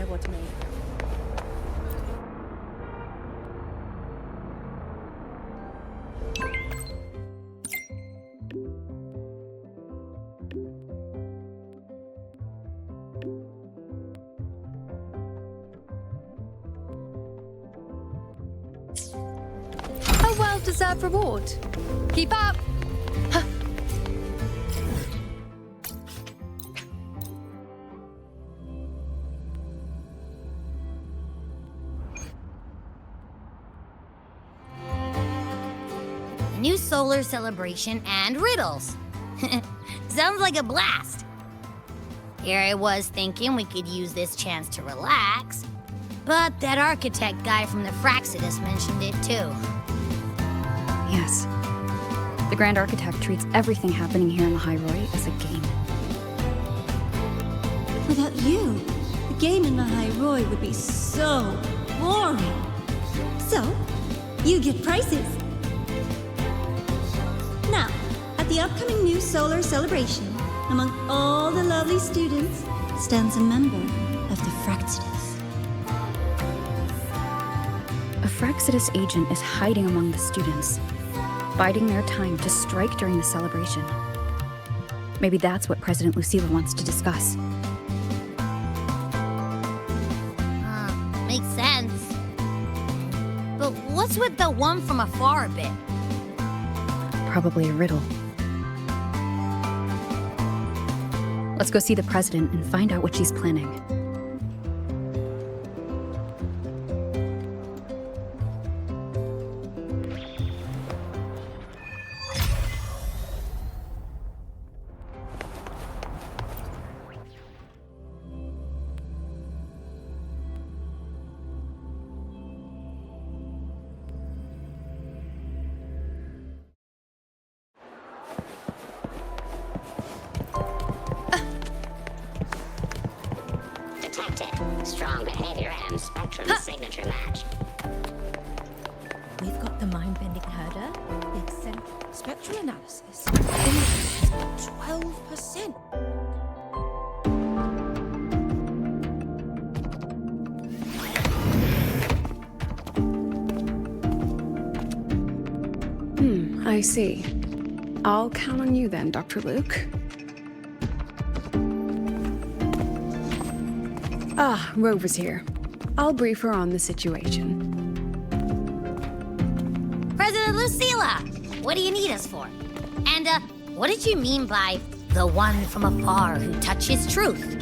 what to make. A well-deserved reward. Keep up! A new solar celebration and riddles. Sounds like a blast. Here I was thinking we could use this chance to relax, but that architect guy from the Fraxidus mentioned it too. Yes. The Grand Architect treats everything happening here in the High Roy as a game. Without you, the game in the High Roy would be so boring. So, you get prizes. Now, at the upcoming new solar celebration, among all the lovely students, stands a member of the Fraxidus. A Fraxidus agent is hiding among the students, biding their time to strike during the celebration. Maybe that's what President Lucila wants to discuss. Makes sense. But what's with the one from afar bit? Probably a riddle. Let's go see the president and find out what she's planning. Strong behavior and spectrum signature match. We've got the mind-bending herder, the eccentric spectral analysis. 12%. I see. I'll count on you then, Dr. Luke. Ah, Rover's here. I'll brief her on the situation. President Lucila, what do you need us for? And, what did you mean by the one from afar who touches truth?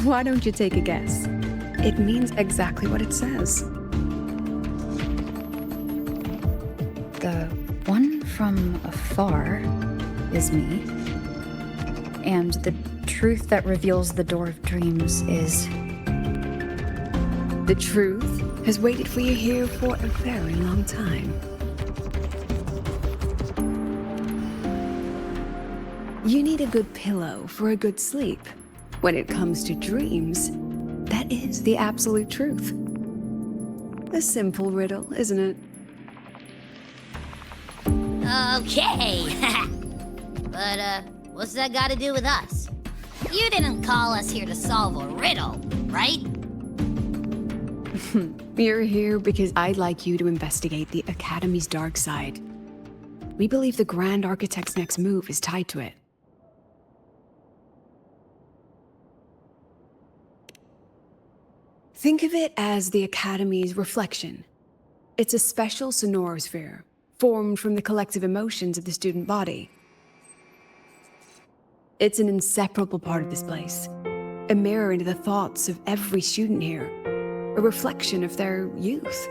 Why don't you take a guess? It means exactly what it says. The one from afar is me, and the truth that reveals the door of dreams is... The truth has waited for you here for a very long time. You need a good pillow for a good sleep. When it comes to dreams, that is the absolute truth. A simple riddle, isn't it? Okay. But, what's that got to do with us? You didn't call us here to solve a riddle, right? You're here because I'd like you to investigate the Academy's dark side. We believe the Grand Architect's next move is tied to it. Think of it as the Academy's reflection. It's a special sonorosphere, formed from the collective emotions of the student body. It's an inseparable part of this place, a mirror into the thoughts of every student here, a reflection of their youth.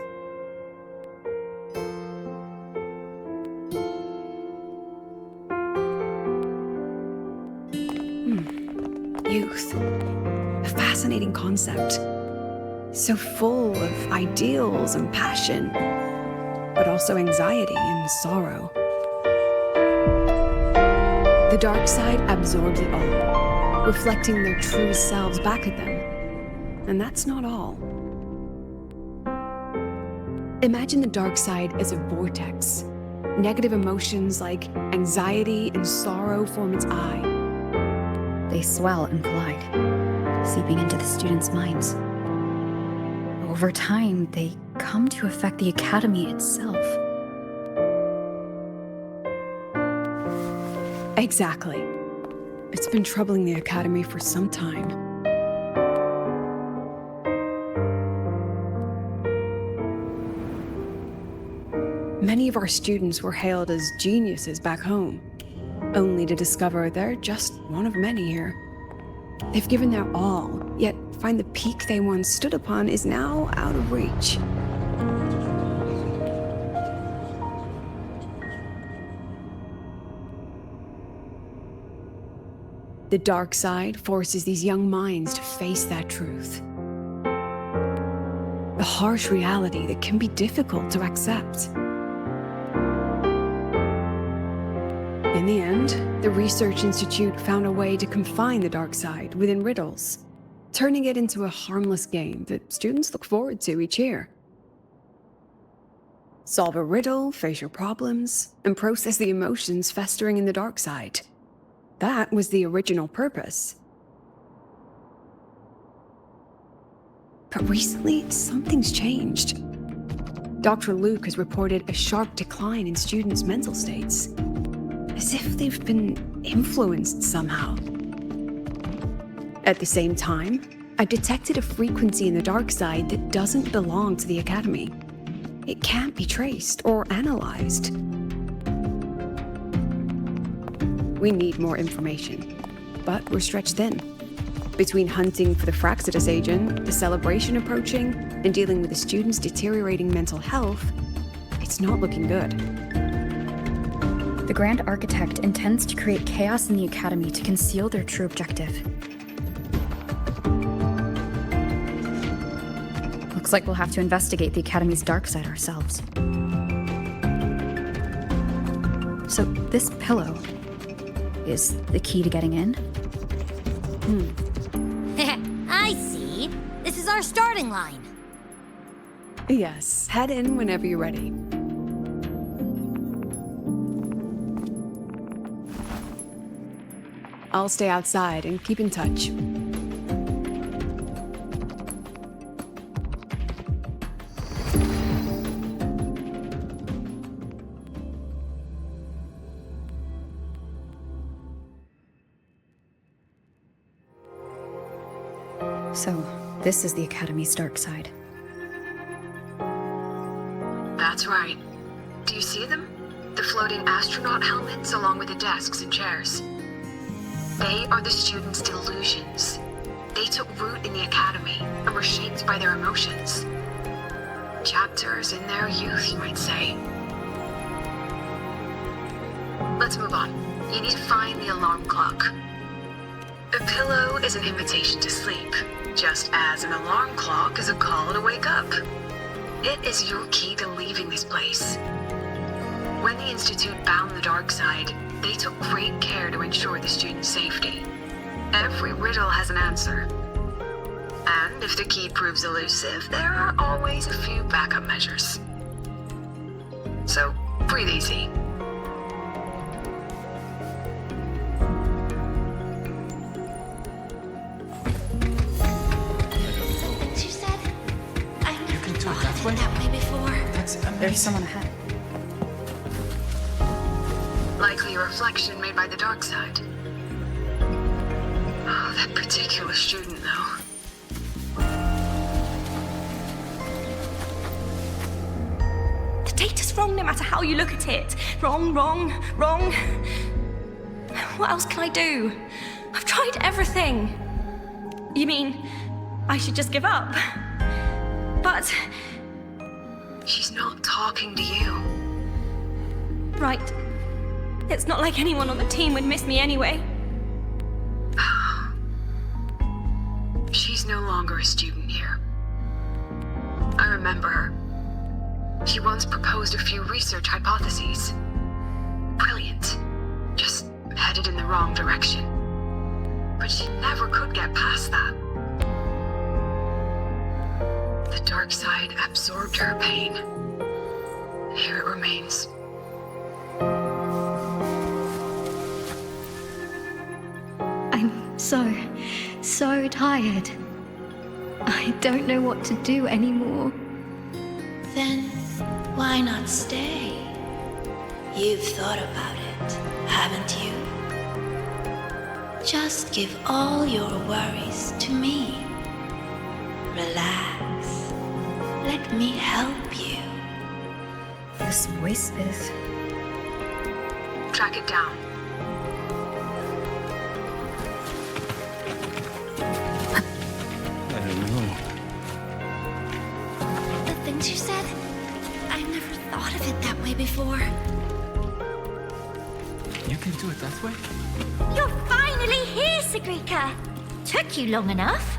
Youth. A fascinating concept. So full of ideals and passion, but also anxiety and sorrow. The dark side absorbs it all, reflecting their true selves back at them. And that's not all. Imagine the dark side as a vortex. Negative emotions like anxiety and sorrow form its eye. they swell and collide, seeping into the students' minds. Over time, they come to affect the academy itself. Exactly. It's been troubling the academy for some time. Many of our students were hailed as geniuses back home, only to discover they're just one of many here. They've given their all, yet find the peak they once stood upon is now out of reach. The dark side forces these young minds to face that truth. The harsh reality that can be difficult to accept. In the end, the Research Institute found a way to confine the dark side within riddles, turning it into a harmless game that students look forward to each year. Solve a riddle, face your problems, and process the emotions festering in the dark side. That was the original purpose. But recently, something's changed. Dr. Luke has reported a sharp decline in students' mental states, as if they've been influenced somehow. At the same time, I detected a frequency in the dark side that doesn't belong to the academy. It can't be traced or analyzed. We need more information, but we're stretched thin. Between hunting for the Fractsidus agent, the celebration approaching, and dealing with the students' deteriorating mental health, it's not looking good. The Grand Architect intends to create chaos in the Academy to conceal their true objective. Looks like we'll have to investigate the Academy's dark side ourselves. So, this pillow is the key to getting in? I see. This is our starting line. Yes, head in whenever you're ready. I'll stay outside and keep in touch. So, this is the Academy's dark side. That's right. Do you see them? The floating astronaut helmets along with the desks and chairs. They are the students' delusions. They took root in the academy and were shaped by their emotions. Chapters in their youth, you might say. Let's move on. You need to find the alarm clock. A pillow is an invitation to sleep, just as an alarm clock is a call to wake up. It is your key to leaving this place. When the Institute bound the dark side, they took great care to ensure the students' safety. Every riddle has an answer. And if the key proves elusive, there are always a few backup measures. So, breathe easy. She said, I never thought of it that way before. There's someone ahead. Likely a reflection made by the dark side. Oh, that particular student, though. The data's wrong no matter how you look at it. Wrong, wrong, wrong. What else can I do? I've tried everything. You mean I should just give up? But... She's not talking to you. Right. It's not like anyone on the team would miss me anyway. She's no longer a student here. I remember her. She once proposed a few research hypotheses. Brilliant. Just headed in the wrong direction. But she never could get past that. The dark side absorbed her pain. Here it remains. I'm so tired. I don't know what to do anymore. Then why not stay? You've thought about it, haven't you? Just give all your worries to me. Relax. Let me help you. This voice is... Track it down. I don't know. The things you said, I never thought of it that way before. You can do it that way? You're finally here, Sigrika! Took you long enough.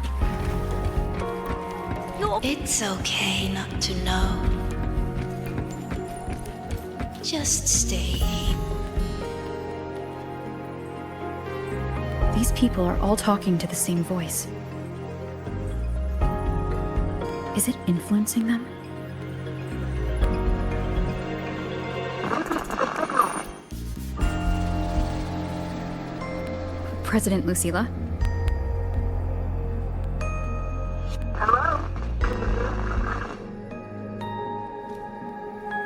It's okay not to know. Just stay. These people are all talking to the same voice. Is it influencing them? President Lucilla? Hello?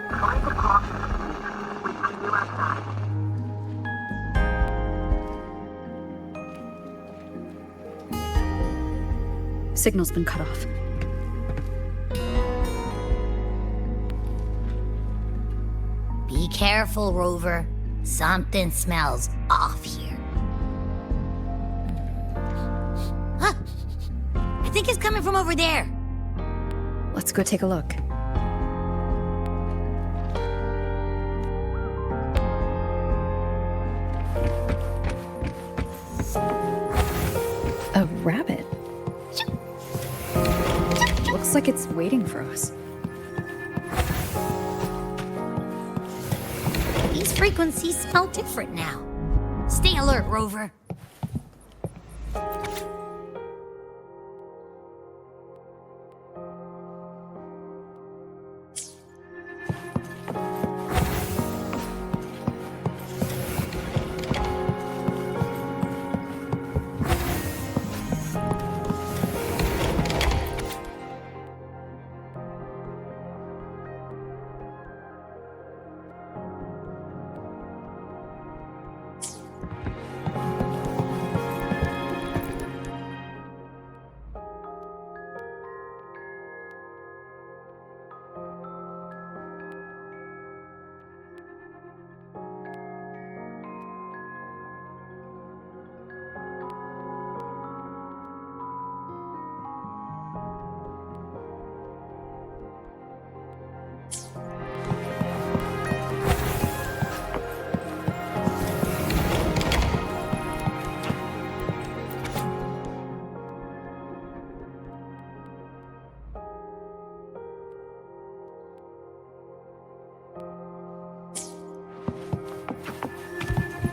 Trying to talk to you. We see you outside. Signal's been cut off. Be careful, Rover. Something smells off here. Huh. I think it's coming from over there. Let's go take a look. A rabbit. Looks like it's waiting for us. These frequencies smell different now. Stay alert, Rover.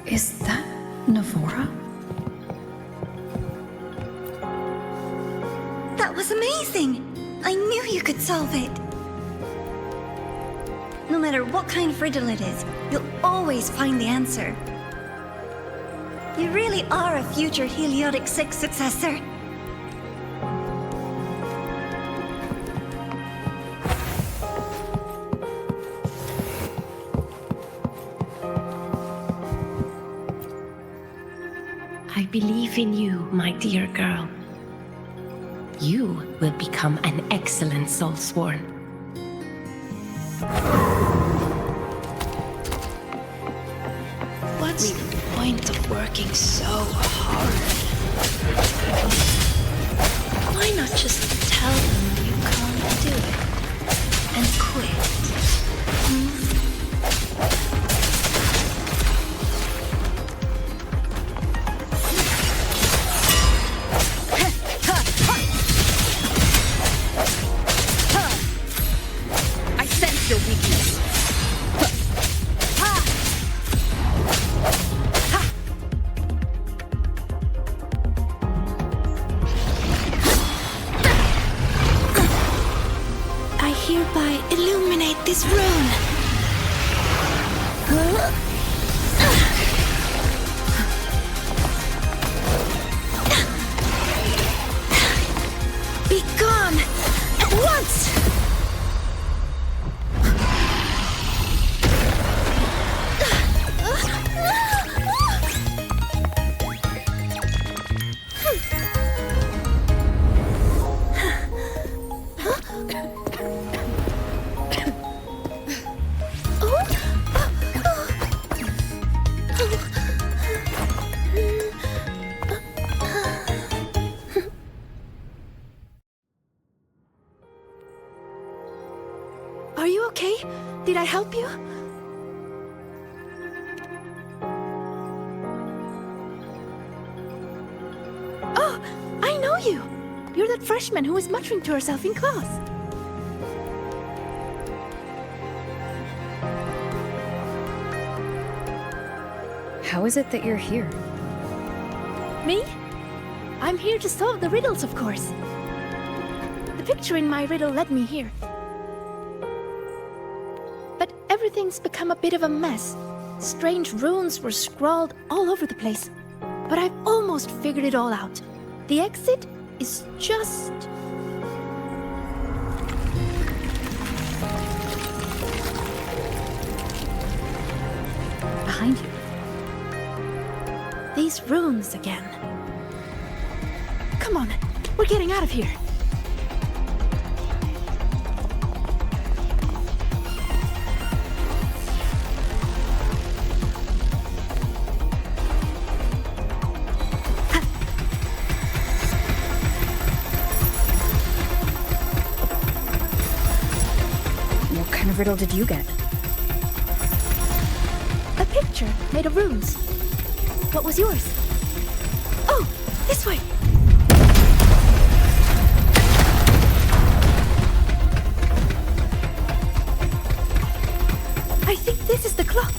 Is that Navora? That was amazing! I knew you could solve it! No matter what kind of riddle it is, you'll always find the answer. You really are a future Heliotic 6 successor. I believe in you, my dear girl. You will become an excellent Soulsworn. What's the point of working so hard? Why not just tell them you can't do it and quit? I sense your weakness. I hereby illuminate this rune. Be gone! At once! Are you okay? Did I help you? Oh, I know you! You're that freshman who was muttering to herself in class. How is it that you're here? Me? I'm here to solve the riddles, of course. The picture in my riddle led me here. But everything's become a bit of a mess. Strange runes were scrawled all over the place. But I've almost figured it all out. The exit is just... behind you. These runes again. Come on, we're getting out of here. What kind of riddle did you get? A picture made of runes. What was yours? Oh, this way! I think this is the clock.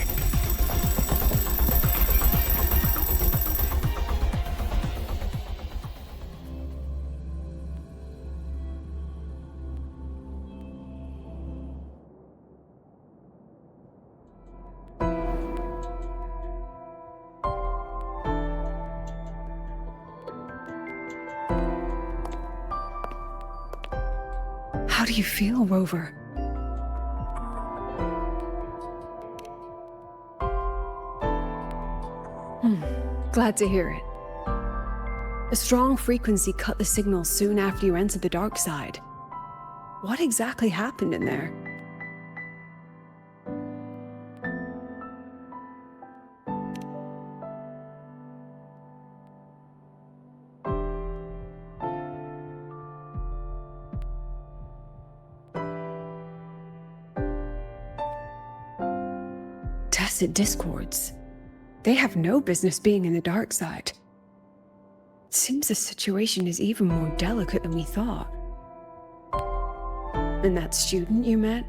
How do you feel, Rover? Glad to hear it. A strong frequency cut the signal soon after you entered the dark side. What exactly happened in there? Tested discords. They have no business being in the dark side. It seems the situation is even more delicate than we thought. And that student you met?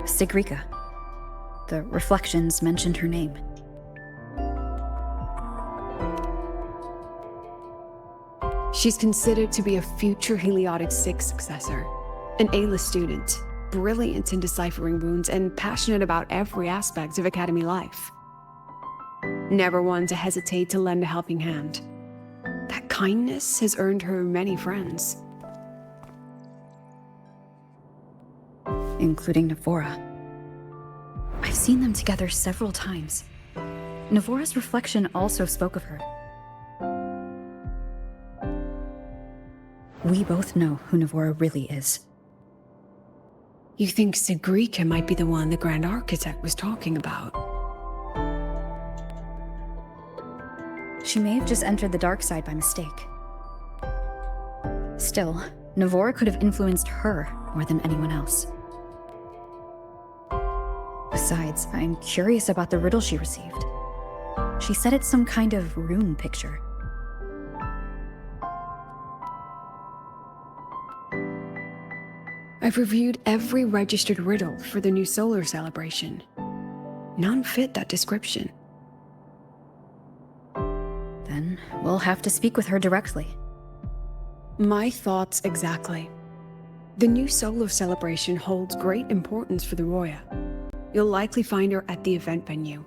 Sigrika. The reflections mentioned her name. She's considered to be a future Heliotic 6 successor. An A-list student, brilliant in deciphering runes and passionate about every aspect of Academy life. Never one to hesitate to lend a helping hand. That kindness has earned her many friends. Including Navora. I've seen them together several times. Navora's reflection also spoke of her. We both know who Navora really is. You think Sigrika might be the one the Grand Architect was talking about? She may have just entered the dark side by mistake. Still, Navora could have influenced her more than anyone else. Besides, I'm curious about the riddle she received. She said it's some kind of rune picture. I've reviewed every registered riddle for the new solar celebration. None fit that description. Then we'll have to speak with her directly. My thoughts exactly. The new solar celebration holds great importance for the Roya. You'll likely find her at the event venue.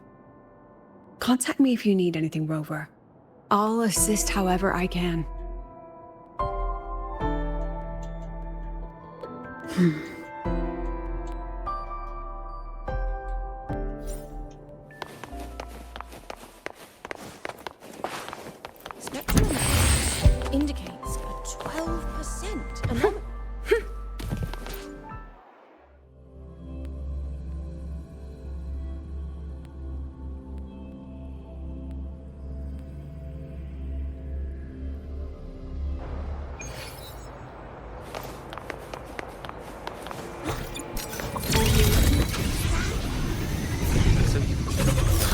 Contact me if you need anything, Rover. I'll assist however I can. Spectrum analysis indicates a 12% anomaly.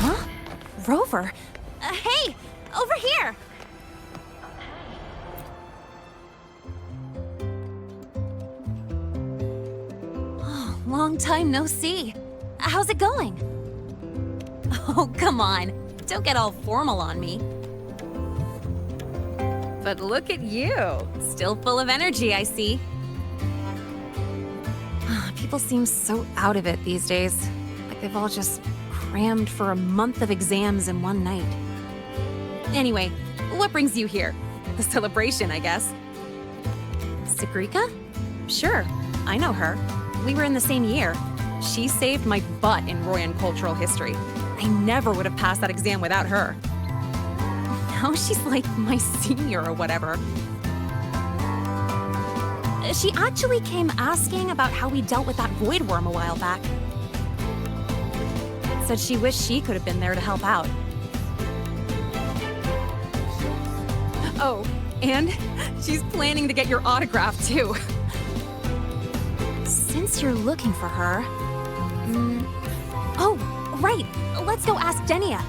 Huh? Rover? Hey! Over here! Oh, long time no see. How's it going? Oh, come on. Don't get all formal on me. But look at you. Still full of energy, I see. People seem so out of it these days. Like they've all just crammed for a month of exams in one night. Anyway, what brings you here? The celebration, I guess. Sigrika? Sure, I know her. We were in the same year. She saved my butt in Royan cultural history. I never would have passed that exam without her. Now she's like my senior or whatever. She actually came asking about how we dealt with that void worm a while back. Said she wished she could have been there to help out. Oh, and she's planning to get your autograph too. Since you're looking for her... Oh, right! Let's go ask Denia.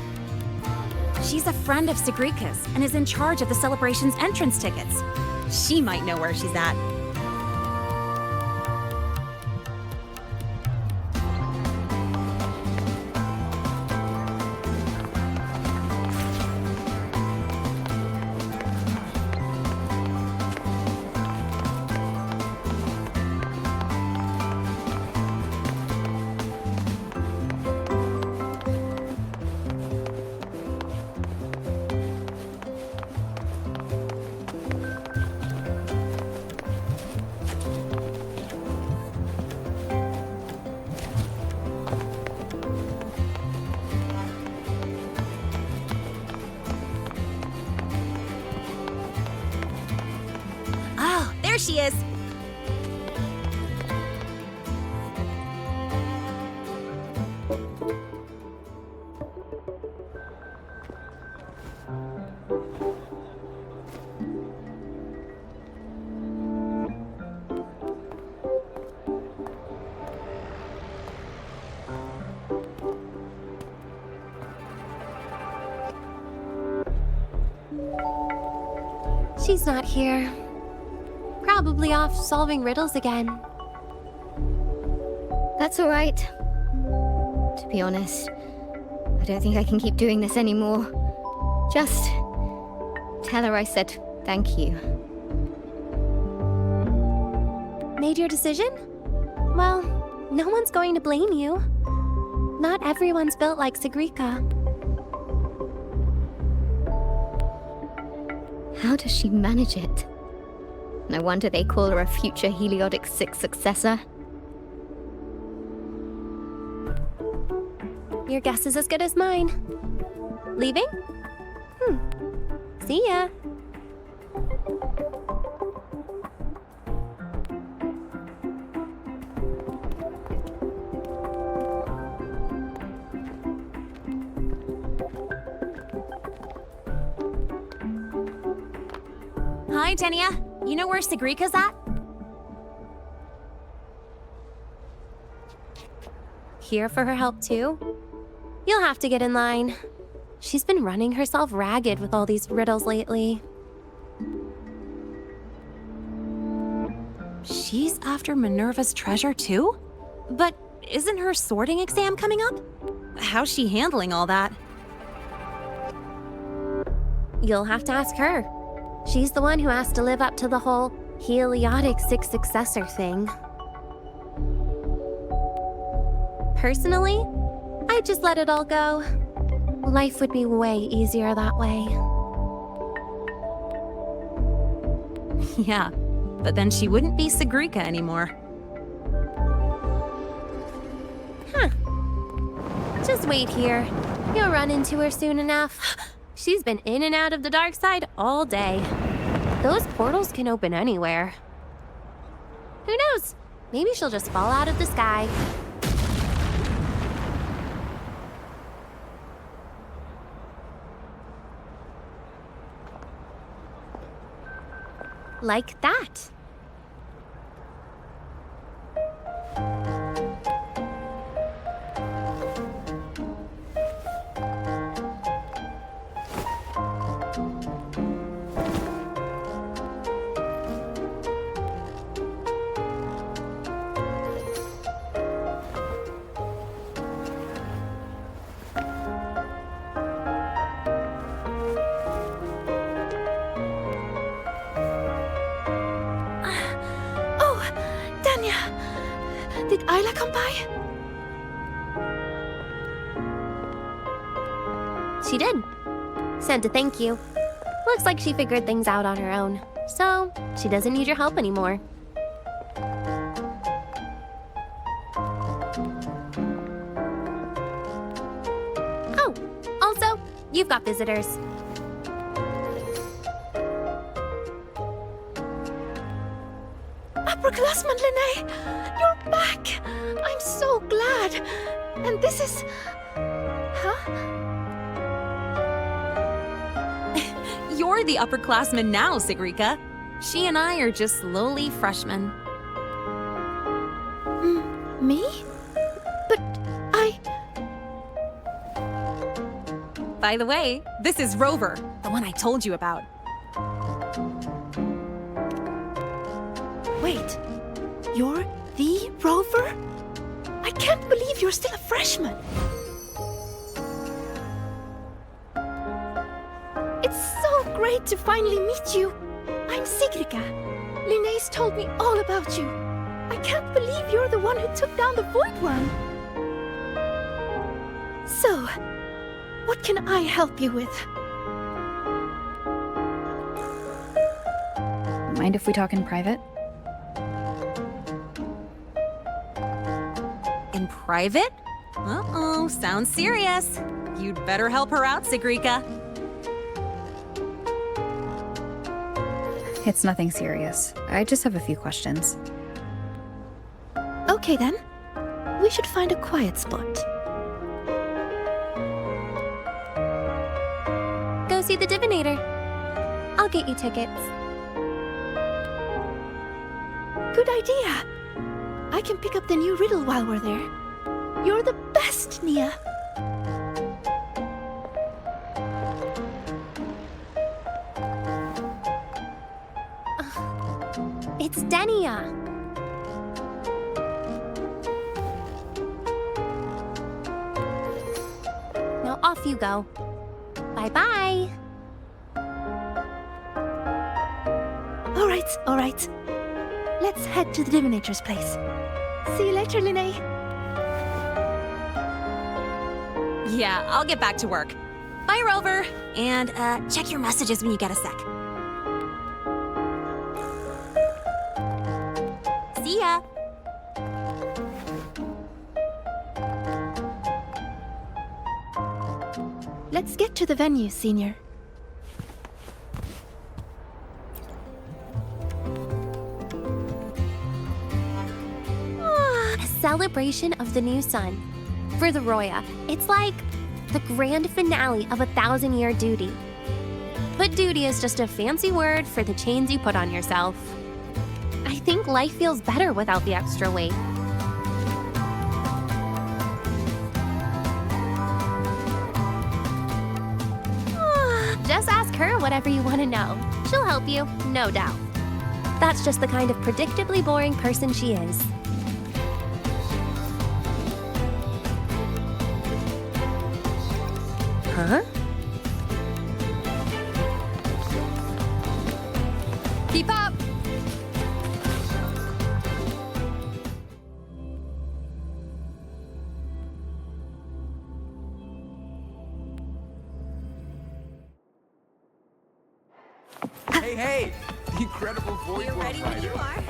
She's a friend of Sigrika's and is in charge of the celebration's entrance tickets. She might know where she's at. There she is! She's not here. Probably off solving riddles again. That's all right. To be honest, I don't think I can keep doing this anymore. Just tell her I said thank you. Made your decision? Well, no one's going to blame you. Not everyone's built like Sigrika. How does she manage it? No wonder they call her a future Heliotic 6 successor. Your guess is as good as mine. Leaving? See ya. Hi, Denia. You know where Sigrika's at? Here for her help too? You'll have to get in line. She's been running herself ragged with all these riddles lately. She's after Minerva's treasure too? But isn't her sorting exam coming up? How's she handling all that? You'll have to ask her. She's the one who has to live up to the whole Heliotic 6 successor thing. Personally, I'd just let it all go. Life would be way easier that way. Yeah, but then she wouldn't be Sigrika anymore. Just wait here. You'll run into her soon enough. She's been in and out of the dark side all day. Those portals can open anywhere. Who knows? Maybe she'll just fall out of the sky. Like that. Did Isla come by? She did. Sent a thank you. Looks like she figured things out on her own, so she doesn't need your help anymore. Oh, also, you've got visitors. Upperclassman Linnae, you're back! I'm so glad! And this is... Huh? You're the upperclassman now, Sigrika. She and I are just lowly freshmen. Me? But I... By the way, this is Rover, the one I told you about. Wait, you're the Rover? I can't believe you're still a freshman. It's so great to finally meet you. I'm Sigrika. Linnaeus told me all about you. I can't believe you're the one who took down the Void Worm. So, what can I help you with? Mind if we talk in private? In private? Uh-oh, sounds serious. You'd better help her out, Sigrika. It's nothing serious. I just have a few questions. Okay then. We should find a quiet spot. Go see the Divinator. I'll get you tickets. Good idea. I can pick up the new riddle while we're there. You're the best, Nia. It's Denia. Now off you go. Bye-bye. All right. Let's head to the Divinator's place. See you later, Linnae. Yeah, I'll get back to work. Bye, Rover. And check your messages when you get a sec. See ya. Let's get to the venue, Senior. A celebration of the new sun. For the Roya, it's like the grand finale of 1,000-year duty. But duty is just a fancy word for the chains you put on yourself. I think life feels better without the extra weight. Just ask her whatever you want to know. She'll help you, no doubt. That's just the kind of predictably boring person she is. Huh? Keep up! Hey! The incredible Void Worm ready when you Rider. are.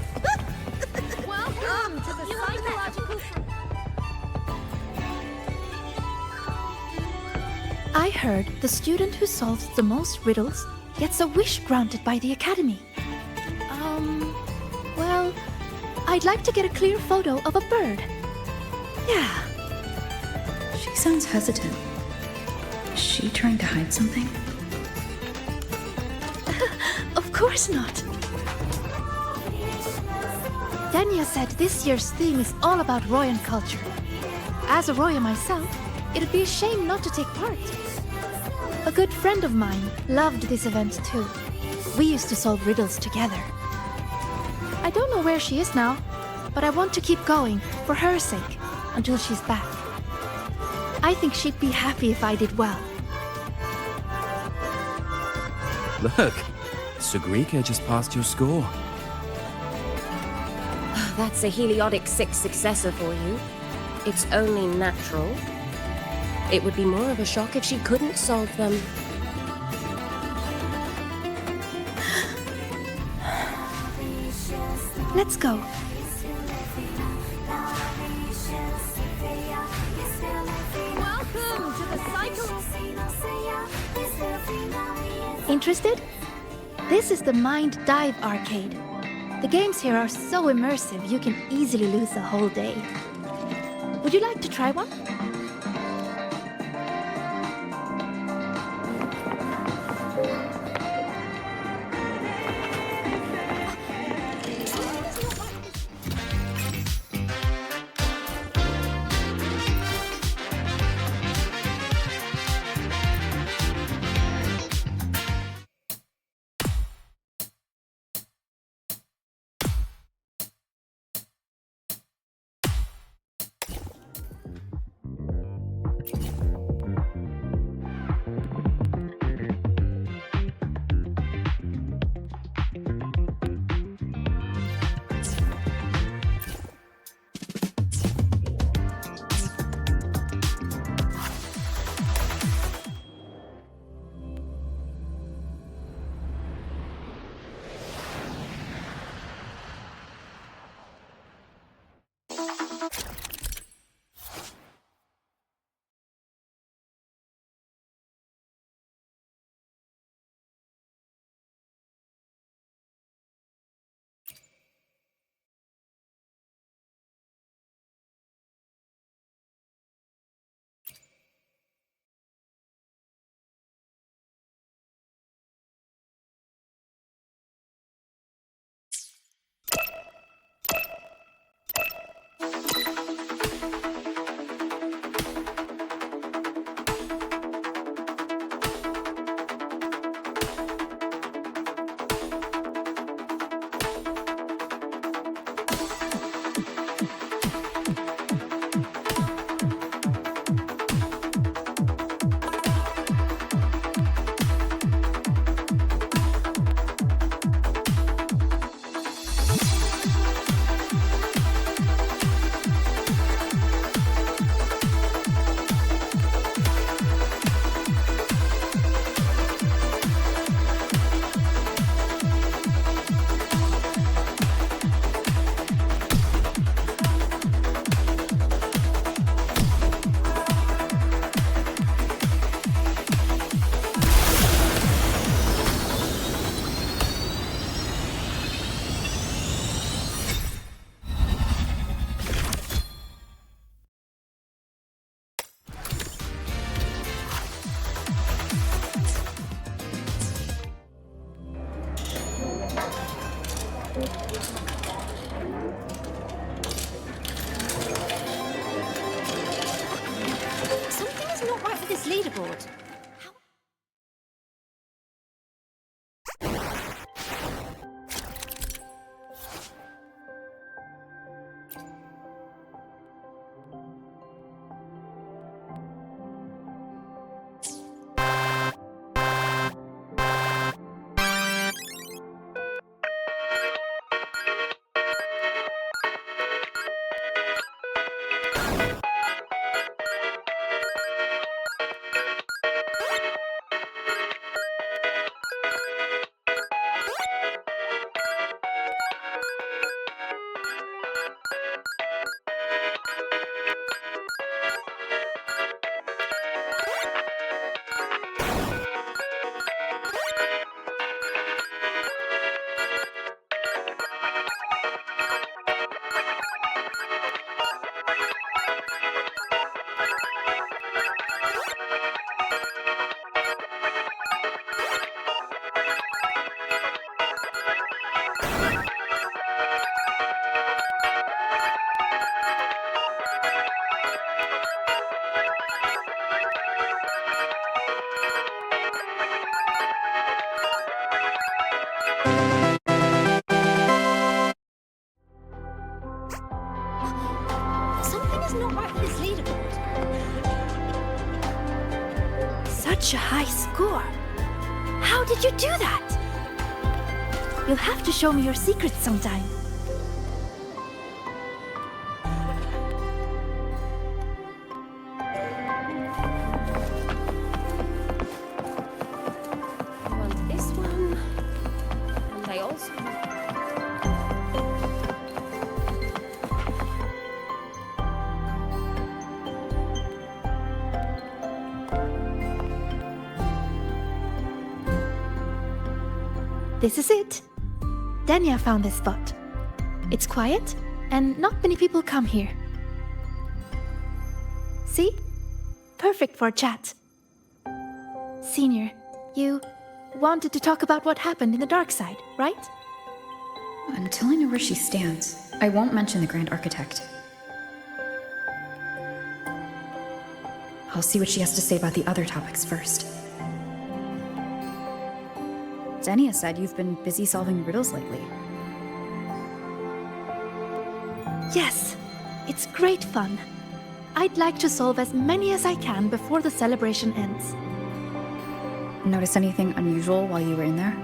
Welcome to the psychological... I heard the student who solves the most riddles gets a wish granted by the Academy. Well, I'd like to get a clear photo of a bird. Yeah. She sounds hesitant. Is she trying to hide something? Of course not. Denya said this year's theme is all about Royan culture. As a Roya myself, it'd be a shame not to take part. A good friend of mine loved this event too. We used to solve riddles together. I don't know where she is now, but I want to keep going, for her sake, until she's back. I think she'd be happy if I did well. Look, Sigrika just passed your score. That's a Heliotic 6 successor for you. It's only natural. It would be more of a shock if she couldn't solve them. Let's go. Welcome to the cycle. Interested? This is the Mind Dive Arcade. The games here are so immersive you can easily lose a whole day. Would you like to try one? leaderboard. Something is not right with this leaderboard. Such a high score. How did you do that? You'll have to show me your secrets sometime. I want this one. And I also... This is it. Dania found this spot. It's quiet, and not many people come here. See? Perfect for a chat. Senior, you wanted to talk about what happened in the dark side, right? Until I know where she stands, I won't mention the Grand Architect. I'll see what she has to say about the other topics first. Denia said you've been busy solving riddles lately. Yes, it's great fun. I'd like to solve as many as I can before the celebration ends. Notice anything unusual while you were in there?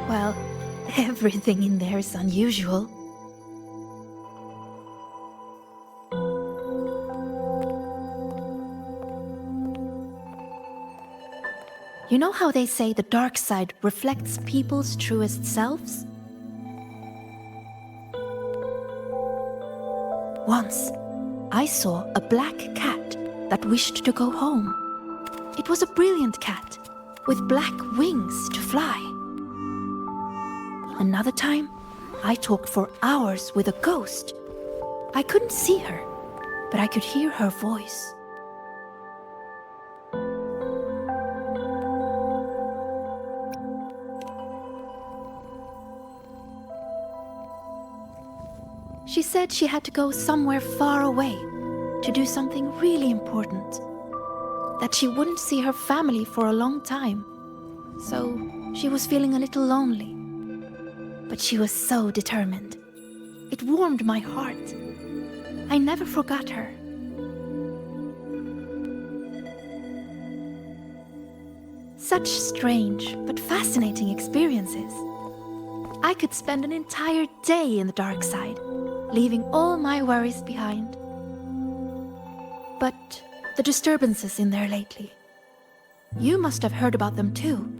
Well, everything in there is unusual. You know how they say the dark side reflects people's truest selves? Once, I saw a black cat that wished to go home. It was a brilliant cat, with black wings to fly. Another time, I talked for hours with a ghost. I couldn't see her, but I could hear her voice. She said she had to go somewhere far away to do something really important. That she wouldn't see her family for a long time. So she was feeling a little lonely. But she was so determined. It warmed my heart. I never forgot her. Such strange but fascinating experiences. I could spend an entire day in the dark side, leaving all my worries behind. But the disturbances in there lately. You must have heard about them too.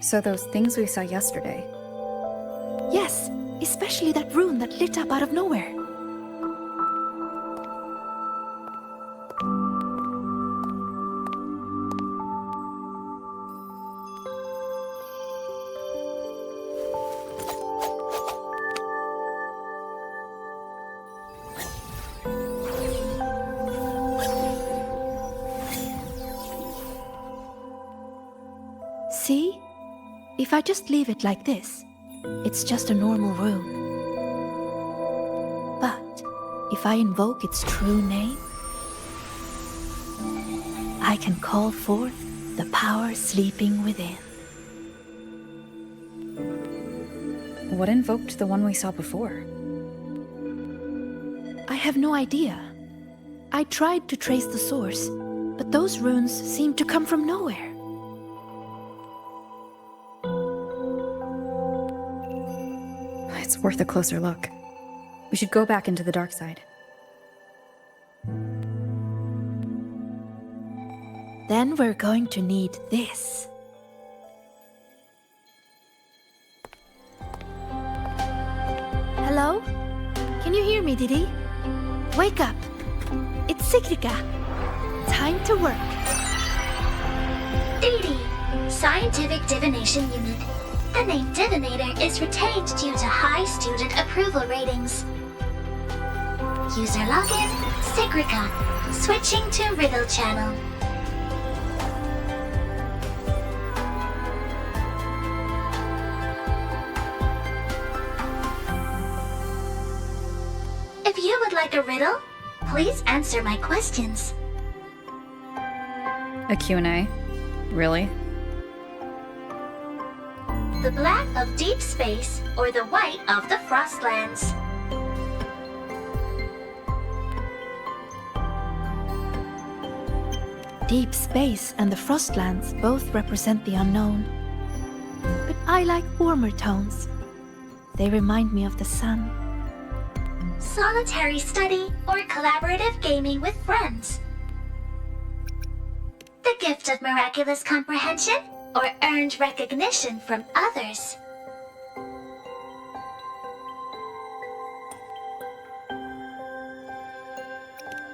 So those things we saw yesterday. Yes, especially that rune that lit up out of nowhere. See? If I just leave it like this, it's just a normal rune. But if I invoke its true name, I can call forth the power sleeping within. What invoked the one we saw before? I have no idea. I tried to trace the source, but those runes seemed to come from nowhere. It's worth a closer look. We should go back into the dark side. Then we're going to need this. Hello? Can you hear me, Didi? Wake up. It's Sigrika. Time to work. Didi, Scientific Divination Unit. The name Divinator is retained due to high student approval ratings. User login, Sigrika. Switching to Riddle Channel. If you would like a riddle, please answer my questions. A Q&A? Really? The black of deep space or the white of the Frostlands? Deep space and the Frostlands both represent the unknown. But I like warmer tones. They remind me of the sun. Solitary study or collaborative gaming with friends? The gift of miraculous comprehension or earned recognition from others?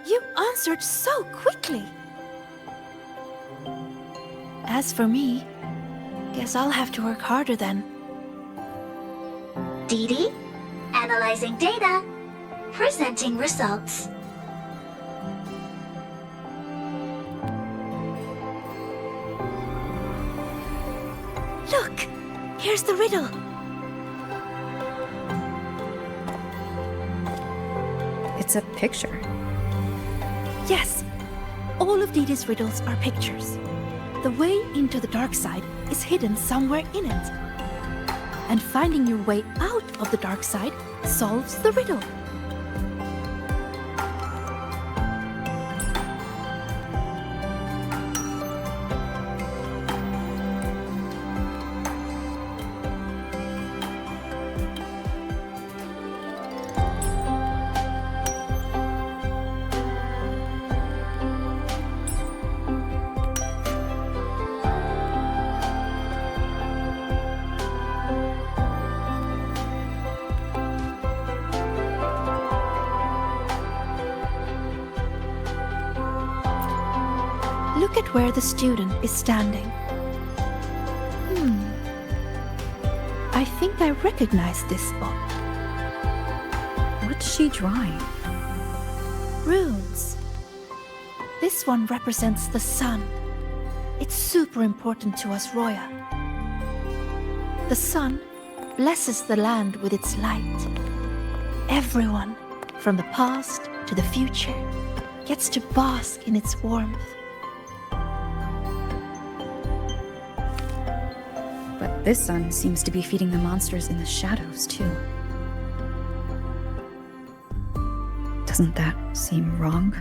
You answered so quickly. As for me, guess I'll have to work harder then. Dee Dee, analyzing data, presenting results. Look! Here's the riddle. It's a picture. Yes, all of Dee Dee's riddles are pictures. The way into the dark side is hidden somewhere in it. And finding your way out of the dark side solves the riddle. Look at where the student is standing. I think I recognize this spot. What's she drawing? Runes. This one represents the sun. It's super important to us, Roya. The sun blesses the land with its light. Everyone, from the past to the future, gets to bask in its warmth. But this sun seems to be feeding the monsters in the shadows, too. Doesn't that seem wrong?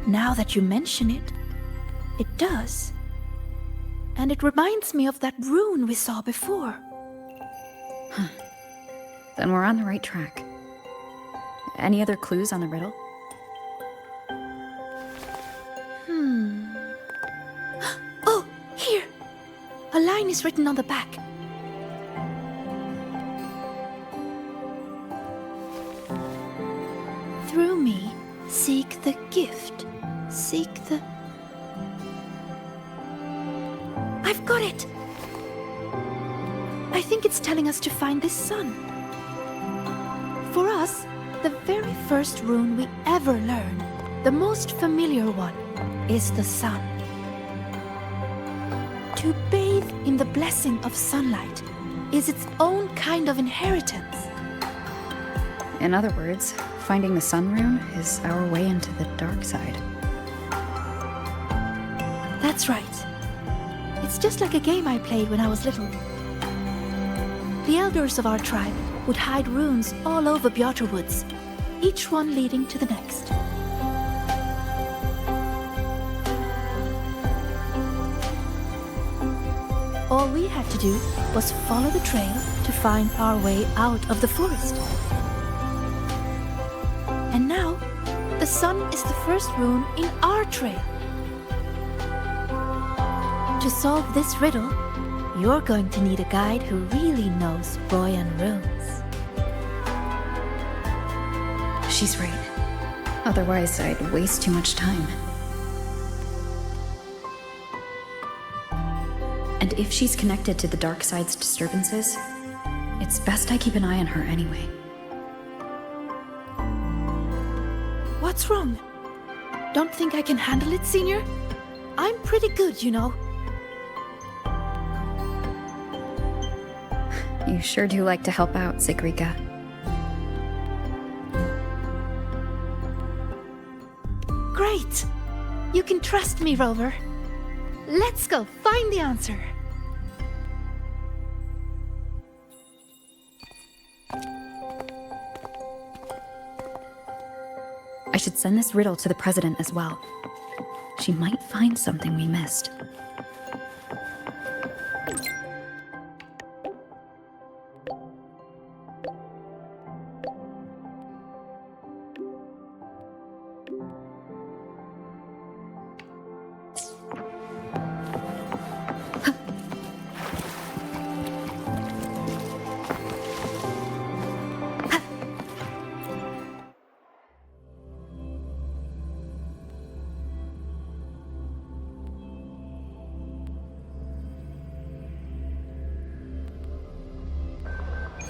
Now that you mention it, it does. And it reminds me of that rune we saw before. Huh. Then we're on the right track. Any other clues on the riddle? Oh, here! A line is written on the back. Through me, seek the gift. Seek the... I've got it! I think it's telling us to find this sun. For us, the very first rune we ever learn, the most familiar one, is the sun. To bathe in the blessing of sunlight is its own kind of inheritance. In other words, finding the sun rune is our way into the dark side. That's right. It's just like a game I played when I was little. The elders of our tribe would hide runes all over Bjorter Woods, each one leading to the next. All we had to do was follow the trail to find our way out of the forest. And now, the sun is the first rune in our trail. To solve this riddle, you're going to need a guide who really knows Royan runes. She's right. Otherwise, I'd waste too much time. And if she's connected to the dark side's disturbances, it's best I keep an eye on her anyway. What's wrong? Don't think I can handle it, Senior? I'm pretty good, you know. You sure do like to help out, Sigrika. Great! You can trust Trust me, Rover. Let's go find the answer. I should send this riddle to the president as well. She might find something we missed.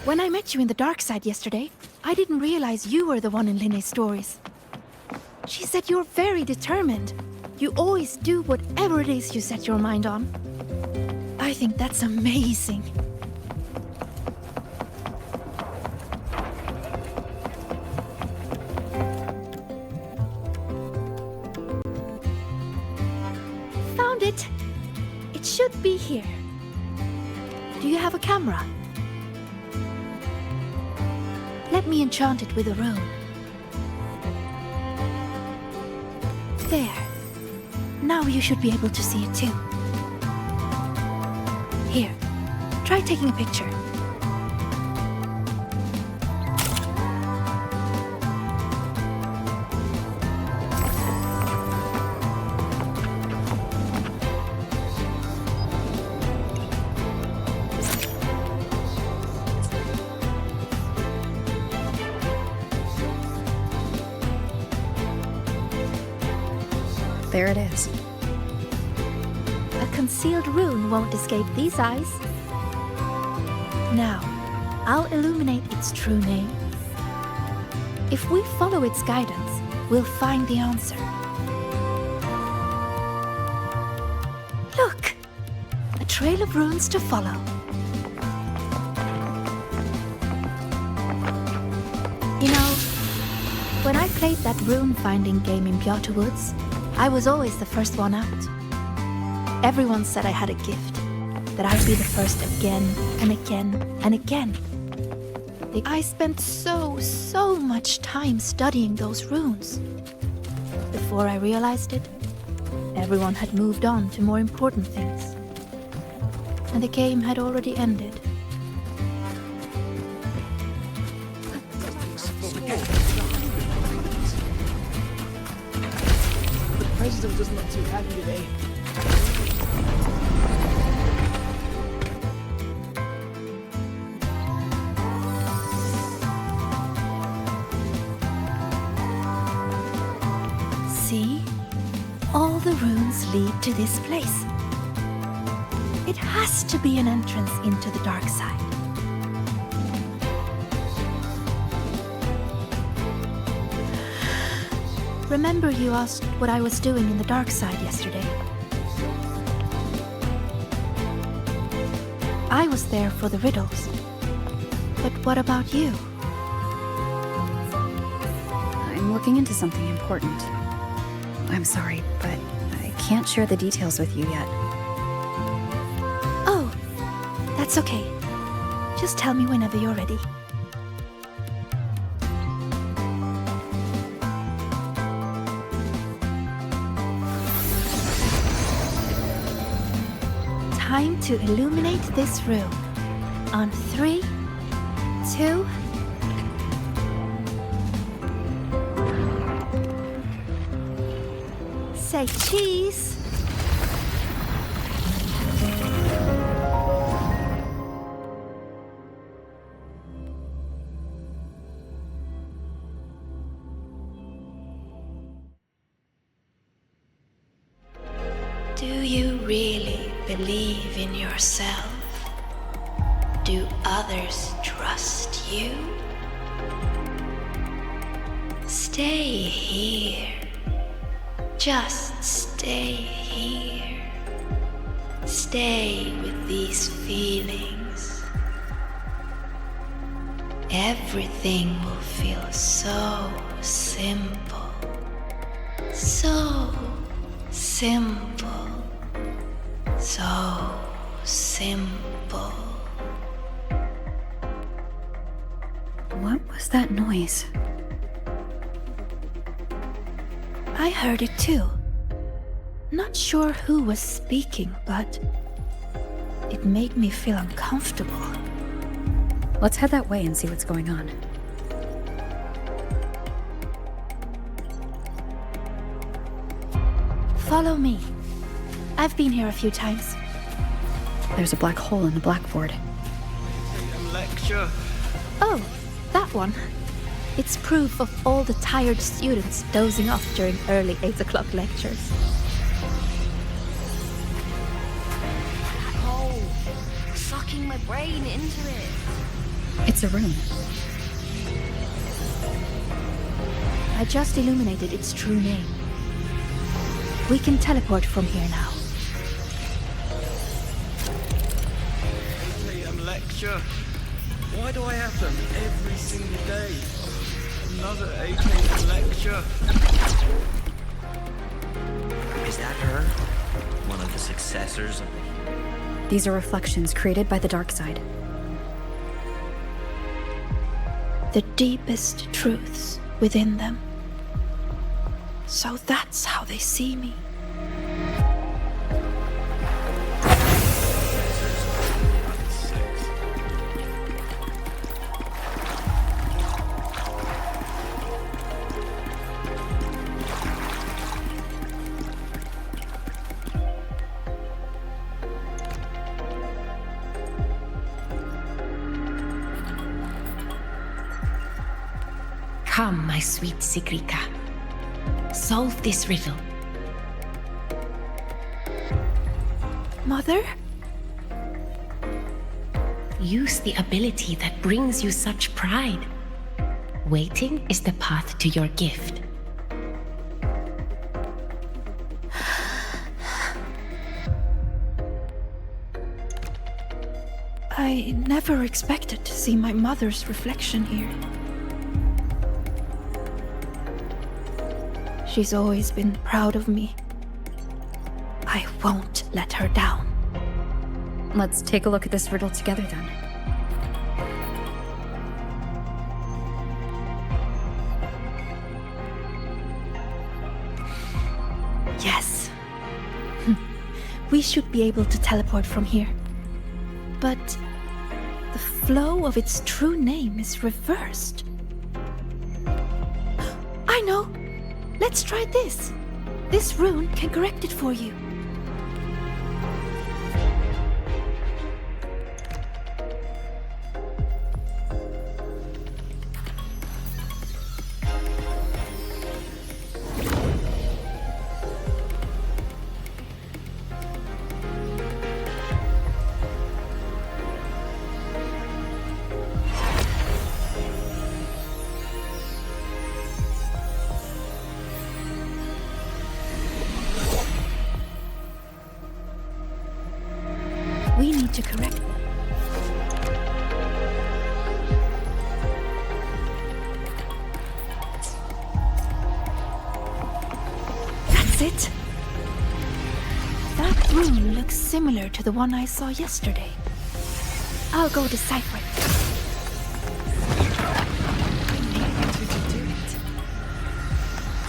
When I met you in the dark side yesterday, I didn't realize you were the one in Linne's stories. She said you're very determined. You always do whatever it is you set your mind on. I think that's amazing. Found it! It should be here. Do you have a camera? Let me enchant it with a rune. There. Now you should be able to see it too. Here, try taking a picture. There it is. A concealed rune won't escape these eyes. Now, I'll illuminate its true name. If we follow its guidance, we'll find the answer. Look! A trail of runes to follow. You know, when I played that rune-finding game in Bjarte Woods, I was always the first one out. Everyone said I had a gift, that I'd be the first again and again and again. I spent so much time studying those runes. Before I realized it, everyone had moved on to more important things. And the game had already ended. The president doesn't look too happy today. See? All the runes lead to this place. It has to be an entrance into the dark side. Remember you asked what I was doing in the dark side yesterday? I was there for the riddles. But what about you? I'm looking into something important. I'm sorry, but I can't share the details with you yet. Oh, that's okay. Just tell me whenever you're ready. Time to illuminate this room. On 3, 2... Say cheese! Do you really believe in yourself? Do others trust you? Stay here. Just stay here. Stay with these feelings. Everything will feel so simple. So Simple. So simple. What was that noise? I heard it too. Not sure who was speaking, but it made me feel uncomfortable. Let's head that way and see what's going on. Follow me. I've been here a few times. There's a black hole in the blackboard. Lecture. Oh, that one. It's proof of all the tired students dozing off during early 8 o'clock lectures. Oh, sucking my brain into it. It's a room. I just illuminated its true name. We can teleport from here now. Lecture. Why do I have them every single day? Another 8 AM lecture. Is that her? One of the successors of the... These are reflections created by the dark side. The deepest truths within them. So that's how they see me. Come, my sweet Sigrika. Solve this riddle. Mother? Use the ability that brings you such pride. Waiting is the path to your gift. I never expected to see my mother's reflection here. She's always been proud of me. I won't let her down. Let's take a look at this riddle together then. Yes. We should be able to teleport from here. But the flow of its true name is reversed. I know! Let's try this. This rune can correct it for you. We need to correct them. That's it. That rune looks similar to the one I saw yesterday. I'll go decipher it.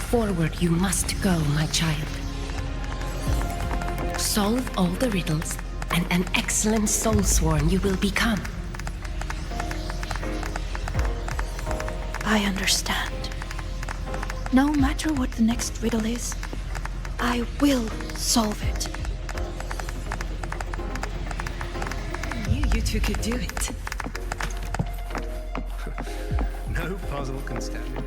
Forward you must go, my child. Solve all the riddles, and an excellent soulsworn you will become. I understand. No matter what the next riddle is, I will solve it. I knew you two could do it. No puzzle can stand it.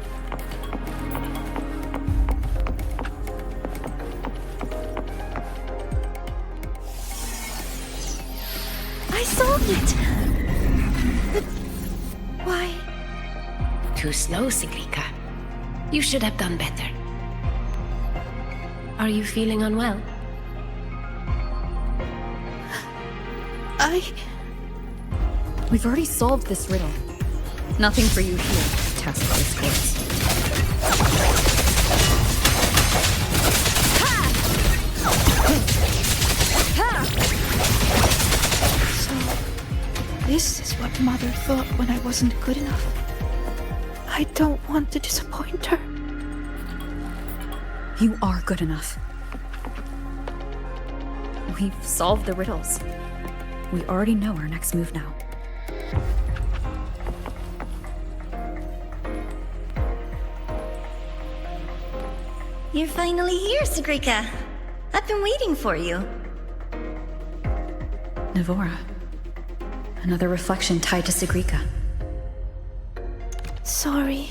I solved it! But why? Too slow, Sigrika. You should have done better. Are you feeling unwell? We've already solved this riddle. Nothing for you here, test discourse. So, this is what Mother thought when I wasn't good enough. I don't want to disappoint her. You are good enough. We've solved the riddles. We already know our next move now. You're finally here, Sigrika. I've been waiting for you. Navora. Another reflection tied to Sigrika. Sorry.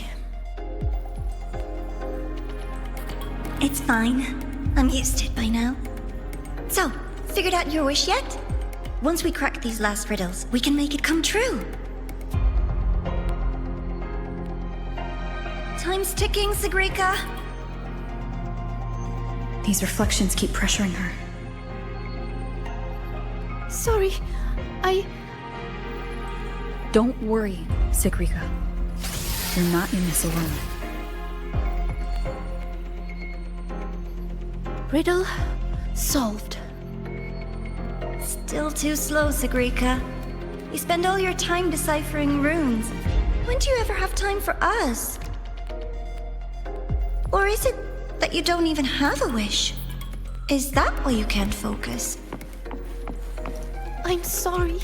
It's fine. I'm used to it by now. So, figured out your wish yet? Once we crack these last riddles, we can make it come true. Time's ticking, Sigrika. These reflections keep pressuring her. Sorry, Don't worry, Sigrika. You're not in this alone. Riddle solved. Still too slow, Sigrika. You spend all your time deciphering runes. When do you ever have time for us? Or is it that you don't even have a wish? Is that why you can't focus? I'm sorry.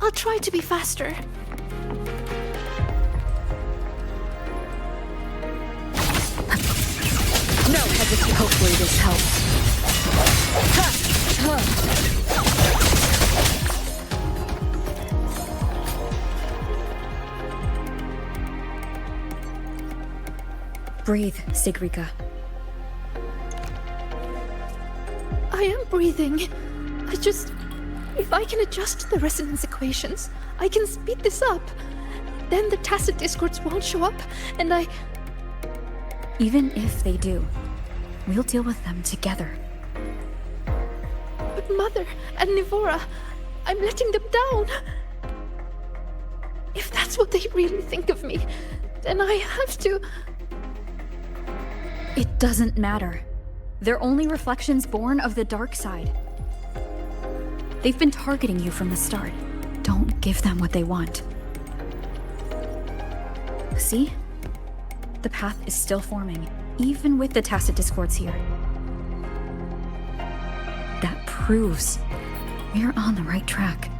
I'll try to be faster. No hesitation. Hopefully this helps. Breathe, Sigrika. I am breathing. If I can adjust the resonance equations, I can speed this up. Then the tacit discords won't show up, and Even if they do, we'll deal with them together. But Mother and Navora, I'm letting them down. If that's what they really think of me, then I have to... It doesn't matter. They're only reflections born of the dark side. They've been targeting you from the start. Don't give them what they want. See? The path is still forming, even with the tacit discords here. That proves we're on the right track.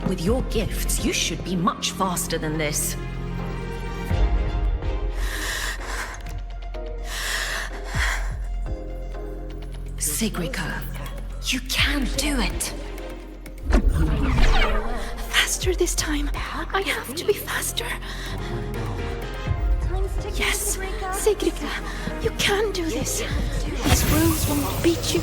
With your gifts, you should be much faster than this. Sigrika, you can do it. Faster this time. I have to be faster. Yes, Sigrika, you can do this. These rules won't beat you.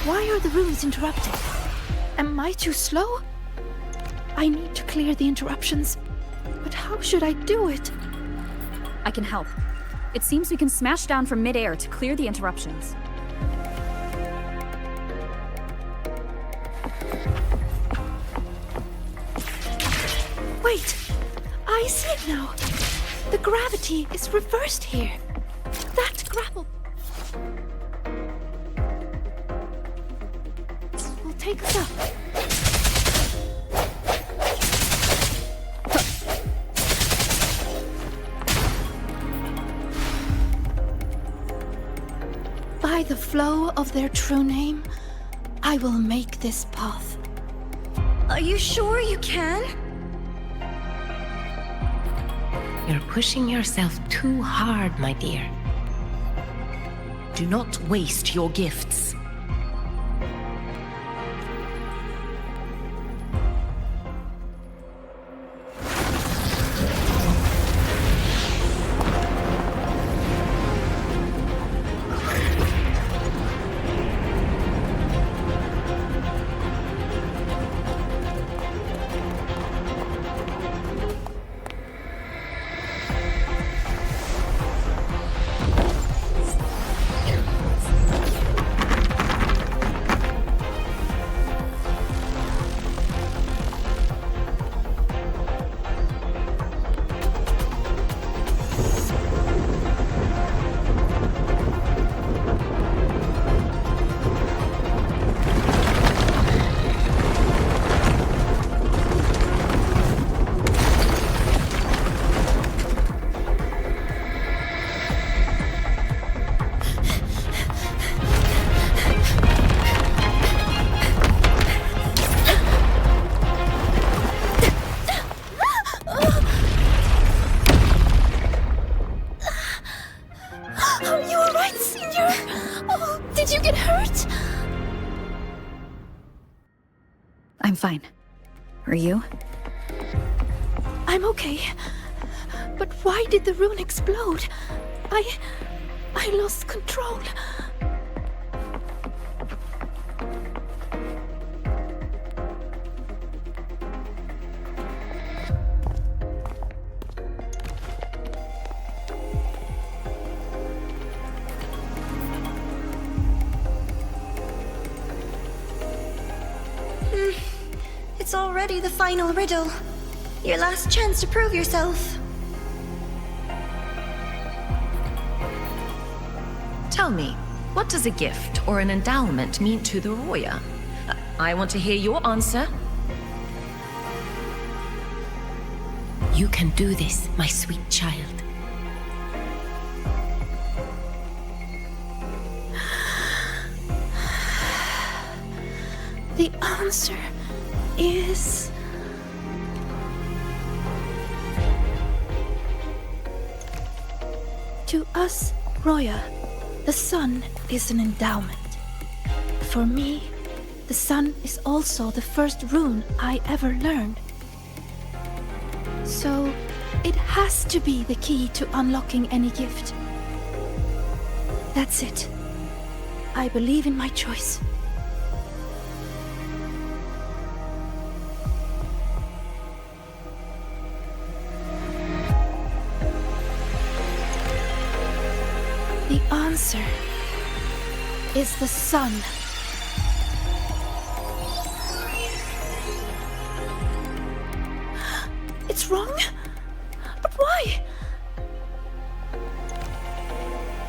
Why are the runes interrupted? Am I too slow? I need to clear the interruptions. But how should I do it? I can help. It seems we can smash down from midair to clear the interruptions. Wait! I see it now! The gravity is reversed here. That grapple will take us up. By the flow of their true name, I will make this path. Are you sure you can? You're pushing yourself too hard, my dear. Do not waste your gifts. you? I'm okay. But why did the rune explode? I lost control. It's already the final riddle. Your last chance to prove yourself. Tell me, what does a gift or an endowment mean to the Roya? I want to hear your answer. You can do this, my sweet child. The answer is... To us, Roya, the sun is an endowment. For me, the sun is also the first rune I ever learned. So, it has to be the key to unlocking any gift. That's it. I believe in my choice. The answer is the sun. It's wrong? But why?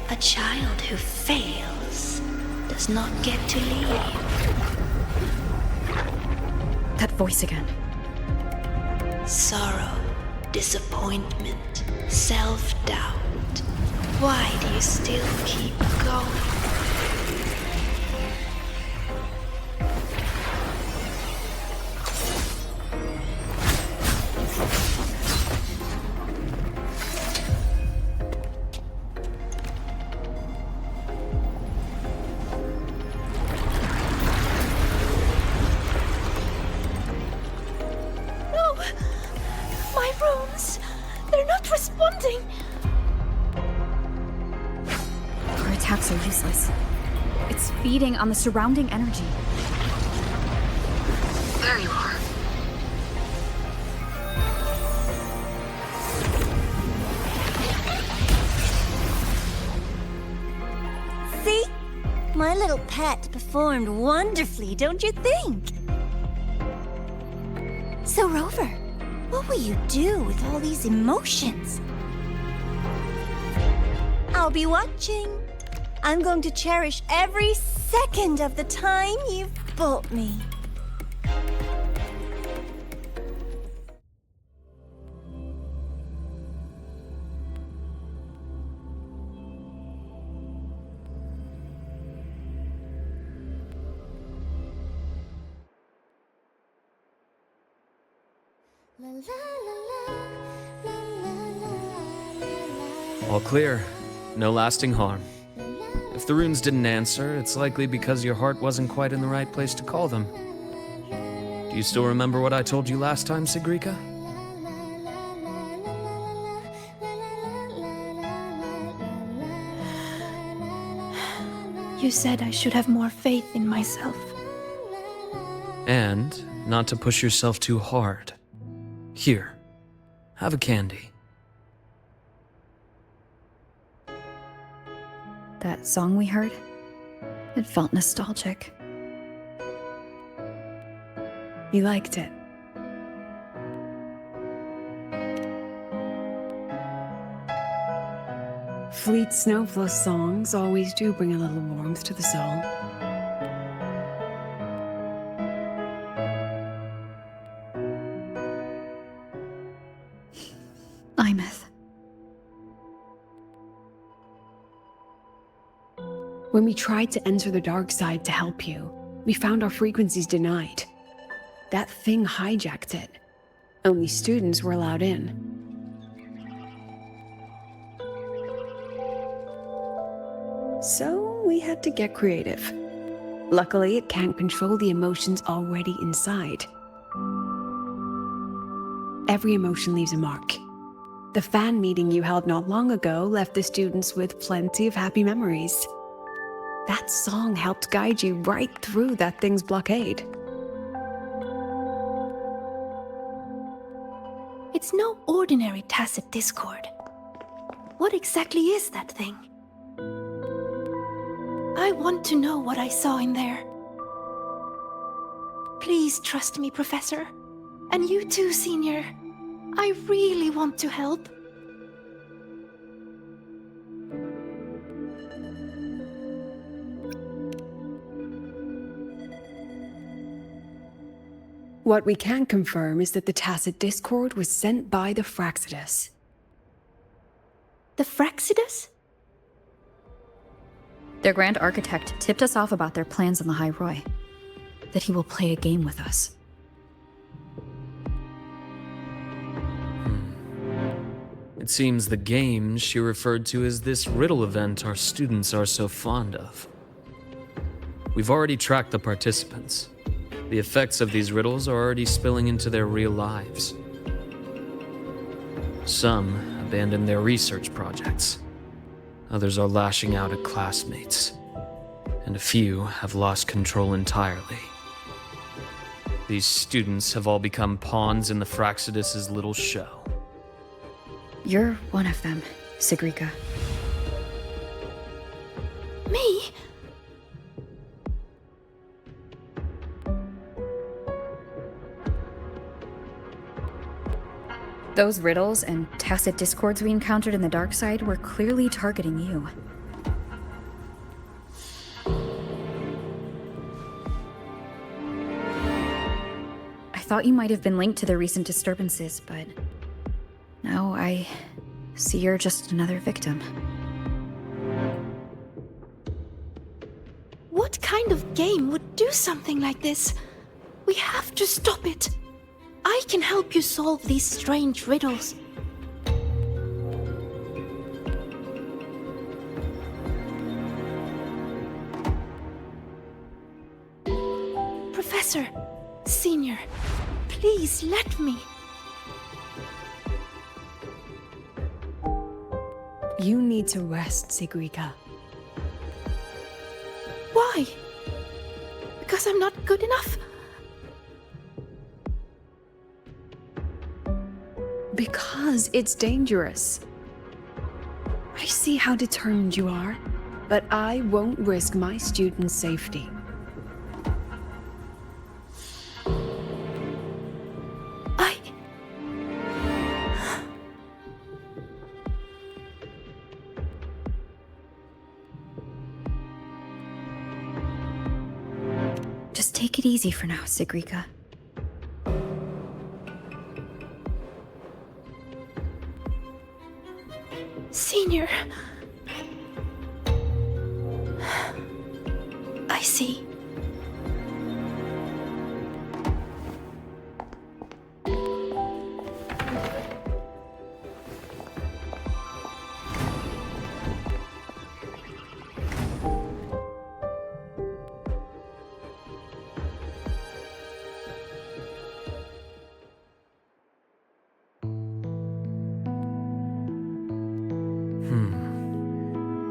A child who fails does not get to leave. That voice again. Sorrow, disappointment, self-doubt. Why do you still keep going? No! My runes! They're not responding! Our attacks are useless. It's feeding on the surrounding energy. There you are. See? My little pet performed wonderfully, don't you think? So, Rover, what will you do with all these emotions? I'll be watching. I'm going to cherish every second of the time you've bought me. All clear. No lasting harm. If the runes didn't answer, it's likely because your heart wasn't quite in the right place to call them. Do you still remember what I told you last time, Sigrika? You said I should have more faith in myself. And not to push yourself too hard. Here, have a candy. That song we heard, it felt nostalgic. You liked it? Fleet Snowflow songs always do bring a little warmth to the soul. Imeth. When we tried to enter the dark side to help you, we found our frequencies denied. That thing hijacked it. Only students were allowed in. So we had to get creative. Luckily, it can't control the emotions already inside. every emotion leaves a mark. The fan meeting you held not long ago left the students with plenty of happy memories. That song helped guide you right through that thing's blockade. It's no ordinary tacit discord. What exactly is that thing? I want to know what I saw in there. Please trust me, Professor. And you too, Senior. I really want to help. What we can confirm is that the tacit discord was sent by the Fraxidus. The Fraxidus? Their Grand Architect tipped us off about their plans on the High Roy. That he will play a game with us. It seems the game she referred to as this riddle event our students are so fond of. We've already tracked the participants. The effects of these riddles are already spilling into their real lives. Some abandoned their research projects. Others are lashing out at classmates. And a few have lost control entirely. These students have all become pawns in the Fraxidus' little show. You're one of them, Sigrika. Me? Those riddles and tacit discords we encountered in the dark side were clearly targeting you. I thought you might have been linked to the recent disturbances, but now I see you're just another victim. What kind of game would do something like this? We have to stop it. I can help you solve these strange riddles. Professor, Senior, please let me. You need to rest, Sigrika. Why? Because I'm not good enough? Because it's dangerous. I see how determined you are, but I won't risk my students' safety. Just take it easy for now, Sigrika. Senior. I see.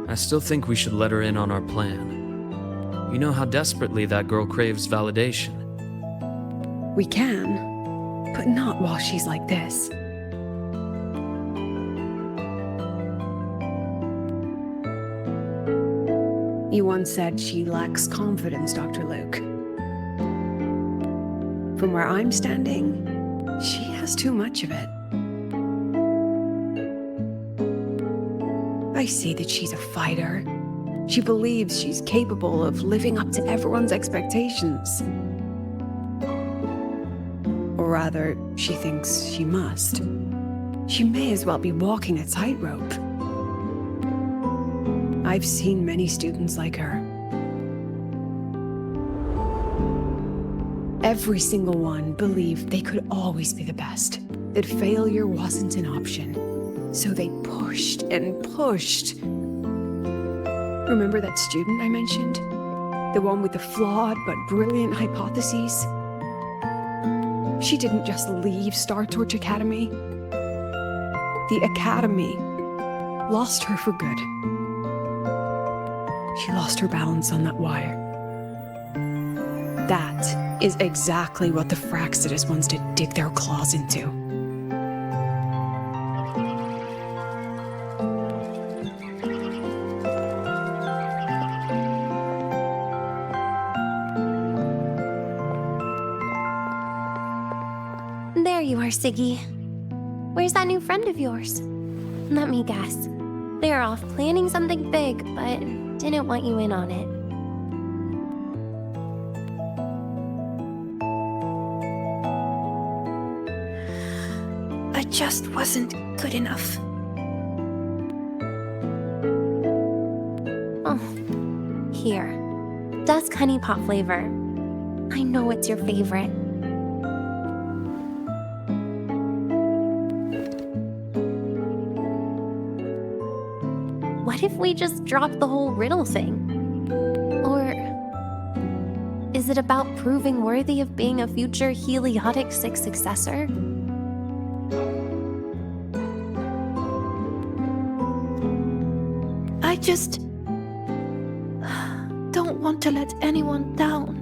I still think we should let her in on our plan. You know how desperately that girl craves validation. We can, but not while she's like this. You once said she lacks confidence, Dr. Luke. From where I'm standing, she has too much of it. I see that she's a fighter. She believes she's capable of living up to everyone's expectations. Or rather, she thinks she must. She may as well be walking a tightrope. I've seen many students like her. Every single one believed they could always be the best, that failure wasn't an option. So they pushed and pushed. Remember that student I mentioned? The one with the flawed but brilliant hypotheses? She didn't just leave Star Torch Academy. The Academy lost her for good. She lost her balance on that wire. That is exactly what the Fraxidus wants to dig their claws into. There you are, Siggy. Where's that new friend of yours? Let me guess. They're off planning something big, but didn't want you in on it. I just wasn't good enough. Oh, here. Dusk honey pot flavor. I know it's your favorite. What if we just drop the whole riddle thing? Or is it about proving worthy of being a future Heliotic 6 successor? I just don't want to let anyone down.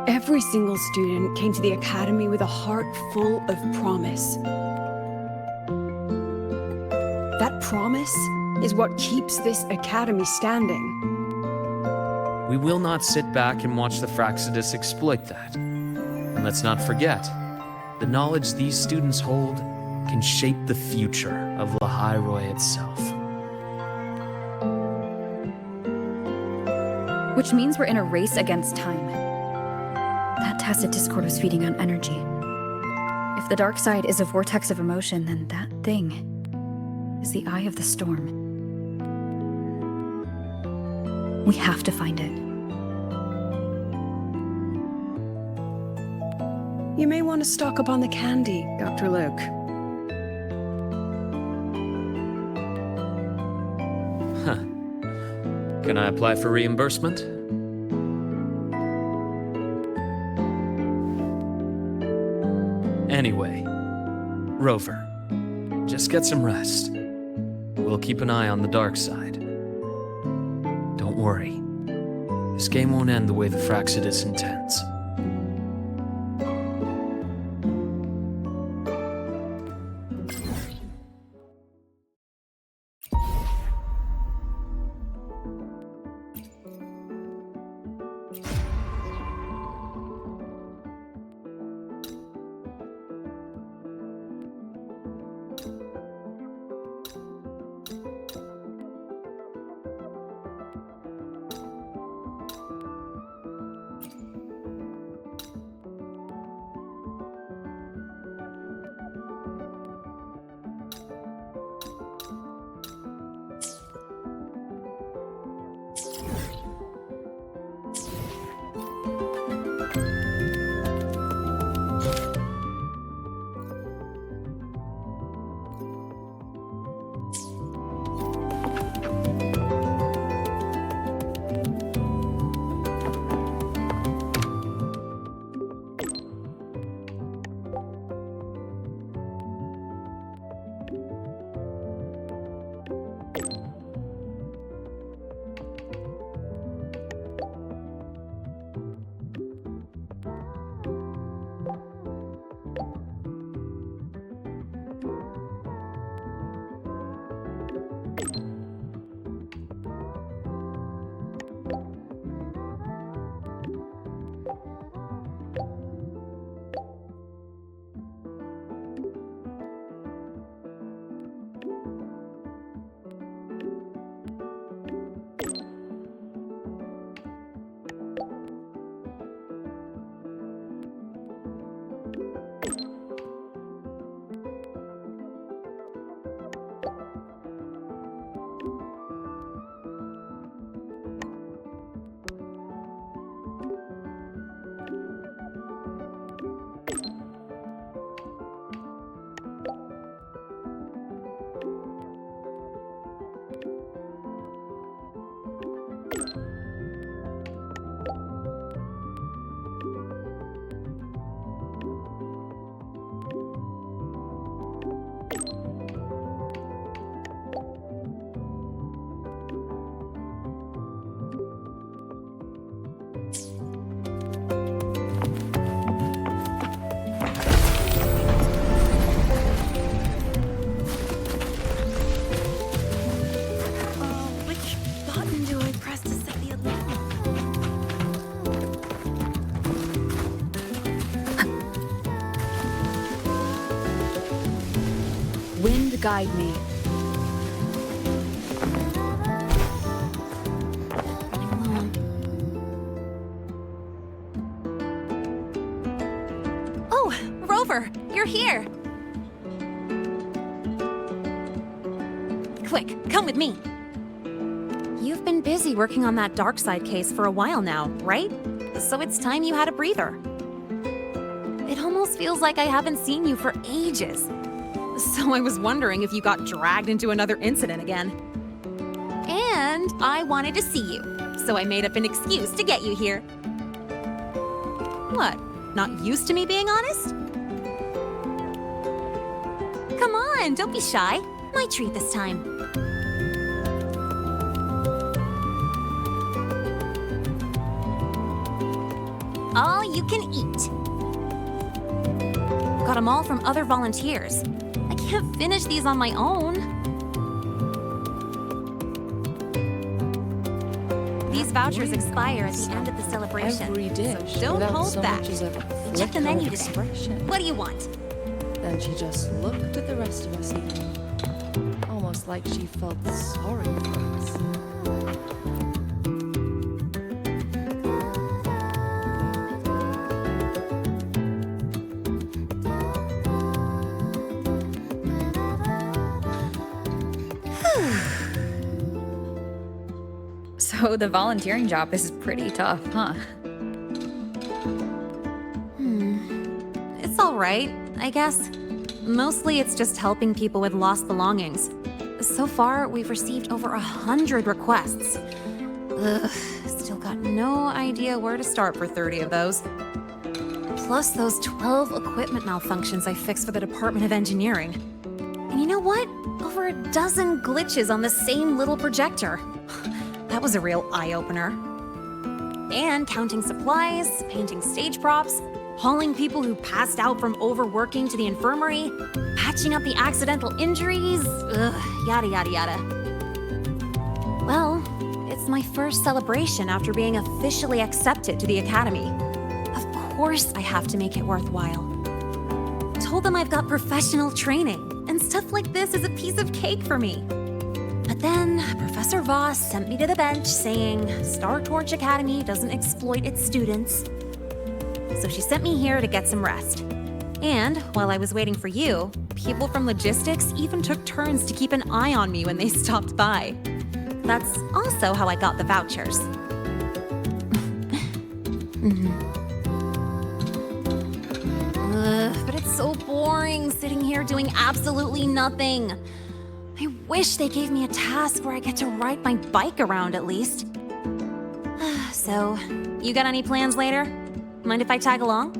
Every single student came to the Academy with a heart full of promise. That promise is what keeps this Academy standing. We will not sit back and watch the Fraxidus exploit that. And let's not forget, the knowledge these students hold can shape the future of Lahairoi itself. Which means we're in a race against time. That tacit discord was feeding on energy. If the dark side is a vortex of emotion, then that thing is the eye of the storm. We have to find it. You may want to stock up on the candy, Dr. Luke. Huh. Can I apply for reimbursement? Anyway, Rover, just get some rest. We'll keep an eye on the dark side. Don't worry. This game won't end the way the Fraxidus intends. guide me. Oh, Rover, you're here. Quick, come with me. You've been busy working on that dark side case for a while now, right? So it's time you had a breather. It almost feels like I haven't seen you for ages. So I was wondering if you got dragged into another incident again. And I wanted to see you, so I made up an excuse to get you here. What? Not used to me being honest? Come on, don't be shy. My treat this time. All you can eat. Got them all from other volunteers. I can't finish these on my own. These vouchers expire at the end of the celebration. Every dish, so don't without hold so back. much as a Check the flicker of menu today. expression. What do you want? Then she just looked at the rest of us eating, almost like she felt sorry for us. So the volunteering job is pretty tough, huh? It's all right, I guess. Mostly it's just helping people with lost belongings. So far, we've received over 100 requests. Ugh, still got no idea where to start for 30 of those. Plus those 12 equipment malfunctions I fixed for the Department of Engineering. And you know what? Over a dozen glitches on the same little projector. That was a real eye-opener. And counting supplies, painting stage props, hauling people who passed out from overworking to the infirmary, patching up the accidental injuries, yada yada yada. Well, it's my first celebration after being officially accepted to the Academy. Of course I have to make it worthwhile. Told them I've got professional training, and stuff like this is a piece of cake for me. But then, Professor Voss sent me to the bench saying Star Torch Academy doesn't exploit its students. So she sent me here to get some rest. And while I was waiting for you, people from logistics even took turns to keep an eye on me when they stopped by. That's also how I got the vouchers. But it's so boring sitting here doing absolutely nothing. I wish they gave me a task where I get to ride my bike around at least. So, you got any plans later? Mind if I tag along?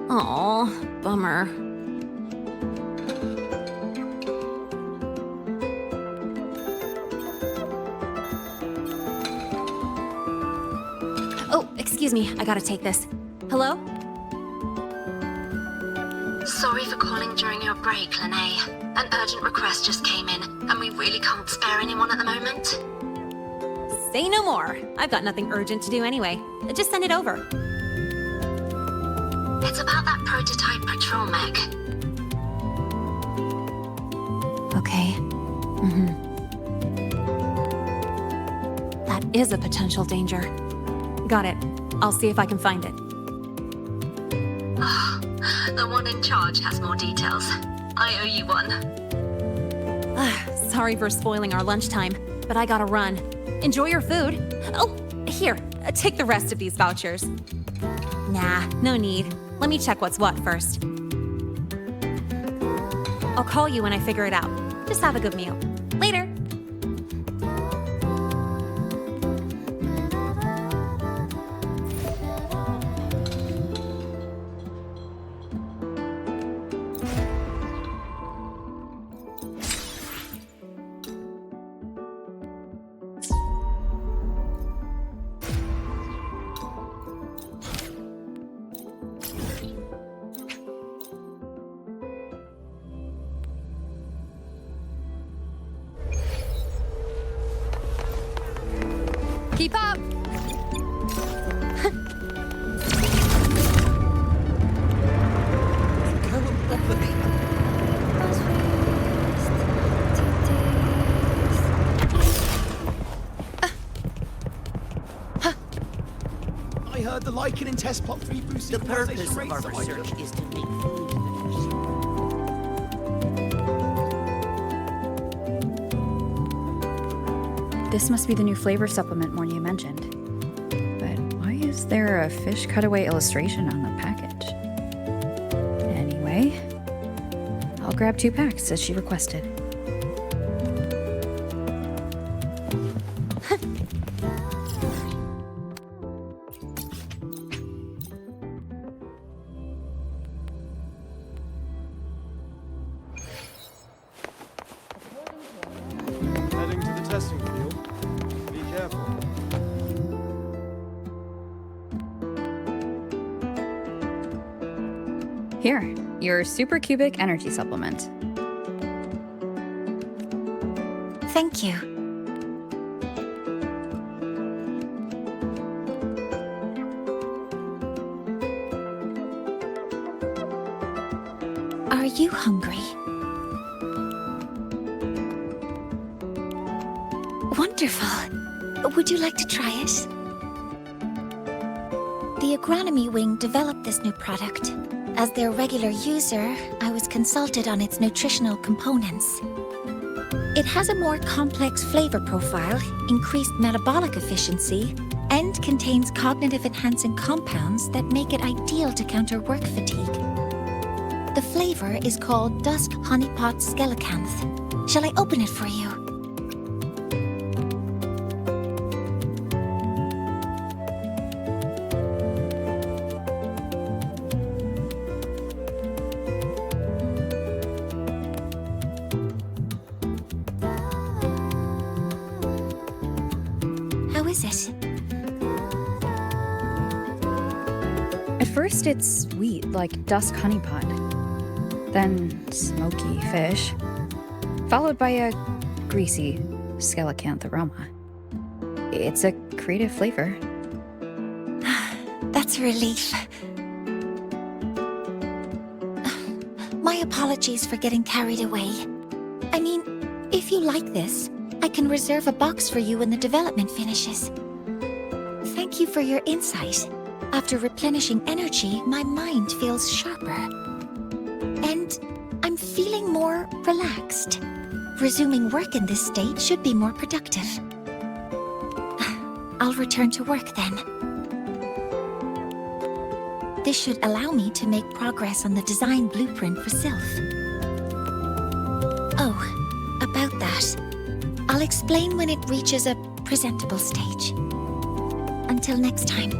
Aw, bummer. Oh, excuse me, I gotta take this. Hello? Sorry for calling during your break, Lene. An urgent request just came in, and we really can't spare anyone at the moment. Say no more. I've got nothing urgent to do anyway. Just send it over. It's about that prototype patrol mech. Okay. That is a potential danger. Got it. I'll see if I can find it. The one in charge has more details. I owe you one. Sorry for spoiling our lunchtime, but I gotta run. Enjoy your food. Oh, here, take the rest of these vouchers. Nah, no need. Let me check what's what first. I'll call you when I figure it out. Just have a good meal. Later. Keep up! The lichen and test plot 3 boost The purpose civilization of our rates, so I research just- is to make food finished. This must be the new flavor supplement Mornia mentioned. But why is there a fish cutaway illustration on the package? Anyway, I'll grab 2 packs as she requested. Heading to the testing field. Be careful. Here, your supercubic energy supplement. Thank you. Are you hungry? Wonderful. Would you like to try it? The agronomy wing developed this new product. As their regular user, I was consulted on its nutritional components. It has a more complex flavor profile, increased metabolic efficiency, and contains cognitive-enhancing compounds that make it ideal to counter work fatigue. The flavor is called Dusk Honeypot Skelecanth. Shall I open it for you? How is it? At first, it's sweet, like dusk honeypot. Then smoky fish. Followed by a greasy skelecanth aroma. It's a creative flavor. That's a relief. My apologies for getting carried away. I mean, if you like this, I can reserve a box for you when the development finishes. Thank you for your insight. After replenishing energy, my mind feels sharper. And I'm feeling more relaxed. Resuming work in this state should be more productive. I'll return to work then. This should allow me to make progress on the design blueprint for Sylph. Oh, about that. I'll explain when it reaches a presentable stage. Until next time.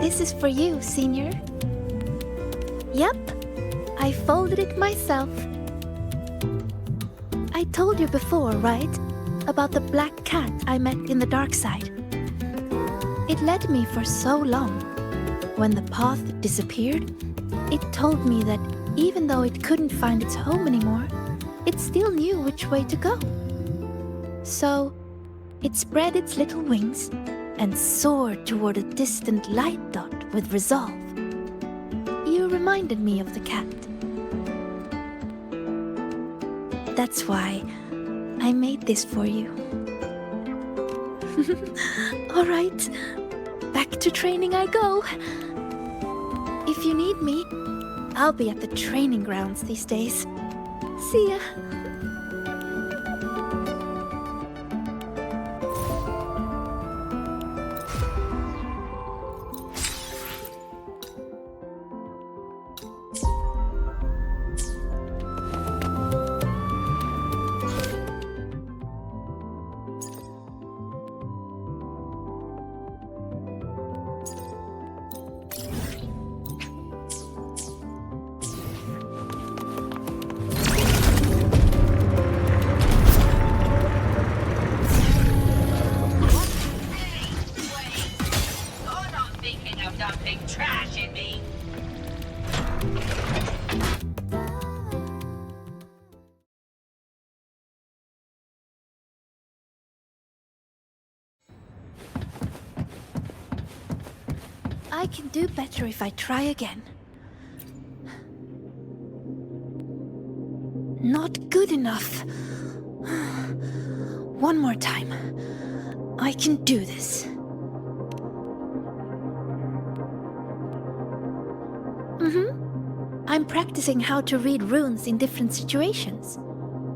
This is for you, Senior. Yep, I folded it myself. I told you before, right? About the black cat I met in the dark side. It led me for so long. When the path disappeared, it told me that even though it couldn't find its home anymore, it still knew which way to go. So, it spread its little wings and soared toward a distant light dot with resolve. You reminded me of the cat. That's why I made this for you. All right, back to training I go. If you need me, I'll be at the training grounds these days. See ya. I can do better if I try again. Not good enough. One more time. I can do this. I'm practicing how to read runes in different situations.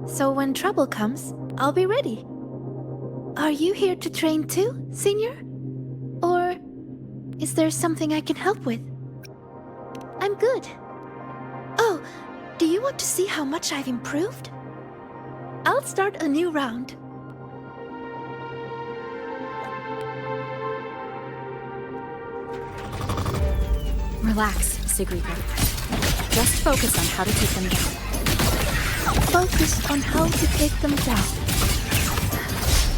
So when trouble comes, I'll be ready. Are you here to train too, Senior? Or is there something I can help with? I'm good. Oh, do you want to see how much I've improved? I'll start a new round. Relax, Sigrika. Just focus on how to take them down. Focus on how to take them down.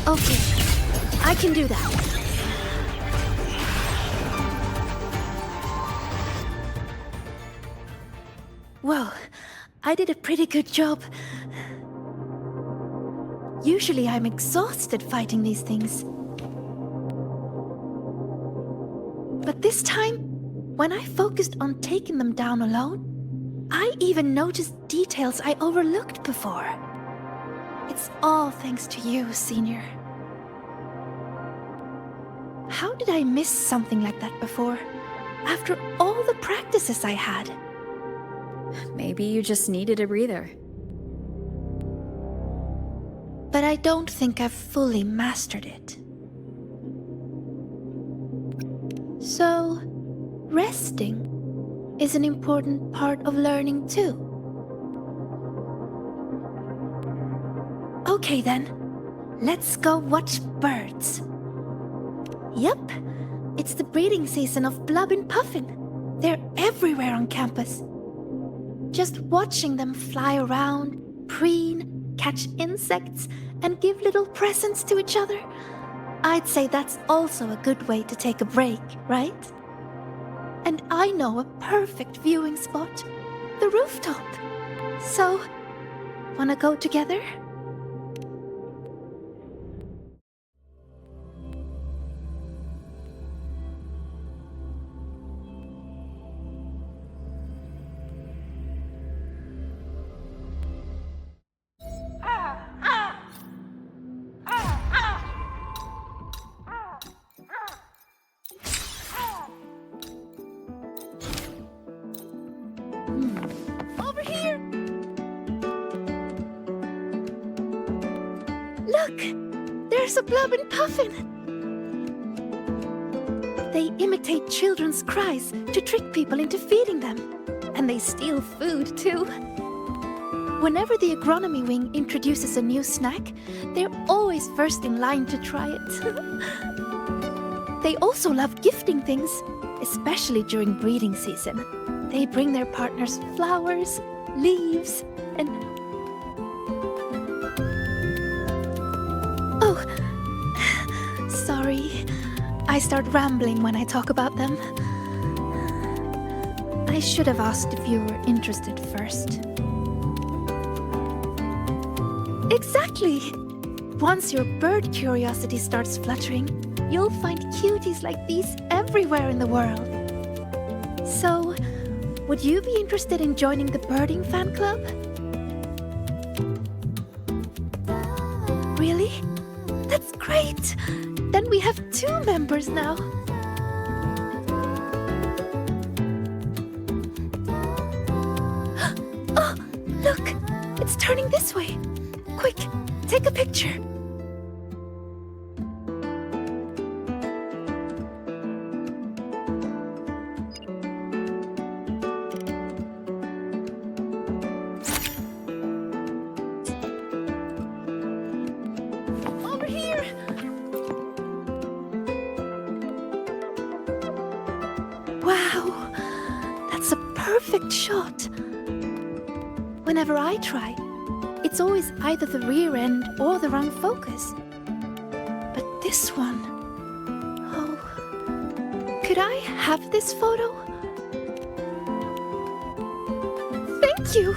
Okay, I can do that. Well, I did a pretty good job. Usually I'm exhausted fighting these things. But this time, when I focused on taking them down alone, I even noticed details I overlooked before. It's all thanks to you, Senior. How did I miss something like that before? After all the practices I had. Maybe you just needed a breather. But I don't think I've fully mastered it. So, resting is an important part of learning too. Okay then, let's go watch birds. Yep, it's the breeding season of Blub and Puffin. They're everywhere on campus. Just watching them fly around, preen, catch insects, and give little presents to each other. I'd say that's also a good way to take a break, right? And I know a perfect viewing spot, the rooftop. So, wanna go together? Over here! Look! There's a Blub and Puffin! They imitate children's cries to trick people into feeding them. And they steal food, too. Whenever the agronomy wing introduces a new snack, they're always first in line to try it. They also love gifting things, especially during breeding season. They bring their partners flowers, leaves, and... Oh, sorry. I start rambling when I talk about them. I should have asked if you were interested first. Exactly! Once your bird curiosity starts fluttering, you'll find cuties like these everywhere in the world. So, would you be interested in joining the birding fan club? Really? That's great! Then we have 2 members now. Oh, look! It's turning this way. Quick, take a picture. Over here! Wow, that's a perfect shot. Whenever I try, it's always either the rear end or the wrong focus. But this one... Oh... Could I have this photo? Thank you!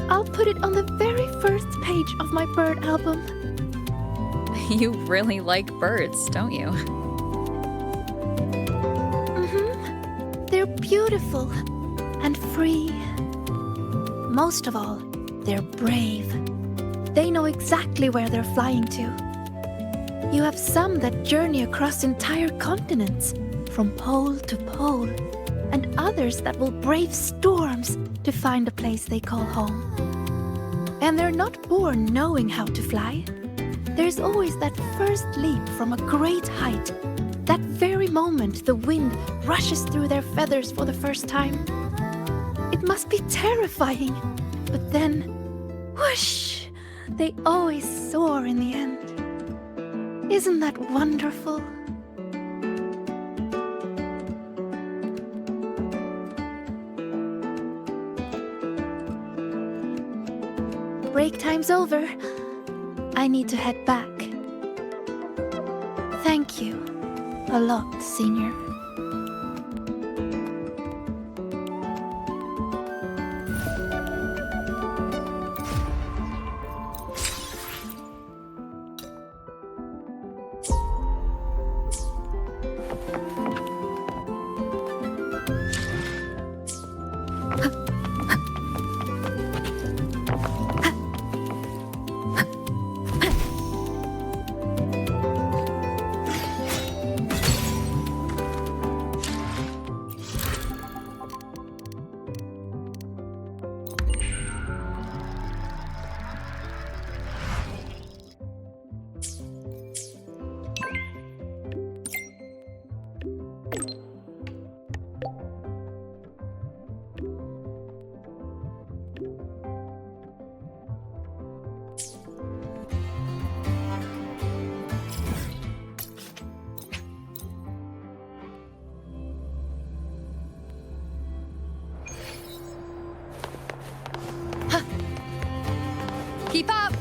I'll put it on the very first page of my bird album. You really like birds, don't you? Mm-hmm. They're beautiful and free. Most of all, they're brave. They know exactly where they're flying to. You have some that journey across entire continents, from pole to pole, and others that will brave storms to find a place they call home. And they're not born knowing how to fly. There's always that first leap from a great height. That very moment the wind rushes through their feathers for the first time. It must be terrifying, but then, whoosh, they always soar in the end. Isn't that wonderful? Break time's over. I need to head back. Thank you a lot, Senior. Keep up!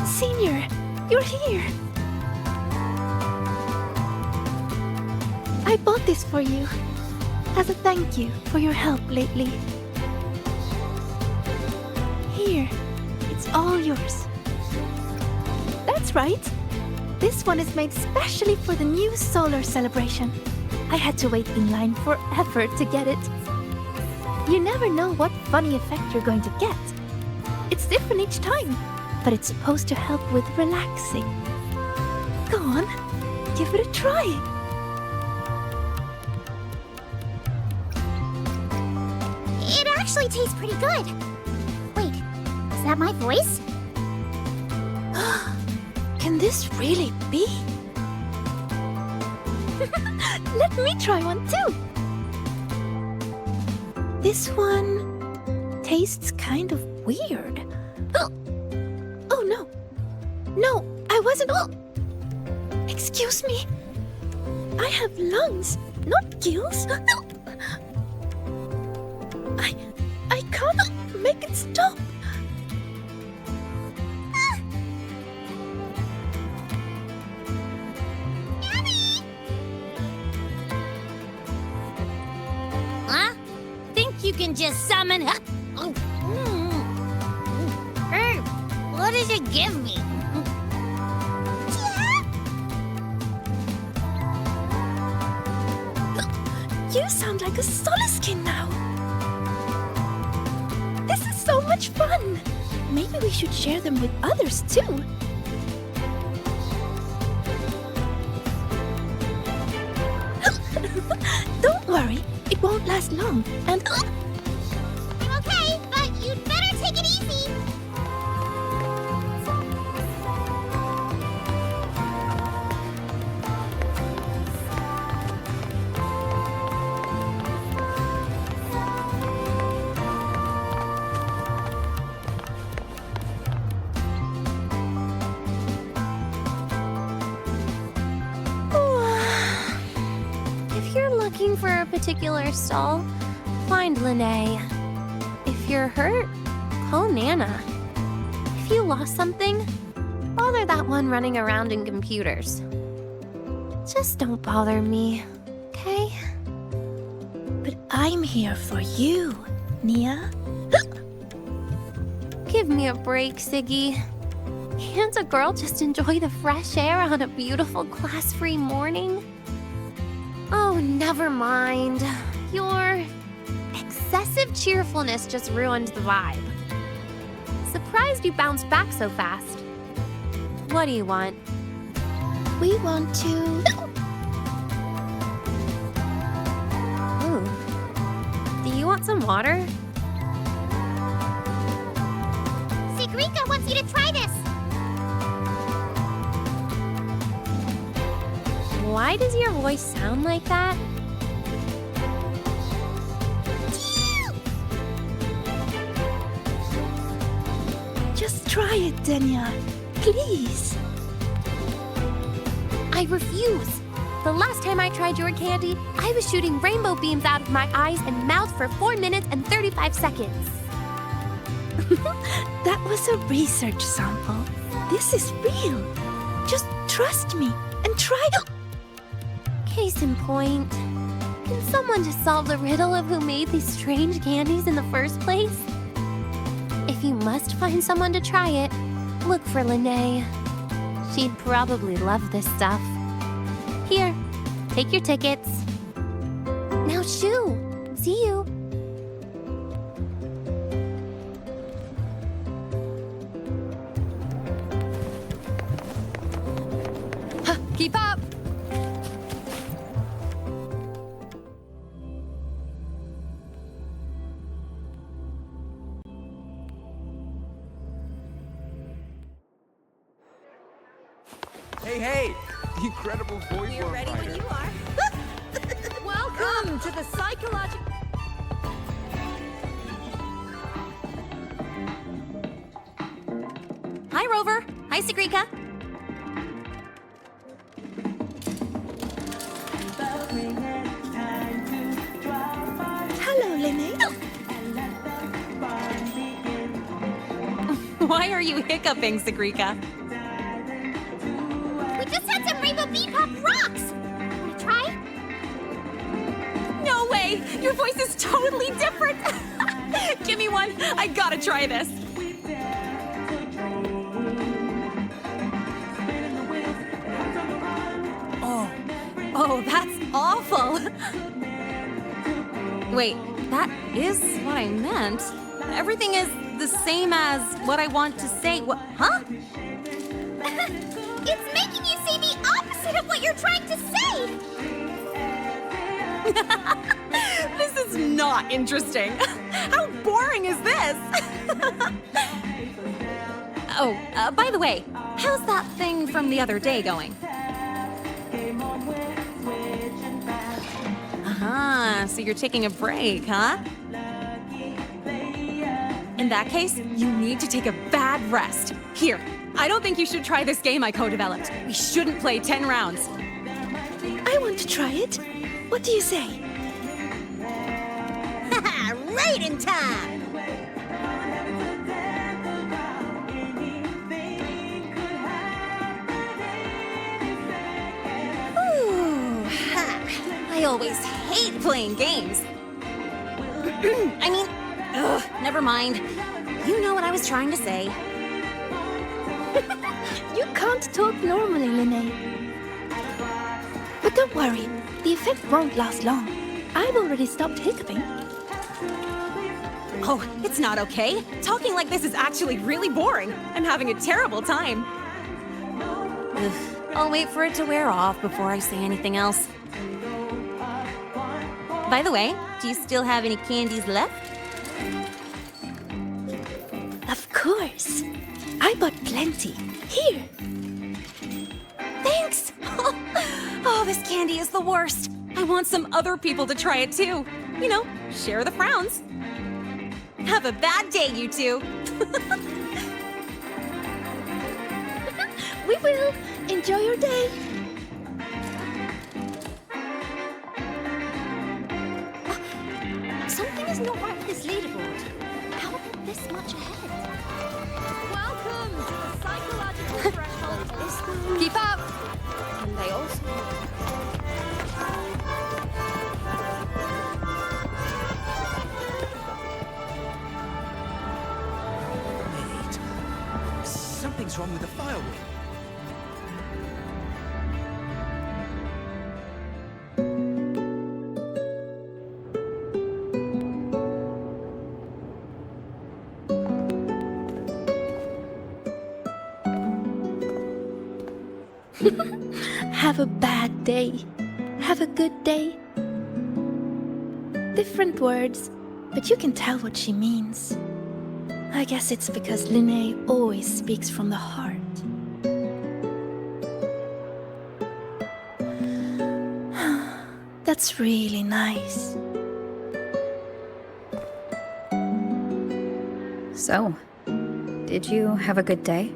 Senior, you're here. I bought this for you as a thank you for your help lately. Here, it's all yours. That's right. This one is made specially for the new solar celebration. I had to wait in line forever to get it. You never know what funny effect you're going to get. It's different each time, but it's supposed to help with relaxing. Go on, give it a try. It actually tastes pretty good. Wait, is that my voice? Can this really be? Let me try one too. This one tastes kind of weird. Oh no. No, I wasn't. Oh. Excuse me. I have lungs, not gills. I can't make it stop. can't just summon. Hey, what did you give me? You sound like a Soliskin now. This is so much fun. Maybe we should share them with others too. Don't worry, it won't last long. And I'm okay, but you'd better take it easy. If you're looking for a particular stall, find Lene. If you're hurt, call Nana. If you lost something, bother that one running around in computers. Just don't bother me, okay? but I'm here for you, Nia. Give me a break, Siggy. Can't a girl just enjoy the fresh air on a beautiful class-free morning? Oh, never mind. Your excessive cheerfulness just ruined the vibe. Surprised you bounced back so fast. What do you want? We want to... Ooh. Do you want some water? Sigrika wants you to try this. Why does your voice sound like that? Just try it, Denya. Please. I refuse. The last time I tried your candy, I was shooting rainbow beams out of my eyes and mouth for 4 minutes and 35 seconds. That was a research sample. This is real. Just trust me and try it. Case in point, can someone just solve the riddle of who made these strange candies in the first place? If you must find someone to try it, look for Lene. She'd probably love this stuff. Here, take your tickets. Now shoo! See you! Keep up! Hey! The incredible voice. We're ready when you are. Welcome to the psychological... Hi, Rover. Hi, Sigrika. Hello, Lene. Why are you hiccuping, Sigrika? We just had some rainbow bean pop rocks. Wanna try? No way! Your voice is totally different! Give me one. I gotta try this. Oh, that's awful. Wait, that is what I meant. Everything is the same as what I want to say. What? Huh? It's making you say the opposite of what you're trying to say. This is not interesting. How boring is this? Oh, by the way, how's that thing from the other day going? Ah, so you're taking a break, huh? In that case, you need to take a bad rest. Here, I don't think you should try this game I co-developed. We shouldn't play 10 rounds. I want to try it. What do you say? Right in time! Ooh, I always hate playing games. I mean, never mind. You know what I was trying to say. You can't talk normally, Linnea. But don't worry, the effect won't last long. I've already stopped hiccuping. Oh, it's not okay. Talking like this is actually really boring. I'm having a terrible time. Ugh. I'll wait for it to wear off before I say anything else. By the way, do you still have any candies left? Of course. I bought plenty. Here. Thanks! Oh, this candy is the worst. I want some other people to try it too. You know, share the frowns. Have a bad day, you two. We will. Enjoy your day. Something is not right with this leaderboard. How about this much ahead? Welcome to the psychological threshold. Keep up! And they also... Wait. Something's wrong with the firewall. Have a bad day. Have a good day. Different words, but you can tell what she means. I guess it's because Linnea always speaks from the heart. That's really nice. So, did you have a good day?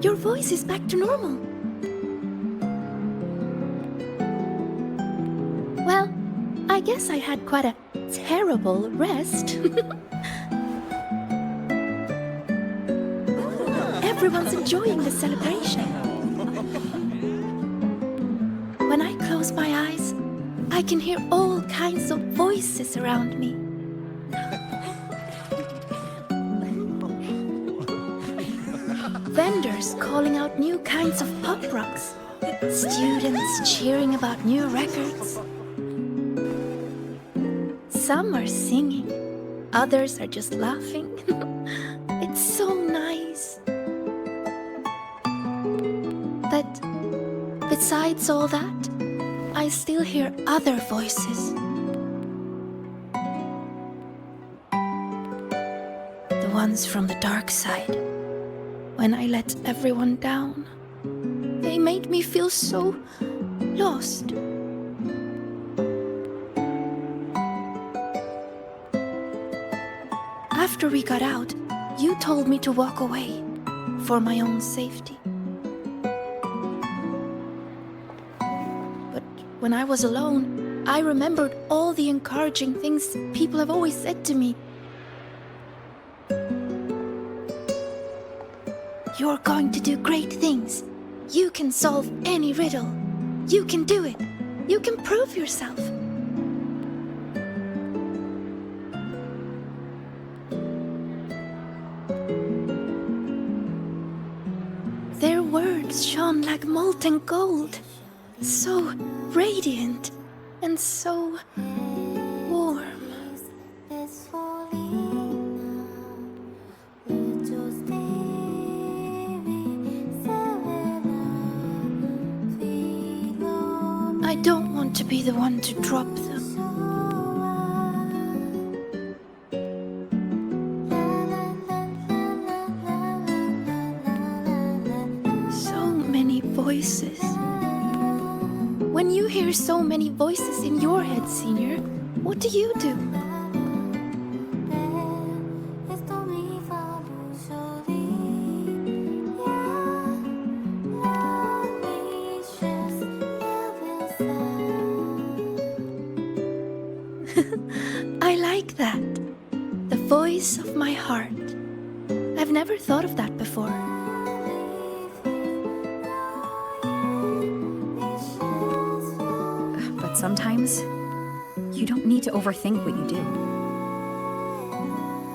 Your voice is back to normal. Well, I guess I had quite a terrible rest. Everyone's enjoying the celebration. When I close my eyes, I can hear all kinds of voices around me. Vendors calling out new kinds of pop rocks. Students cheering about new records. Some are singing, others are just laughing. It's so nice. But besides all that, I still hear other voices. The ones from the dark side. When I let everyone down, they made me feel so lost. After we got out, you told me to walk away for my own safety. But when I was alone, I remembered all the encouraging things people have always said to me. You're going to do great things. You can solve any riddle. You can do it. You can prove yourself. Their words shone like molten gold. So radiant and so warm. I don't want to be the one to drop them. So many voices. When you hear so many voices in your head, Senior, what do you do? I like that. The voice of my heart. I've never thought of that before. But sometimes, You don't need to overthink what you do.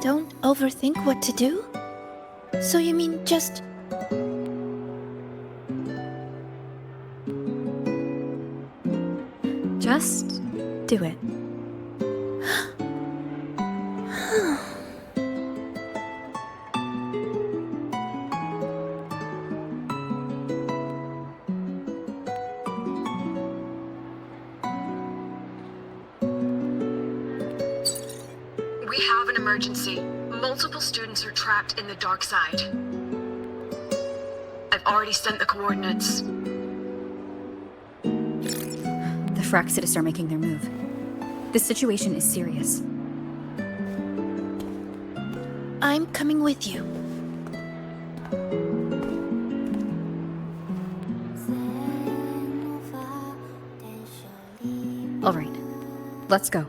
Don't overthink what to do? So you mean just... Just do it. We have an emergency. Multiple students are trapped in the dark side. I've already sent the coordinates. The Fraxitus are making their move. This situation is serious. I'm coming with you. All right, let's go.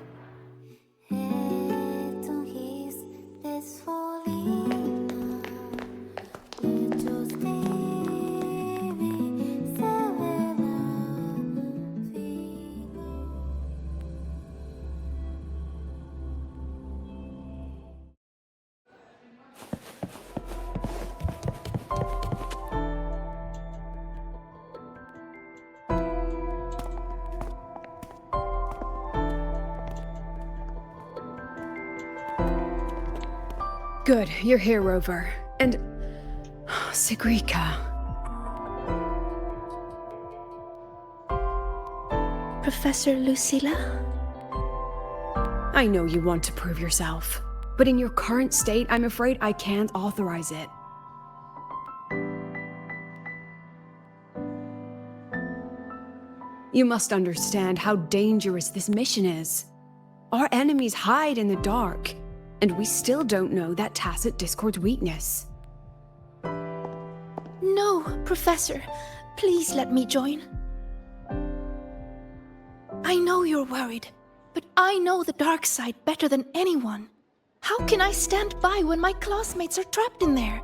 Good, you're here, Rover. And... Sigrika. Professor Lucilla? I know you want to prove yourself, but in your current state, I'm afraid I can't authorize it. You must understand how dangerous this mission is. Our enemies hide in the dark, and we still don't know that tacit discord's weakness. No, Professor. Please let me join. I know you're worried, but I know the dark side better than anyone. How can I stand by when my classmates are trapped in there?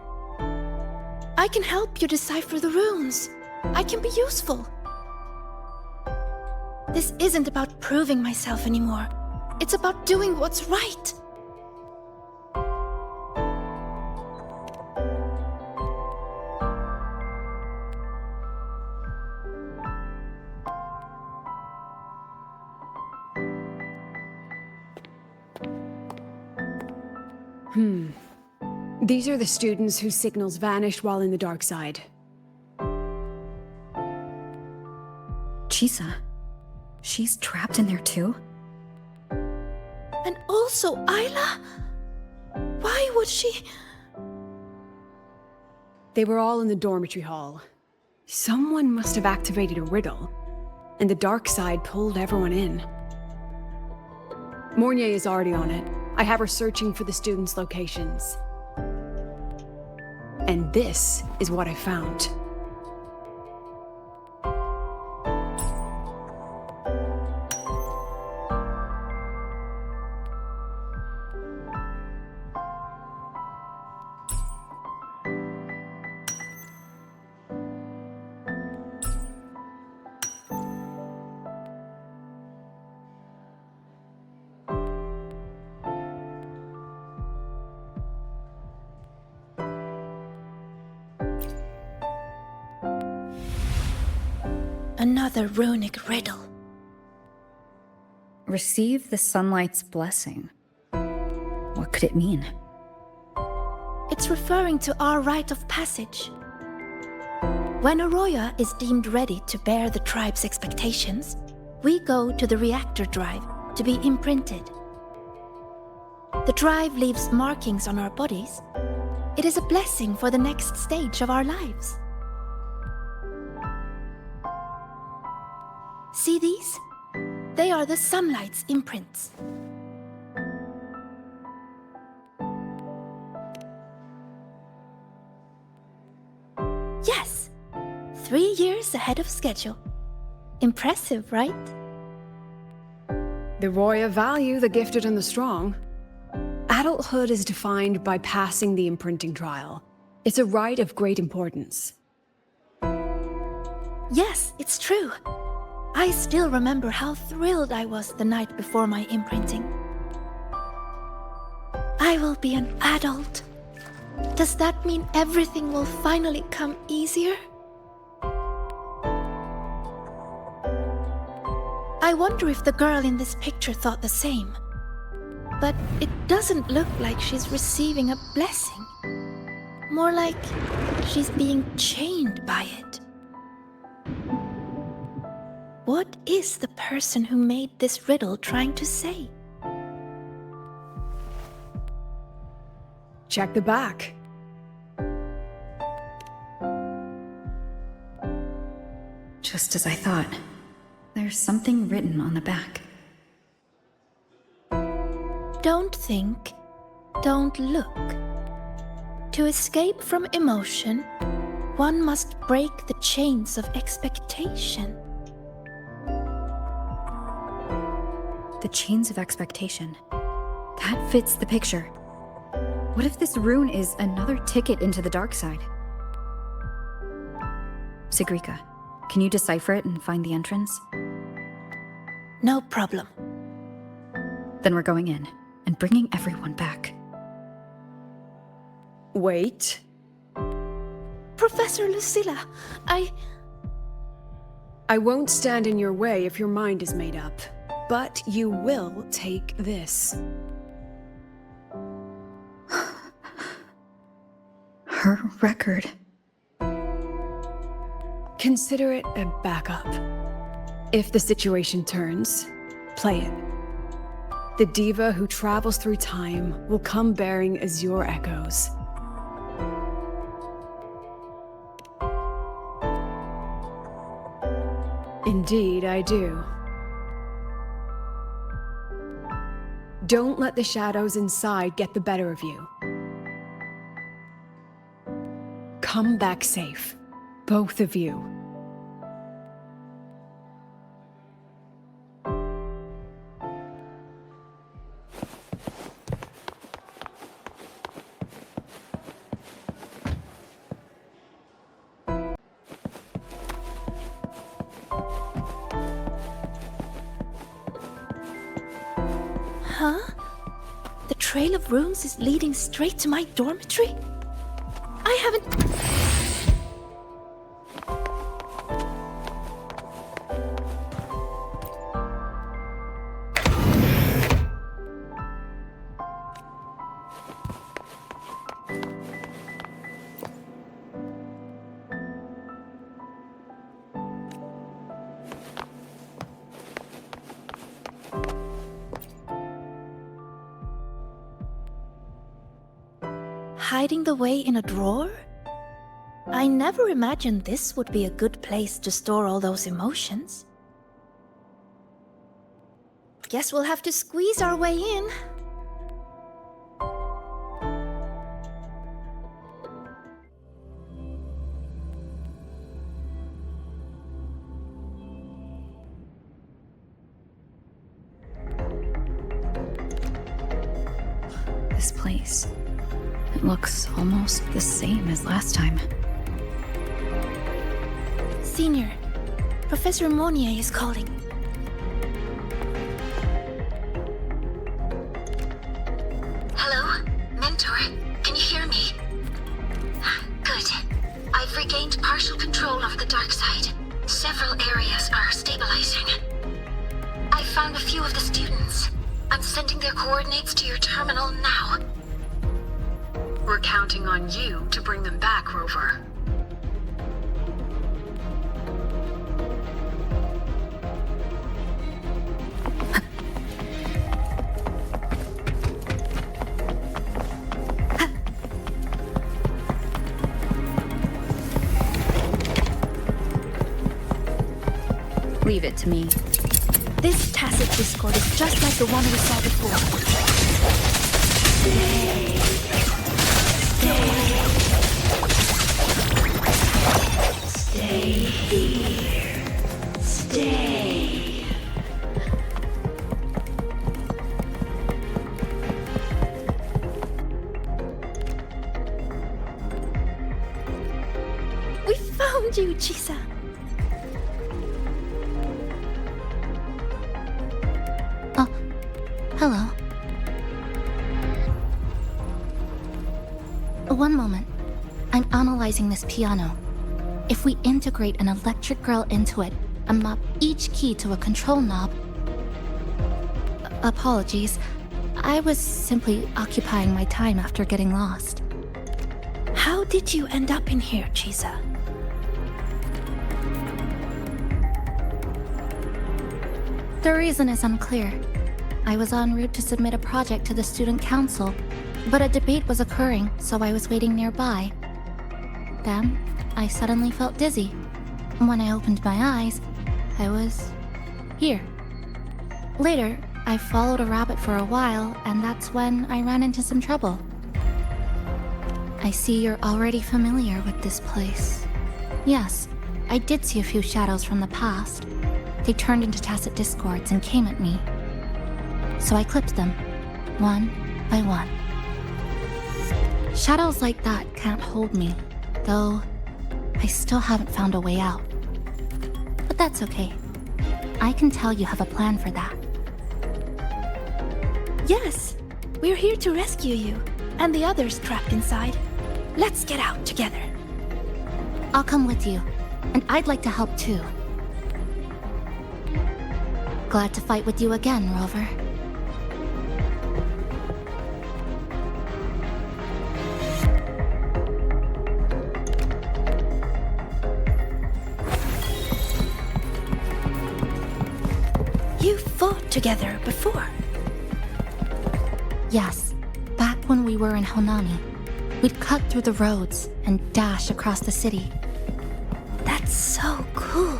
I can help you decipher the runes. I can be useful. This isn't about proving myself anymore. It's about doing what's right. These are the students whose signals vanished while in the dark side. Chisa, she's trapped in there too? And also Ayla? Why would she... They were all in the dormitory hall. Someone must have activated a riddle, and the dark side pulled everyone in. Mornier is already on it. I have her searching for the students' locations. And this is what I found. Another runic riddle. Receive the sunlight's blessing. What could it mean? It's referring to our rite of passage. When a Roya is deemed ready to bear the tribe's expectations, we go to the reactor drive to be imprinted. The drive leaves markings on our bodies. It is a blessing for the next stage of our lives. See these? They are the sunlight's imprints. Yes! 3 years ahead of schedule. Impressive, right? The Roya value the gifted and the strong. Adulthood is defined by passing the imprinting trial. It's a rite of great importance. Yes, it's true. I still remember how thrilled I was the night before my imprinting. I will be an adult. Does that mean everything will finally come easier? I wonder if the girl in this picture thought the same. But it doesn't look like she's receiving a blessing. More like she's being chained by it. What is the person who made this riddle trying to say? Check the back. Just as I thought. There's something written on the back. Don't think, don't look. To escape from emotion, one must break the chains of expectation. The chains of expectation. That fits the picture. What if this rune is another ticket into the dark side? Sigrika, can you decipher it and find the entrance? No problem. Then we're going in and bringing everyone back. Wait. Professor Lucilla, I won't stand in your way if your mind is made up, but you will take this. Her record. Consider it a backup. If the situation turns, play it. The diva who travels through time will come bearing azure echoes. Indeed, I do. Don't let the shadows inside get the better of you. Come back safe, both of you. Huh? The trail of runes is leading straight to my dormitory? I haven't... Hiding the way in a drawer? I never imagined this would be a good place to store all those emotions. Guess we'll have to squeeze our way in. This place. It looks almost the same as last time. Senior, Professor Monnier is calling. Hello? Mentor, can you hear me? Good. I've regained partial control of the dark side. Several areas are stabilizing. I found a few of the students. I'm sending their coordinates to your terminal now. We're counting on you to bring them back, Rover. Leave it to me. This tacit discord is just like the one we saw before. Stay here. Stay. We found you, Chisa. Hello. One moment. I'm analyzing this piano. If we integrate an electric grill into it and map each key to a control knob... Apologies. I was simply occupying my time after getting lost. How did you end up in here, Chisa? The reason is unclear. I was en route to submit a project to the student council, but a debate was occurring, so I was waiting nearby. Then, I suddenly felt dizzy. When I opened my eyes, I was... here. Later, I followed a rabbit for a while, and that's when I ran into some trouble. I see you're already familiar with this place. Yes, I did see a few shadows from the past. They turned into tacit discords and came at me. So I clipped them, one by one. Shadows like that can't hold me, though I still haven't found a way out. But that's okay. I can tell you have a plan for that. Yes, we're here to rescue you, and the others trapped inside. Let's get out together. I'll come with you, and I'd like to help too. Glad to fight with you again, Rover. You fought together before. Yes, back when we were in Honami. We'd cut through the roads and dash across the city. That's so cool.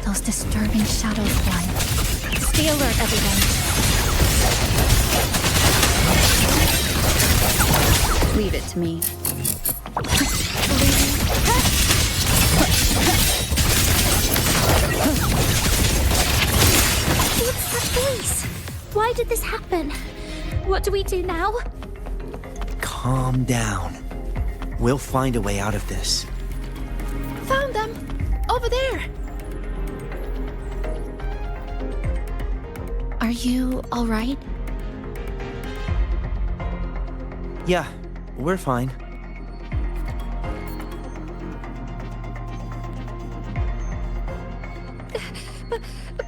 Those disturbing shadows flying. Stay alert, everyone. Leave it to me. What's that voice? Why did this happen? What do we do now? Calm down. We'll find a way out of this. Found them! Over there! Are you alright? Yeah, we're fine.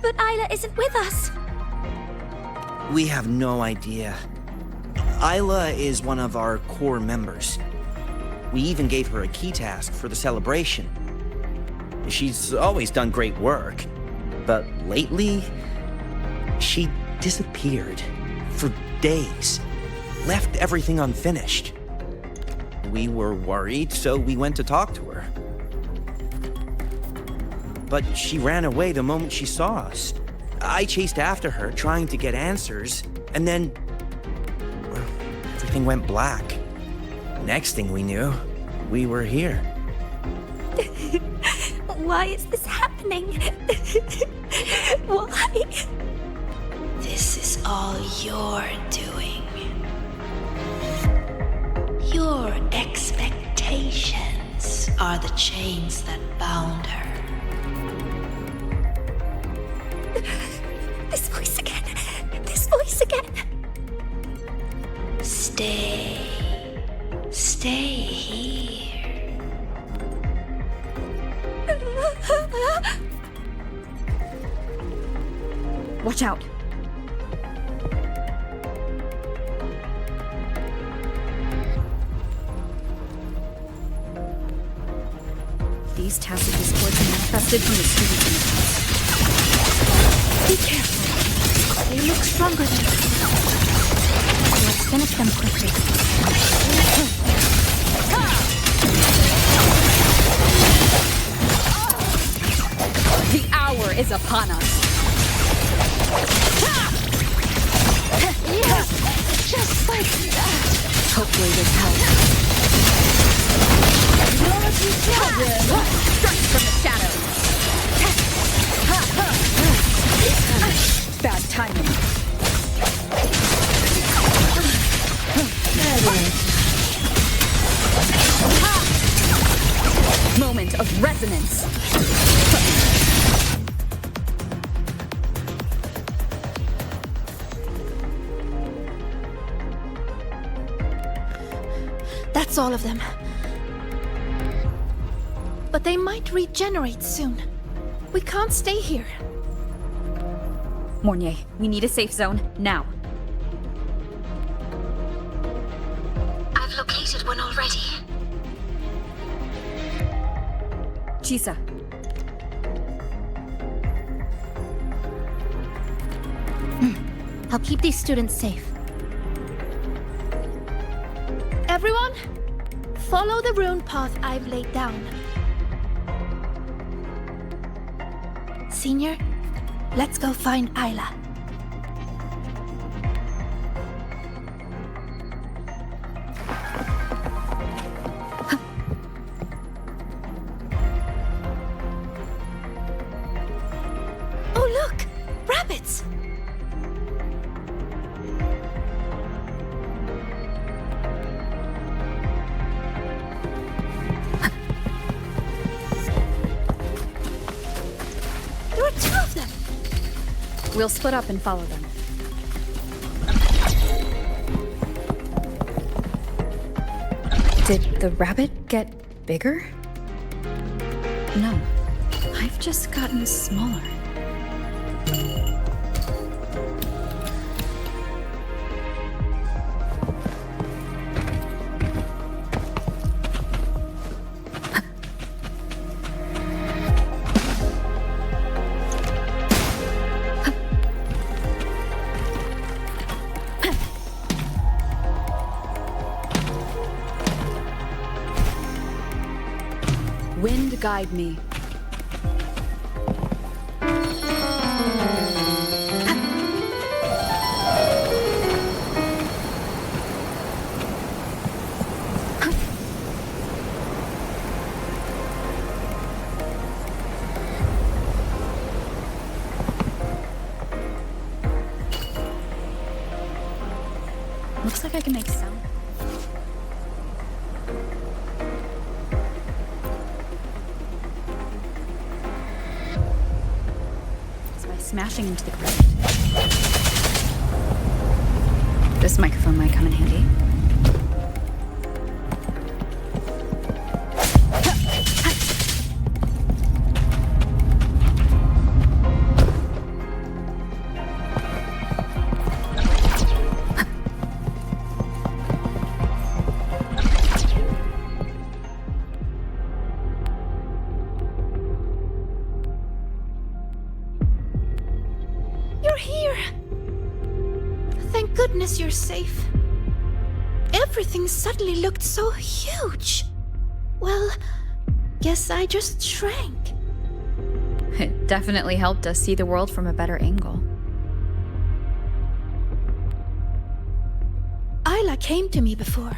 But Isla isn't with us. We have no idea. Isla is one of our core members. We even gave her a key task for the celebration. She's always done great work, but lately, she disappeared for days, left everything unfinished. We were worried, so we went to talk to her. But she ran away the moment she saw us. I chased after her, trying to get answers, and then... well, everything went black. Next thing we knew, we were here. Why is this happening? Why? This is all your doing. Your expectations are the chains that bound her. This voice again. This voice again. Stay. Stay here. Watch out. These tacit discords are manifested from the students in the house. Be careful. They look stronger than us. Let's finish them quickly. The hour is upon us. Yeah, just like that. Hopefully this helps. Strike from the shadows. Bad timing. Moment of resonance. That's all of them. But they might regenerate soon. We can't stay here. Mornier, we need a safe zone, now. I've located one already. Chisa. I'll keep these students safe. Everyone, follow the rune path I've laid down. Senior, let's go find Isla. Oh look! Rabbits! There are two of them! We'll split up and follow them. Did the rabbit get bigger? No. I've just gotten smaller. Wind guide me. Looks like I can make sound. Smashing into the ground. This microphone might come in handy. Goodness, you're safe. Everything suddenly looked so huge. Well, guess I just shrank. It definitely helped us see the world from a better angle. Isla came to me before,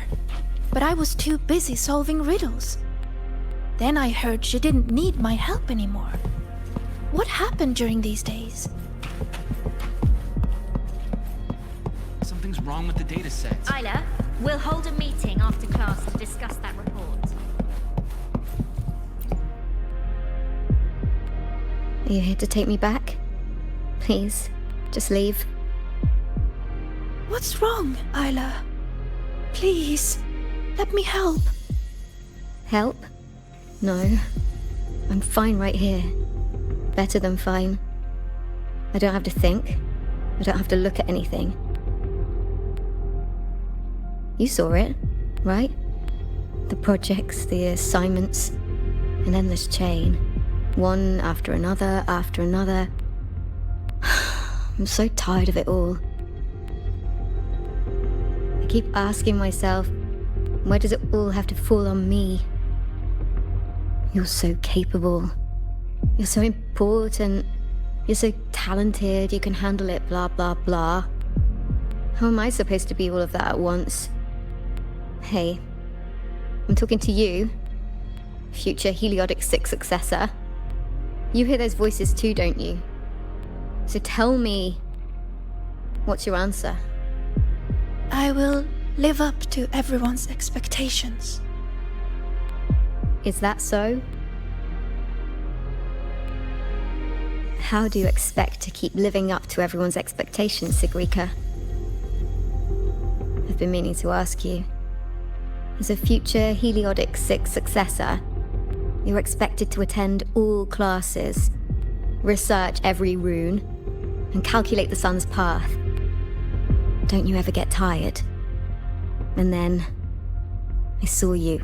but I was too busy solving riddles. Then I heard she didn't need my help anymore. What happened during these days? Something's wrong with the data set. Isla, we'll hold a meeting after class to discuss that report. Are you here to take me back? Please, just leave. What's wrong, Isla? Please, let me help. Help? No. I'm fine right here. Better than fine. I don't have to think. I don't have to look at anything. You saw it, right? The projects, the assignments, an endless chain. One after another, after another. I'm so tired of it all. I keep asking myself, why does it all have to fall on me? You're so capable. You're so important. You're so talented, you can handle it, blah, blah, blah. How am I supposed to be all of that at once? Hey, I'm talking to you, future Heliodic 6 successor. You hear those voices too, don't you? So tell me, what's your answer? I will live up to everyone's expectations. Is that so? How do you expect to keep living up to everyone's expectations, Sigrika? I've been meaning to ask you. As a future Heliodic 6 successor, you're expected to attend all classes, research every rune, and calculate the sun's path. Don't you ever get tired? And then I saw you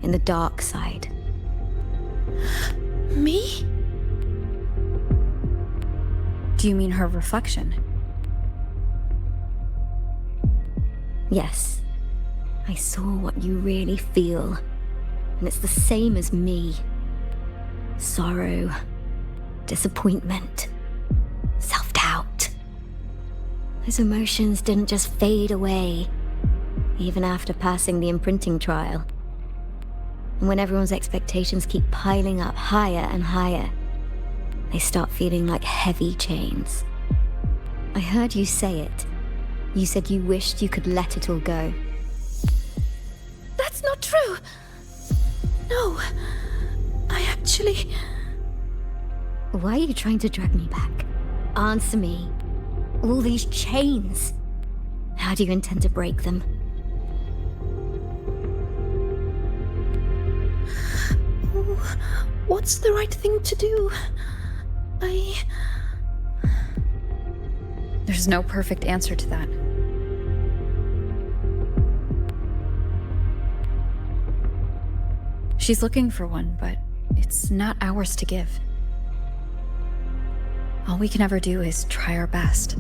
in the dark side. Me? Do you mean her reflection? Yes. I saw what you really feel, and it's the same as me. Sorrow, disappointment, self-doubt. Those emotions didn't just fade away, even after passing the imprinting trial. And when everyone's expectations keep piling up higher and higher, they start feeling like heavy chains. I heard you say it. You said you wished you could let it all go. That's not true. No. I actually... Why are you trying to drag me back? Answer me. All these chains. How do you intend to break them? What's the right thing to do? There's no perfect answer to that. She's looking for one, but it's not ours to give. All we can ever do is try our best.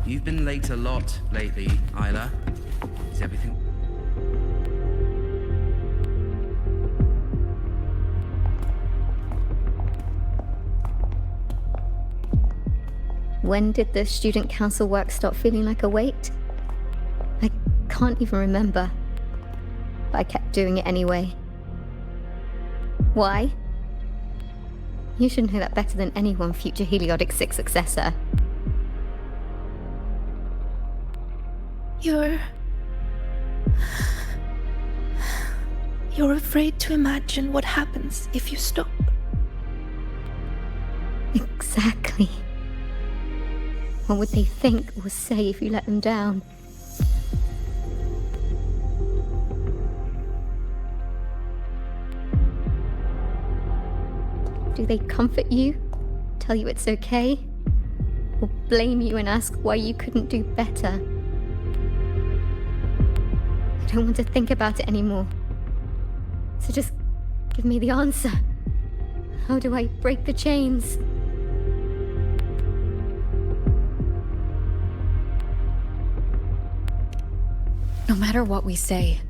You've been late a lot lately, Isla. Is everything... When did the student council work stop feeling like a weight? I can't even remember. But I kept doing it anyway. Why? You should know that better than anyone, future Heliodic 6 successor. You're afraid to imagine what happens if you stop. Exactly. What would they think or say if you let them down? Do they comfort you? Tell you it's okay? Or blame you and ask why you couldn't do better? I don't want to think about it anymore. So just give me the answer. How do I break the chains? No matter what we say,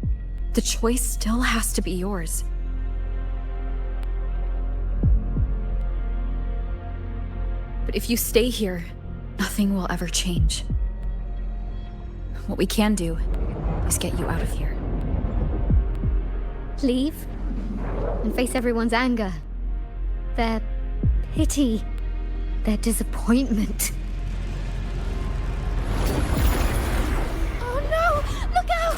the choice still has to be yours. But if you stay here, nothing will ever change. What we can do is get you out of here. Leave? And face everyone's anger. Their pity. Their disappointment. Oh no! Look out!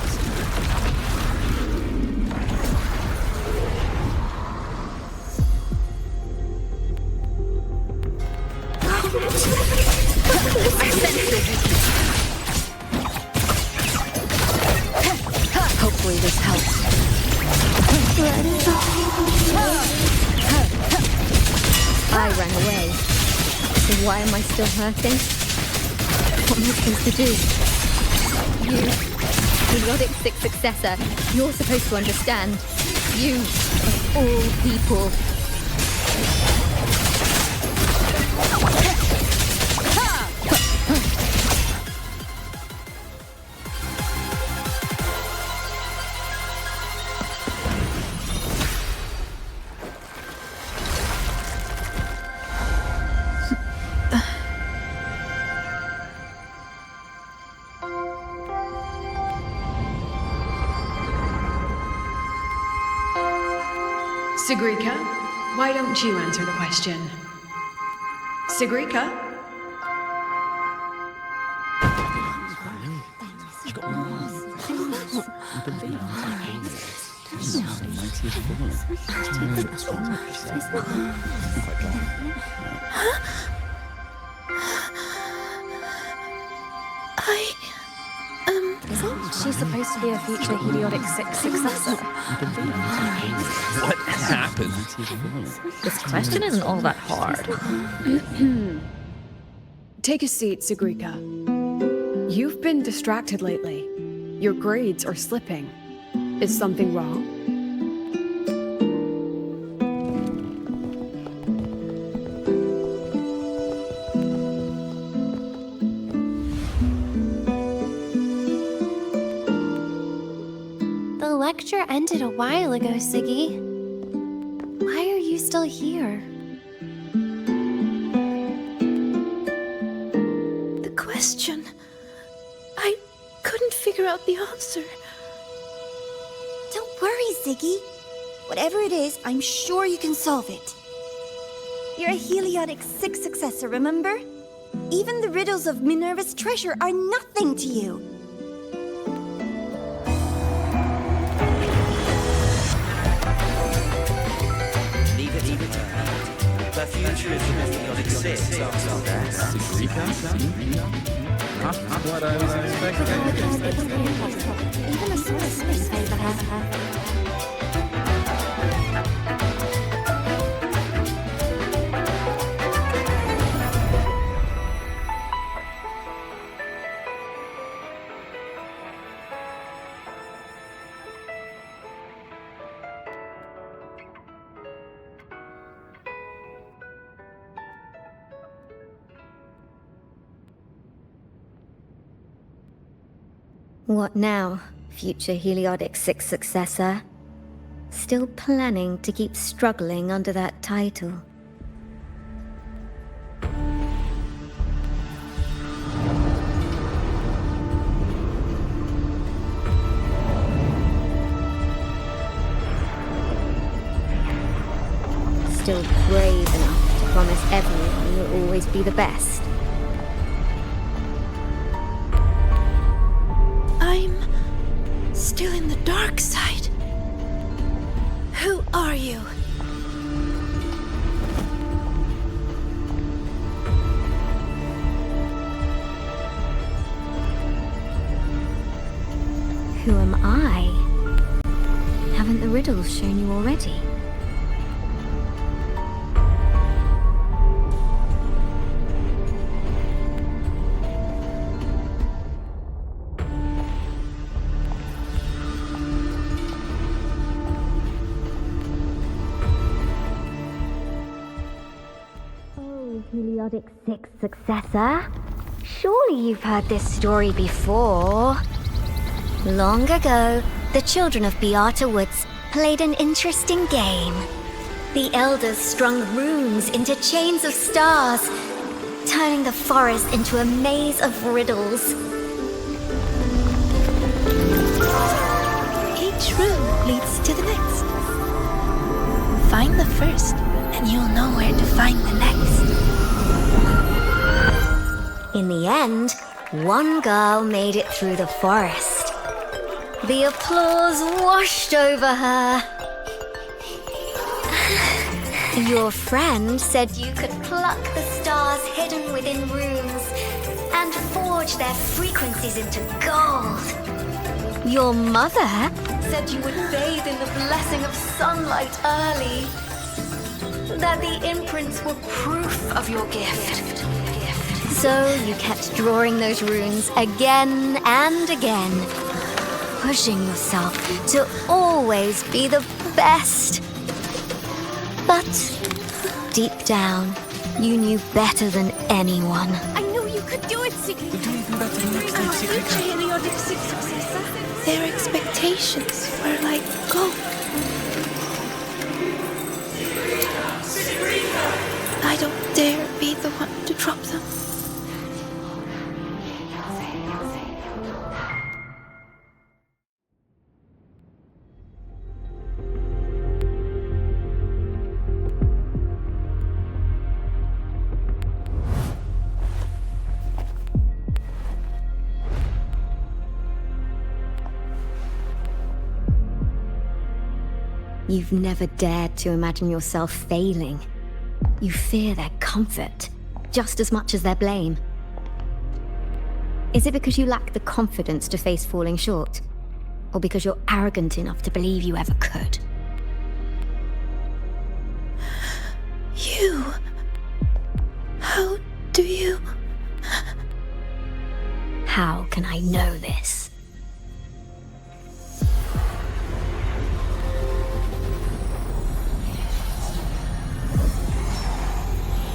Hopefully this helps. I ran away. So why am I still hurting? What am I supposed to do? You, Periodic 6 successor, you're supposed to understand. You, of all people. Sigrika, why don't you answer the question? Sigrika? Isn't she supposed to be a future Heliotic 6 successor? What happened? This question isn't all that hard. Take a seat, Sigrika. You've been distracted lately. Your grades are slipping. Is something wrong? The lecture ended a while ago, Siggy. Why are you still here? The question. I couldn't figure out the answer. Don't worry, Ziggy. Whatever it is, I'm sure you can solve it. You're a Heliotic 6 successor, remember? Even the riddles of Minerva's treasure are nothing to you. Leave it. The future is in the Heliotic 6. What I was expecting. Even a small space favor her. What now, future Heliotic 6 successor? Still planning to keep struggling under that title? Still brave enough to promise everyone you'll always be the best? I'm still in the dark side. Who are you? Who am I? Haven't the riddles shown you already? Heliotic 6 successor? Surely you've heard this story before. Long ago, the children of Beata Woods played an interesting game. The elders strung runes into chains of stars, turning the forest into a maze of riddles. Each rune leads to the next. Find the first, and you'll know where to find the next. In the end, one girl made it through the forest. The applause washed over her. Your friend said you could pluck the stars hidden within runes and forge their frequencies into gold. Your mother said you would bathe in the blessing of sunlight early. That the imprints were proof of your gift. So you kept drawing those runes again and again, pushing yourself to always be the best. But deep down, you knew better than anyone. I knew you could do it, Siggy. We're doing even better than next time, Sigrika. Heliotic 6 successor. Their expectations were like gold. I don't dare be the one to drop them. You've never dared to imagine yourself failing. You fear their comfort, just as much as their blame. Is it because you lack the confidence to face falling short? Or because you're arrogant enough to believe you ever could? You... How do you... How can I know this?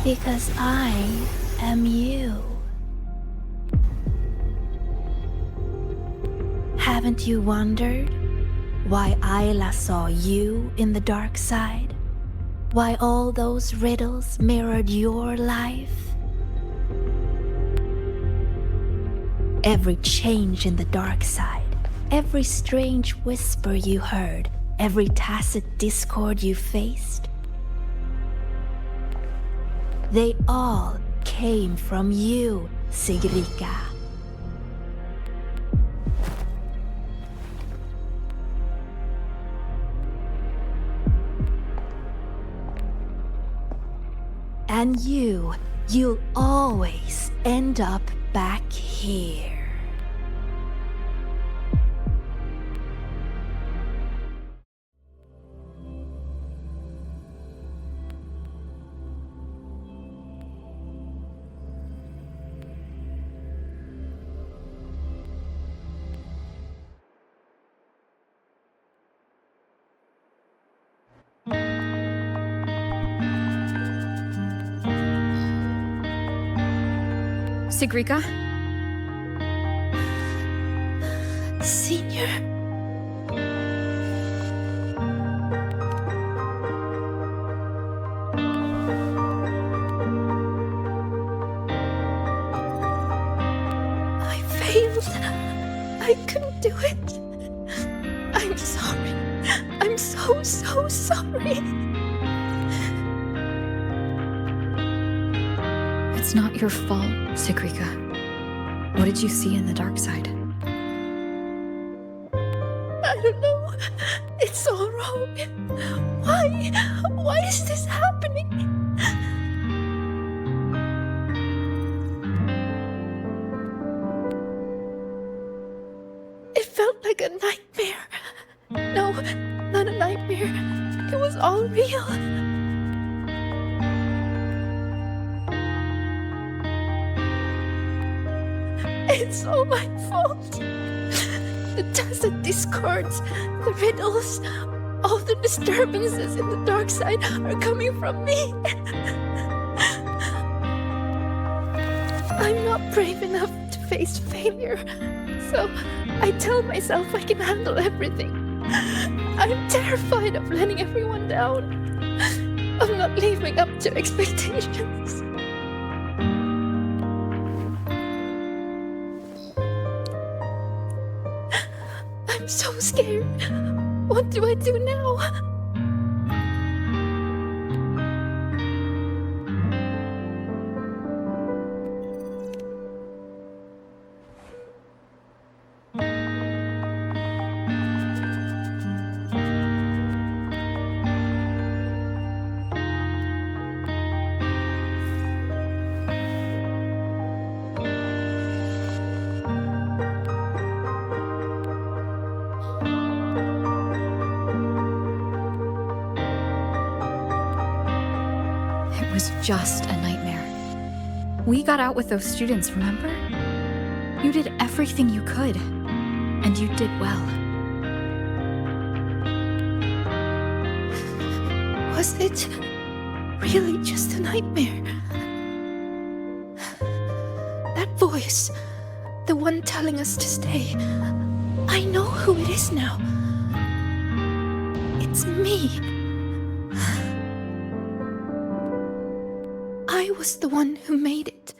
Because I am you. Haven't you wondered why Ayla saw you in the dark side? Why all those riddles mirrored your life? Every change in the dark side, every strange whisper you heard, every tacit discord you faced, they all came from you, Sigrika. And you'll always end up back here. Sigrika? Senior? I failed. I couldn't do it. I'm sorry. I'm so sorry. It's not your fault, Sigrika. What did you see in the dark side? I don't know. It's all wrong. Why is this happening? It felt like a nightmare. No, not a nightmare. It was all real. It's all my fault. The tacit discords, the riddles, all the disturbances in the dark side are coming from me. I'm not brave enough to face failure, so I tell myself I can handle everything. I'm terrified of letting everyone down, of not living up to expectations. I'm so scared. What do I do now? It was just a nightmare. We got out with those students, remember? You did everything you could, and you did well. Was it really just a nightmare? That voice, the one telling us to stay, I know who it is now. It's me. I was the one who made it.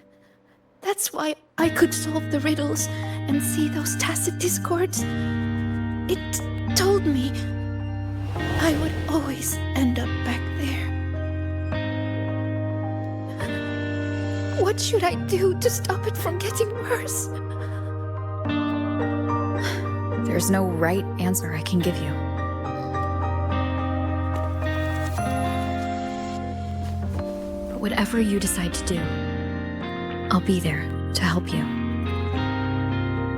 That's why I could solve the riddles and see those tacit discords. It told me I would always end up back there. What should I do to stop it from getting worse? There's no right answer I can give you. But whatever you decide to do, I'll be there to help you.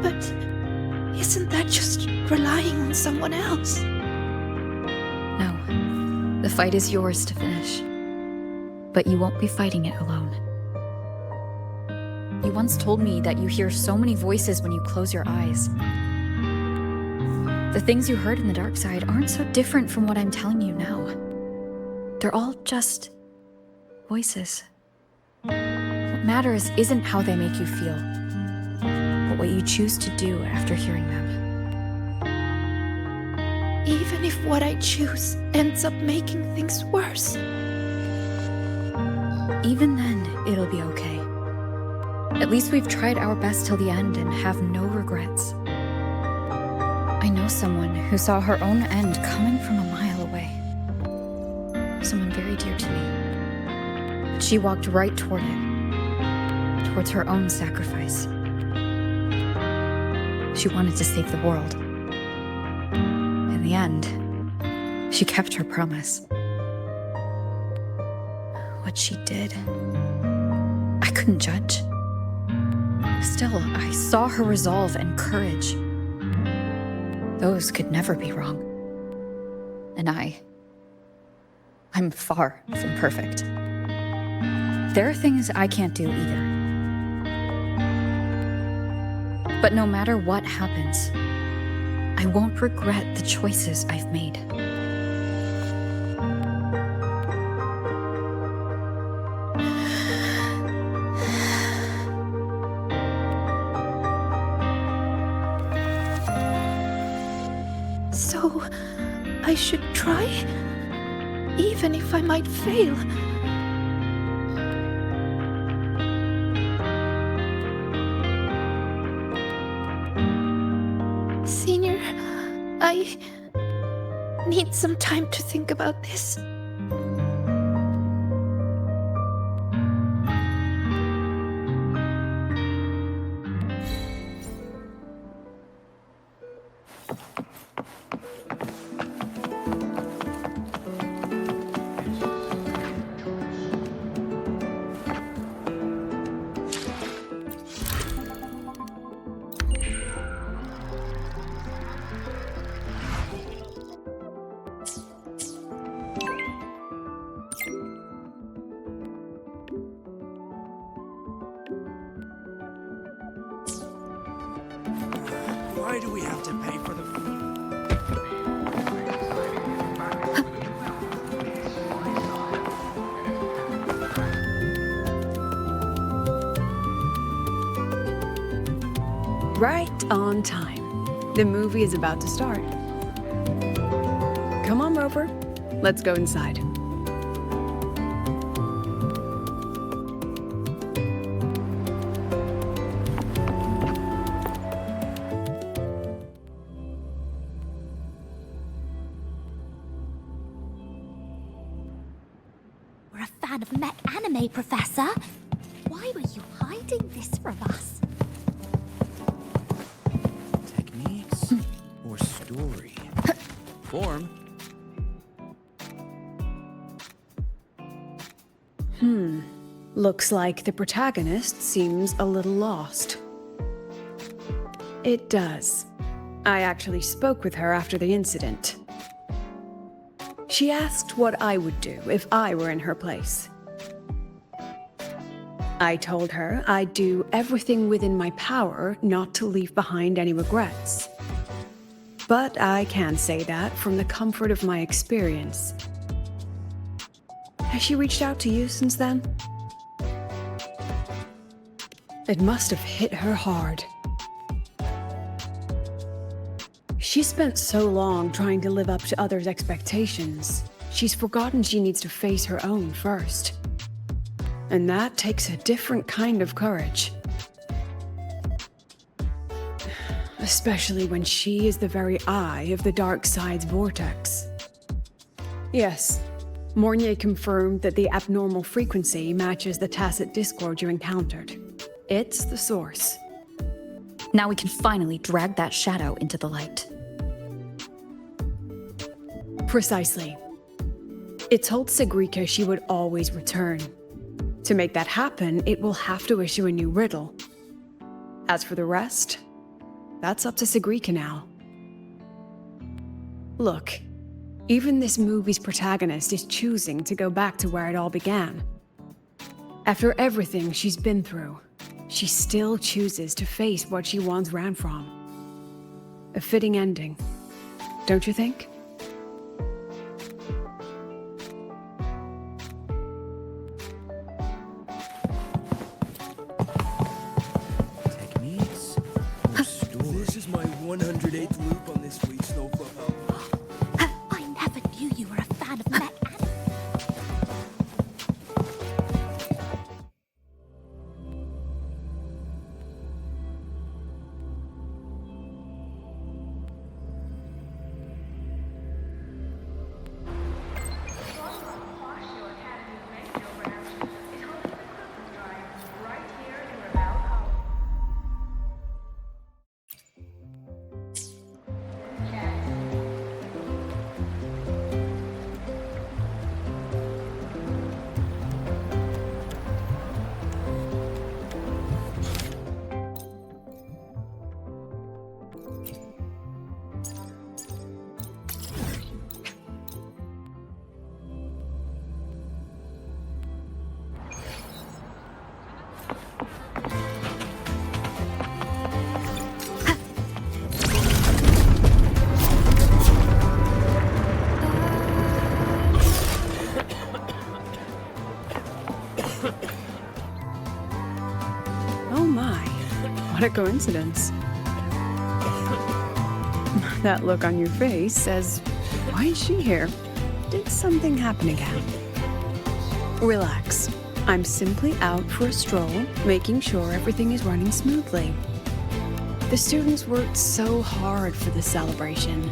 But isn't that just relying on someone else? No. The fight is yours to finish. But you won't be fighting it alone. You once told me that you hear so many voices when you close your eyes. The things you heard in the dark side aren't so different from what I'm telling you now. They're all just voices. What matters isn't how they make you feel, but what you choose to do after hearing them. Even if what I choose ends up making things worse. Even then, it'll be okay. At least we've tried our best till the end and have no regrets. I know someone who saw her own end coming from a mile away. Someone very dear to me. But she walked right toward it. Towards her own sacrifice. She wanted to save the world. In the end, she kept her promise. What she did, I couldn't judge. Still, I saw her resolve and courage. Those could never be wrong. And I'm far from perfect. There are things I can't do either. But no matter what happens, I won't regret the choices I've made. So, I should try? Even if I might fail? Senior, I need some time to think about this. Why do we have to pay for the Right on time. The movie is about to start. Come on, Roper. Let's go inside. We're a fan of mech anime, Professor. Why were you hiding this from us? Techniques or story? Form? Looks like the protagonist seems a little lost. It does. I actually spoke with her after the incident. She asked what I would do if I were in her place. I told her I'd do everything within my power not to leave behind any regrets. But I can say that from the comfort of my experience. Has she reached out to you since then? It must have hit her hard. She spent so long trying to live up to others' expectations, she's forgotten she needs to face her own first. And that takes a different kind of courage. Especially when she is the very eye of the dark side's vortex. Yes, Mornier confirmed that the abnormal frequency matches the tacit discord you encountered. It's the source. Now we can finally drag that shadow into the light. Precisely. It told Sigrika she would always return. To make that happen, it will have to issue a new riddle. As for the rest, that's up to Segrika now. Look, even this movie's protagonist is choosing to go back to where it all began. After everything she's been through, she still chooses to face what she once ran from. A fitting ending, don't you think? Techniques. This is my 108th loop on this week's Snowfall. I never knew you were a fan of mech. Oh my, what a coincidence. That look on your face says, why is she here? Did something happen again? Relax. I'm simply out for a stroll, making sure everything is running smoothly. The students worked so hard for this celebration.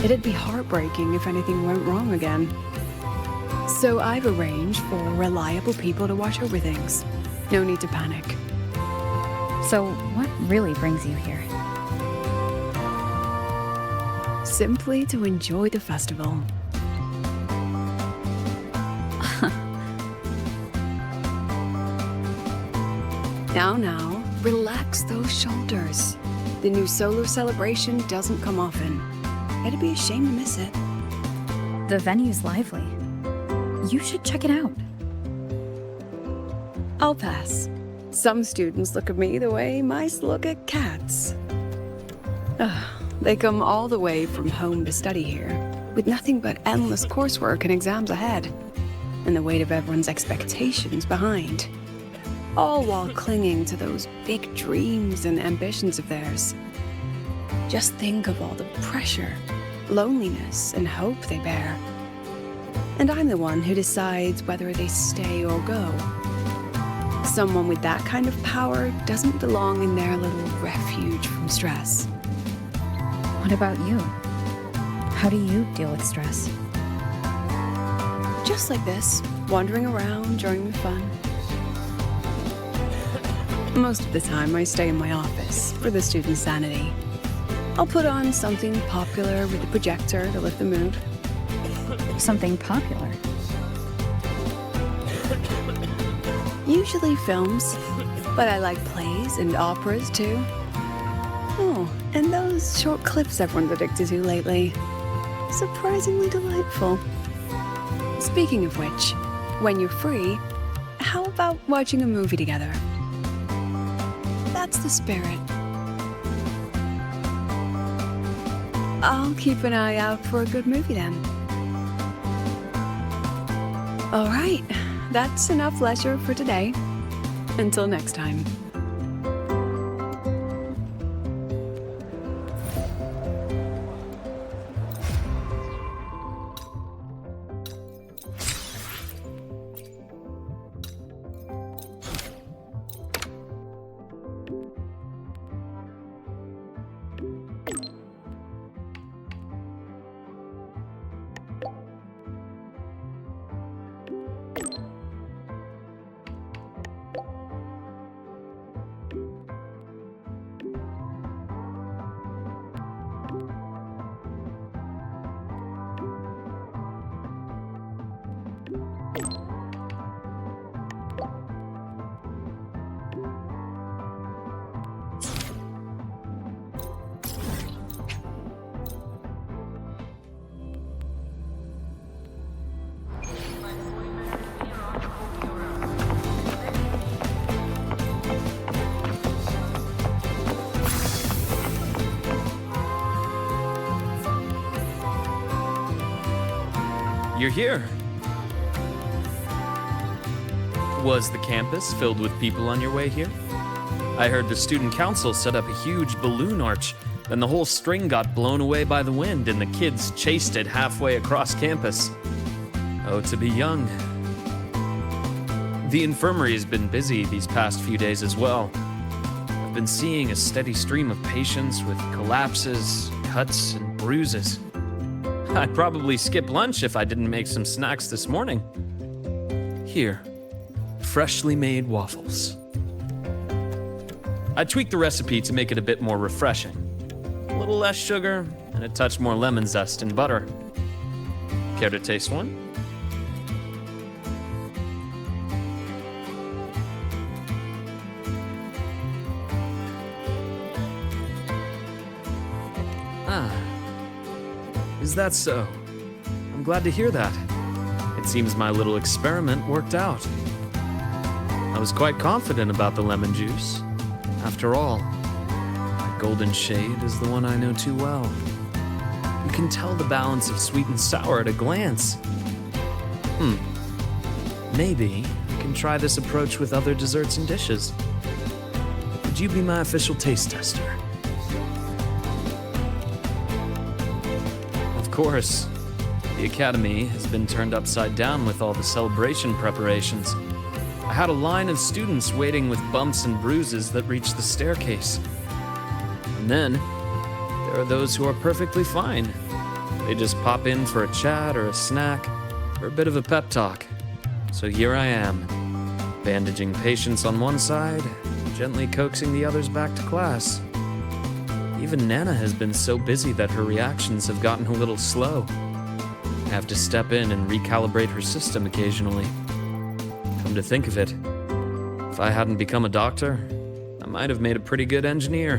It'd be heartbreaking if anything went wrong again. So I've arranged for reliable people to watch over things. No need to panic. So, what really brings you here? Simply to enjoy the festival. Now, relax those shoulders. The new solar celebration doesn't come often. It'd be a shame to miss it. The venue's lively. You should check it out. I'll pass. Some students look at me the way mice look at cats. They come all the way from home to study here, with nothing but endless coursework and exams ahead, and the weight of everyone's expectations behind. All while clinging to those big dreams and ambitions of theirs. Just think of all the pressure, loneliness, and hope they bear. And I'm the one who decides whether they stay or go. Someone with that kind of power doesn't belong in their little refuge from stress. What about you? How do you deal with stress? Just like this, wandering around during the fun. Most of the time, I stay in my office for the students' sanity. I'll put on something popular with the projector to lift the mood. Something popular? Usually films, but I like plays and operas too. Oh, and those short clips everyone's addicted to lately. Surprisingly delightful. Speaking of which, when you're free, how about watching a movie together? That's the spirit. I'll keep an eye out for a good movie then. All right, that's enough leisure for today. Until next time. you're here. Was the campus filled with people on your way here? I heard the student council set up a huge balloon arch, then the whole string got blown away by the wind and the kids chased it halfway across campus. Oh, to be young. The infirmary has been busy these past few days as well. I've been seeing a steady stream of patients with collapses, cuts, and bruises. I'd probably skip lunch if I didn't make some snacks this morning. Here, freshly made waffles. I tweaked the recipe to make it a bit more refreshing. A little less sugar and a touch more lemon zest and butter. Care to taste one? Ah, is that so? I'm glad to hear that. It seems my little experiment worked out. I was quite confident about the lemon juice. After all, that golden shade is the one I know too well. You can tell the balance of sweet and sour at a glance. Maybe I can try this approach with other desserts and dishes. Would you be my official taste tester? Of course. The Academy has been turned upside down with all the celebration preparations. I had a line of students waiting with bumps and bruises that reached the staircase. And then, there are those who are perfectly fine. They just pop in for a chat or a snack or a bit of a pep talk. So here I am, bandaging patients on one side, gently coaxing the others back to class. Even Nana has been so busy that her reactions have gotten a little slow. I have to step in and recalibrate her system occasionally. Come to think of it, if I hadn't become a doctor, I might have made a pretty good engineer.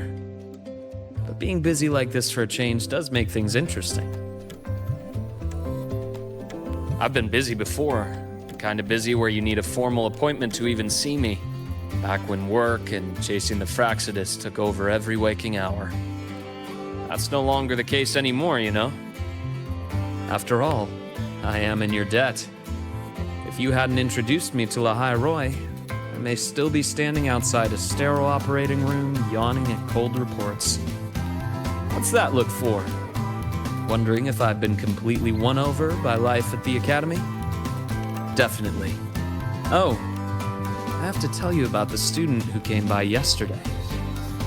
But being busy like this for a change does make things interesting. I've been busy before, the kind of busy where you need a formal appointment to even see me, back when work and chasing the Fraxidus took over every waking hour. That's no longer the case anymore, you know? After all, I am in your debt. If you hadn't introduced me to Lahai Roy, I may still be standing outside a sterile operating room, yawning at cold reports. What's that look for? Wondering if I've been completely won over by life at the Academy? Definitely. Oh, I have to tell you about the student who came by yesterday.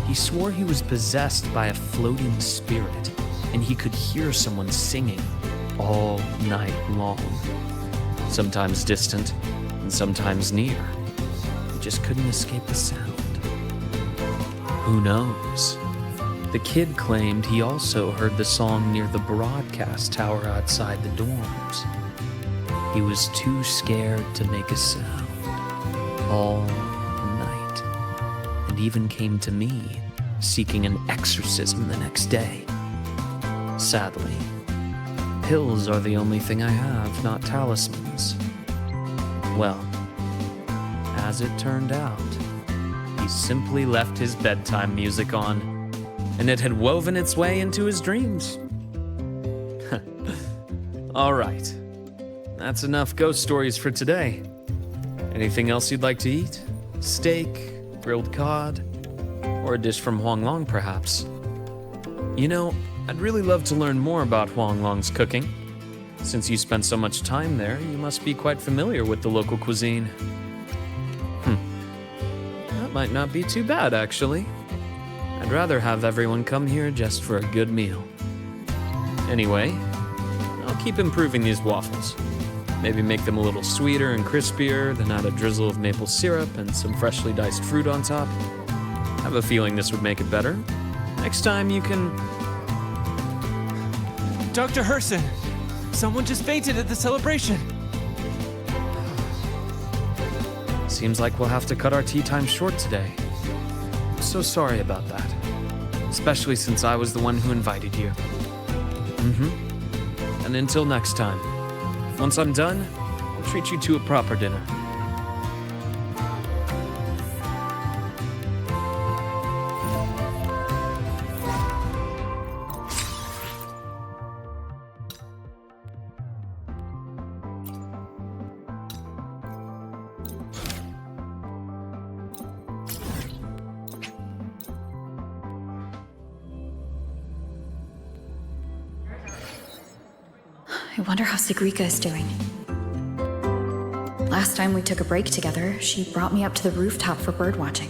He swore he was possessed by a floating spirit, and he could hear someone singing all night long. Sometimes distant, and sometimes near. He just couldn't escape the sound. Who knows? The kid claimed he also heard the song near the broadcast tower outside the dorms. He was too scared to make a sound all night, and even came to me, seeking an exorcism the next day. Sadly, pills are the only thing I have, not talismans. Well, as it turned out, he simply left his bedtime music on, and it had woven its way into his dreams. All right, that's enough ghost stories for today. Anything else you'd like to eat? Steak, grilled cod, or a dish from Huanglong, perhaps? You know, I'd really love to learn more about Huanglong's cooking. Since you spent so much time there, you must be quite familiar with the local cuisine. That might not be too bad, actually. I'd rather have everyone come here just for a good meal. Anyway, I'll keep improving these waffles. Maybe make them a little sweeter and crispier, then add a drizzle of maple syrup and some freshly diced fruit on top. I have a feeling this would make it better. Next time you can... Dr. Herson, someone just fainted at the celebration. Seems like we'll have to cut our tea time short today. I'm so sorry about that. Especially since I was the one who invited you. And until next time. Once I'm done, I'll treat you to a proper dinner. I wonder how Sigrika is doing. Last time we took a break together, she brought me up to the rooftop for birdwatching.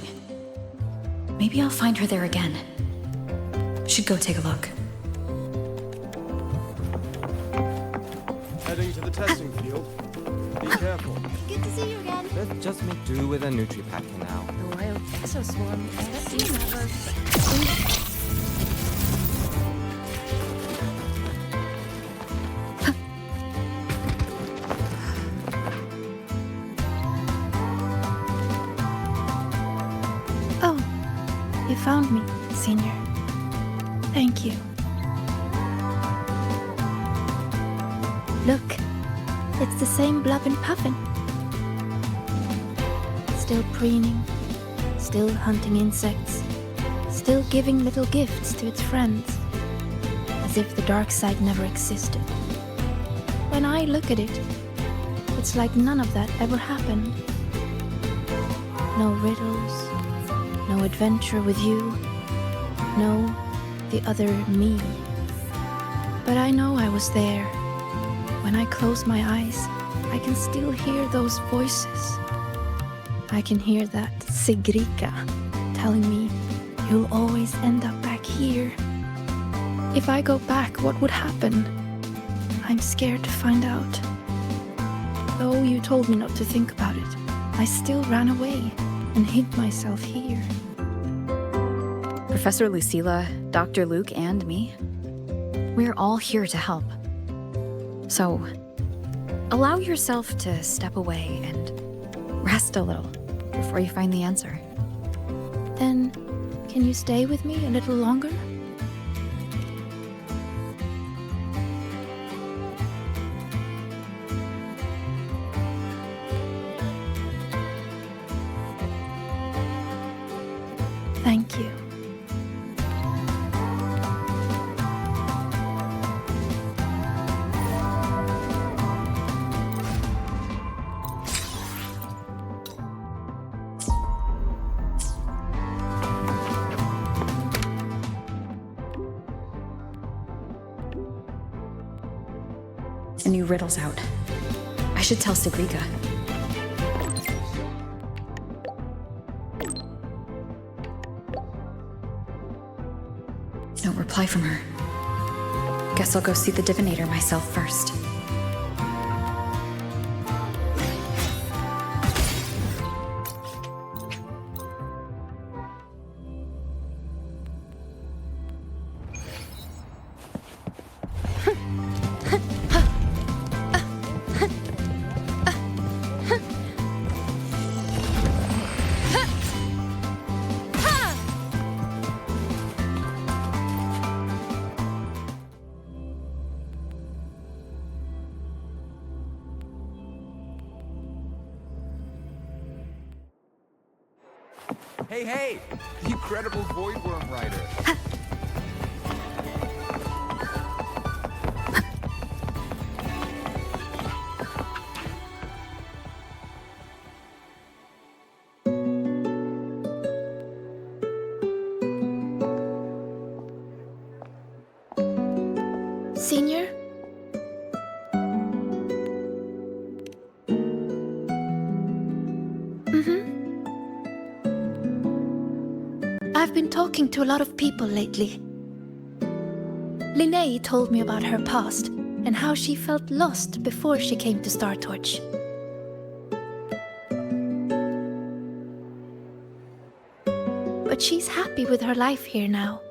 Maybe I'll find her there again. Should go take a look. Heading to the testing field. Be careful. Good to see you again. Let's just make do with a Nutri-Pack for now. The wild Peso swarm. That seems never. Oh, you found me, Senior. Thank you. Look, it's the same Bluff and Puffin. Still preening, still hunting insects, still giving little gifts to its friends, as if the dark side never existed. When I look at it, it's like none of that ever happened. No riddles, no adventure with you, no the other me. But I know I was there. When I close my eyes, I can still hear those voices. I can hear that Sigrika telling me, you'll always end up back here. If I go back, what would happen? I'm scared to find out. Though you told me not to think about it, I still ran away and hid myself here. Professor Lucilla, Dr. Luke, and me. We're all here to help. So, allow yourself to step away and rest a little before you find the answer. Then, can you stay with me a little longer? Thank you. A new riddle's out. I should tell Sigrika. No reply from her. Guess I'll go see the divinator myself first. Hey! The incredible Voidworm Rider. Senior? I've been talking to a lot of people lately. Linnea told me about her past and how she felt lost before she came to Star Torch. But she's happy with her life here now.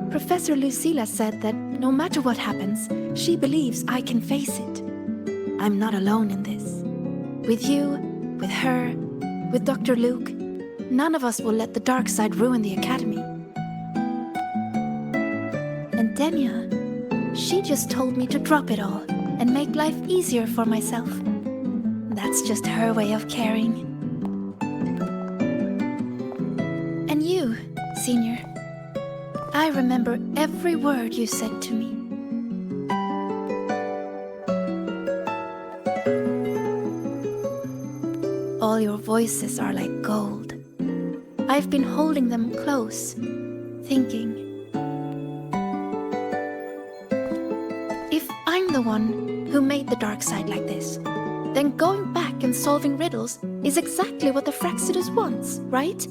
Professor Lucilla said that no matter what happens, she believes I can face it. I'm not alone in this. With you, with her, with Dr. Luke, none of us will let the dark side ruin the Academy. And Denia, she just told me to drop it all and make life easier for myself. That's just her way of caring. And you, Senior, I remember every word you said to me. All your voices are like gold. I've been holding them close, thinking. the one who made the dark side like this, then going back and solving riddles is exactly what the Fraxidus wants, right?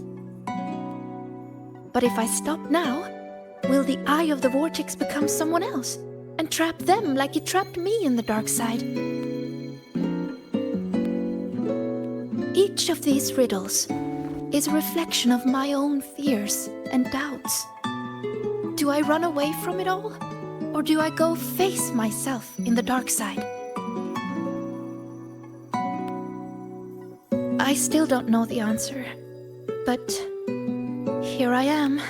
But if I stop now, will the Eye of the Vortex become someone else and trap them like it trapped me in the dark side? Each of these riddles is a reflection of my own fears and doubts. Do I run away from it all? Or do I go face myself in the dark side? I still don't know the answer, but here I am.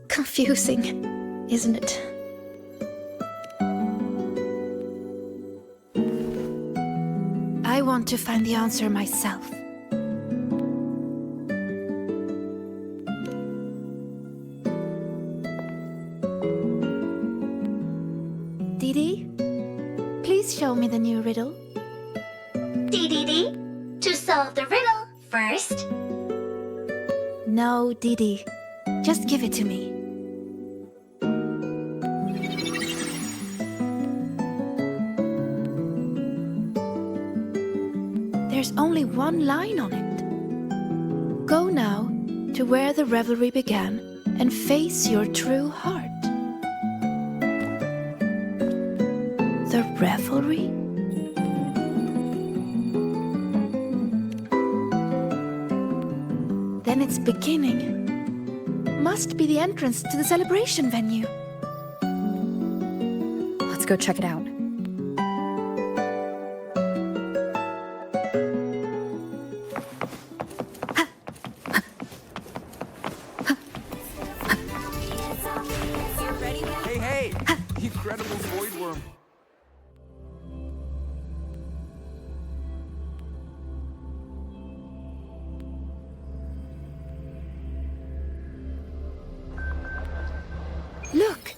Confusing, isn't it? I want to find the answer myself. Didi, please show me the new riddle. Dee, to solve the riddle first. No, Didi. Just give it to me. There's only one line on it. Go now to where the revelry began and face your true heart. The revelry? Then it's beginning. Must be the entrance to the celebration venue. Let's go check it out. Hey! Incredible void worm. Look!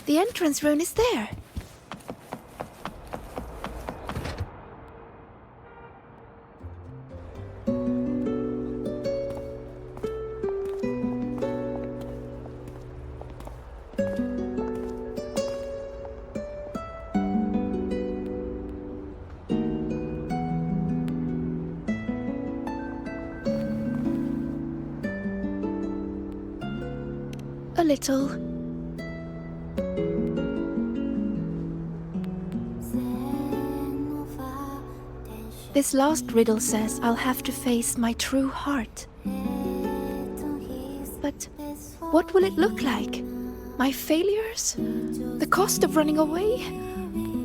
The entrance rune is there. A little. This last riddle says I'll have to face my true heart. But what will it look like? My failures? The cost of running away?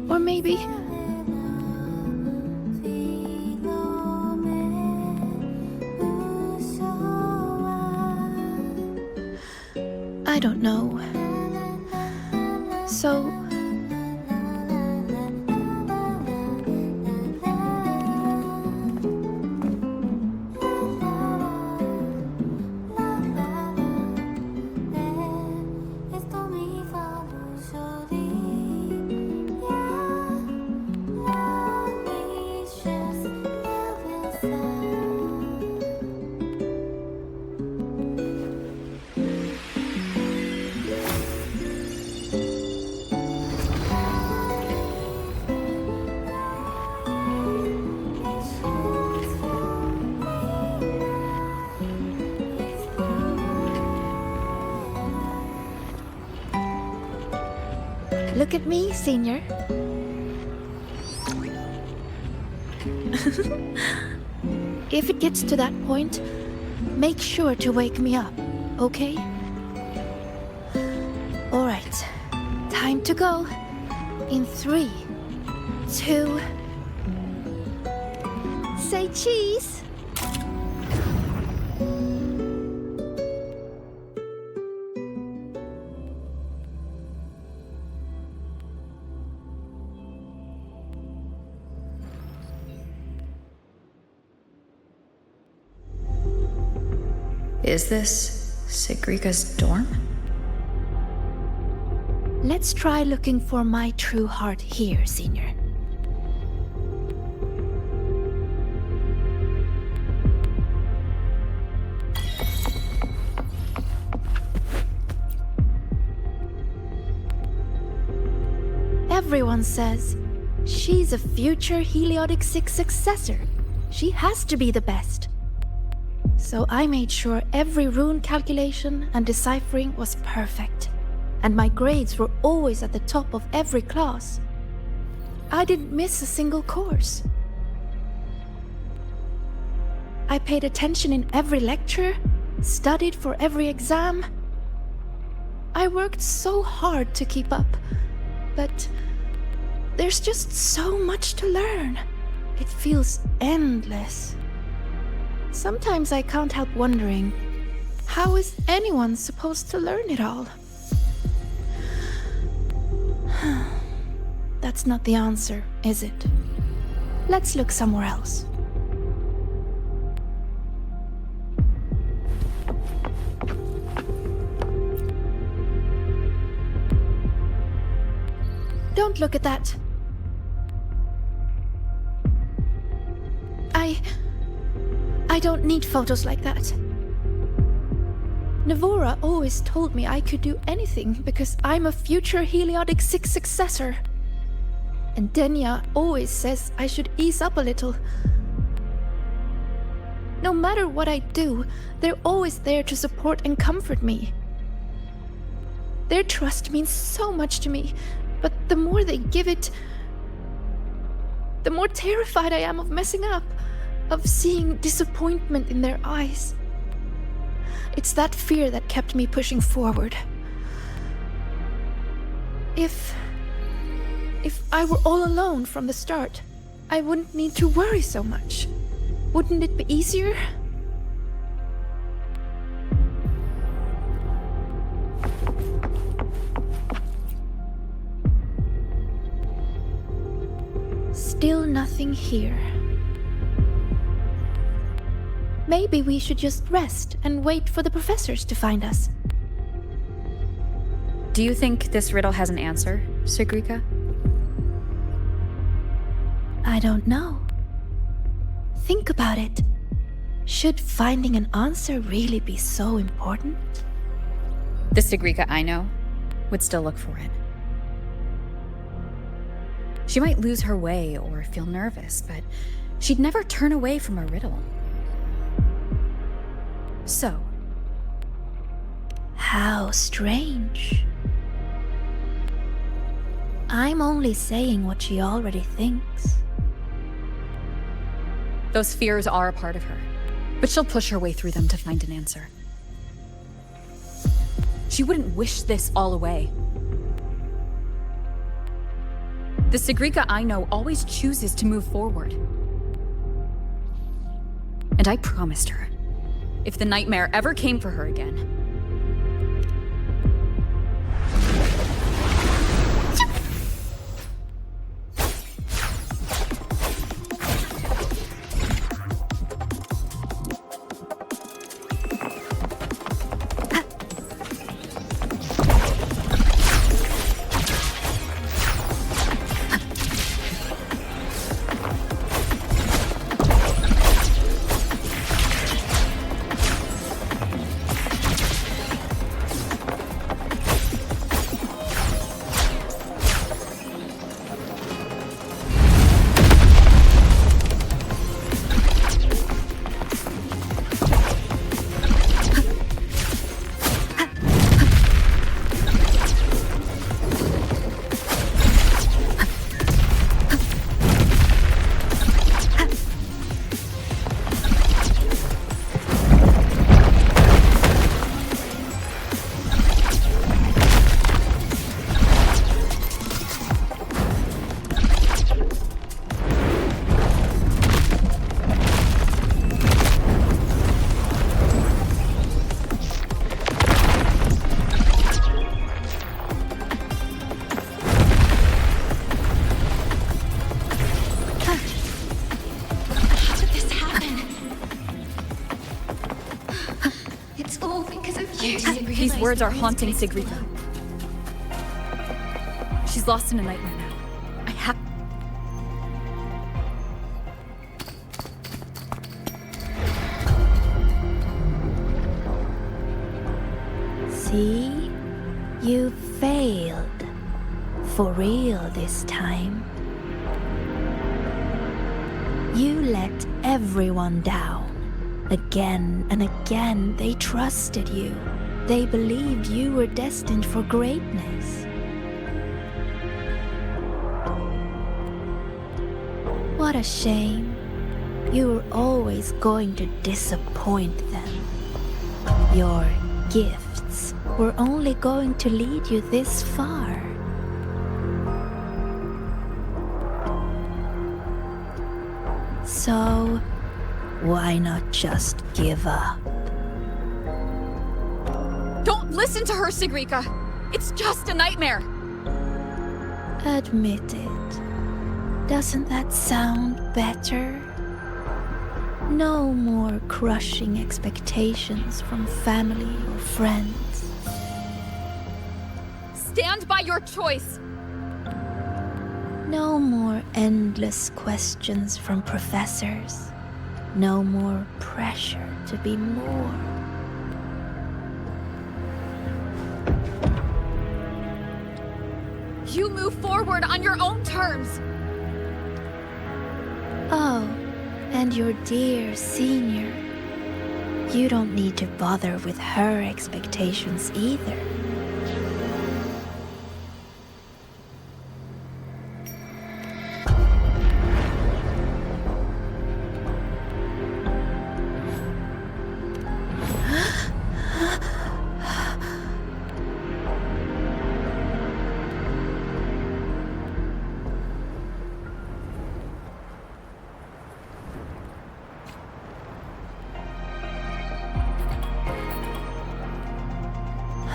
Or maybe... I don't know. So... Look at me, Senior. If it gets to that point, make sure to wake me up, okay? All right, time to go. In 3, 2... Say cheese! Is this Sigrika's dorm? Let's try looking for my true heart here, Senior. everyone says. She's a future Heliotic 6 successor. She has to be the best. So I made sure every rune calculation and deciphering was perfect. And my grades were always at the top of every class. I didn't miss a single course. I paid attention in every lecture, studied for every exam. I worked so hard to keep up, but there's just so much to learn. It feels endless. Sometimes I can't help wondering, how is anyone supposed to learn it all? That's not the answer, is it? Let's look somewhere else. Don't look at that. I don't need photos like that. Navora always told me I could do anything because I'm a future Heliotic 6 successor. And Denya always says I should ease up a little. No matter what I do, they're always there to support and comfort me. Their trust means so much to me, but the more they give it, the more terrified I am of messing up, of seeing disappointment in their eyes. It's that fear that kept me pushing forward. If I were all alone from the start, I wouldn't need to worry so much. Wouldn't it be easier? Still nothing here. Maybe we should just rest and wait for the professors to find us. Do you think this riddle has an answer, Sigrika? I don't know. Think about it. Should finding an answer really be so important? The Sigrika I know would still look for it. She might lose her way or feel nervous, but she'd never turn away from a riddle. So, how strange. I'm only saying what she already thinks. Those fears are a part of her, but she'll push her way through them to find an answer. She wouldn't wish this all away. The Sigrika I know always chooses to move forward. And I promised her, if the nightmare ever came for her again, these words are haunting Sigrika. She's lost in a nightmare now. I have... See? You failed. for real this time. You let everyone down. Again and again, they trusted you. They believed you were destined for greatness. What a shame. You were always going to disappoint them. Your gifts were only going to lead you this far. So, why not just give up? Don't listen to her, Sigrika! It's just a nightmare! Admit it. Doesn't that sound better? No more crushing expectations from family or friends. Stand by your choice! No more endless questions from professors. No more pressure to be more. You move forward on your own terms! Oh, and your dear senior. You don't need to bother with her expectations either.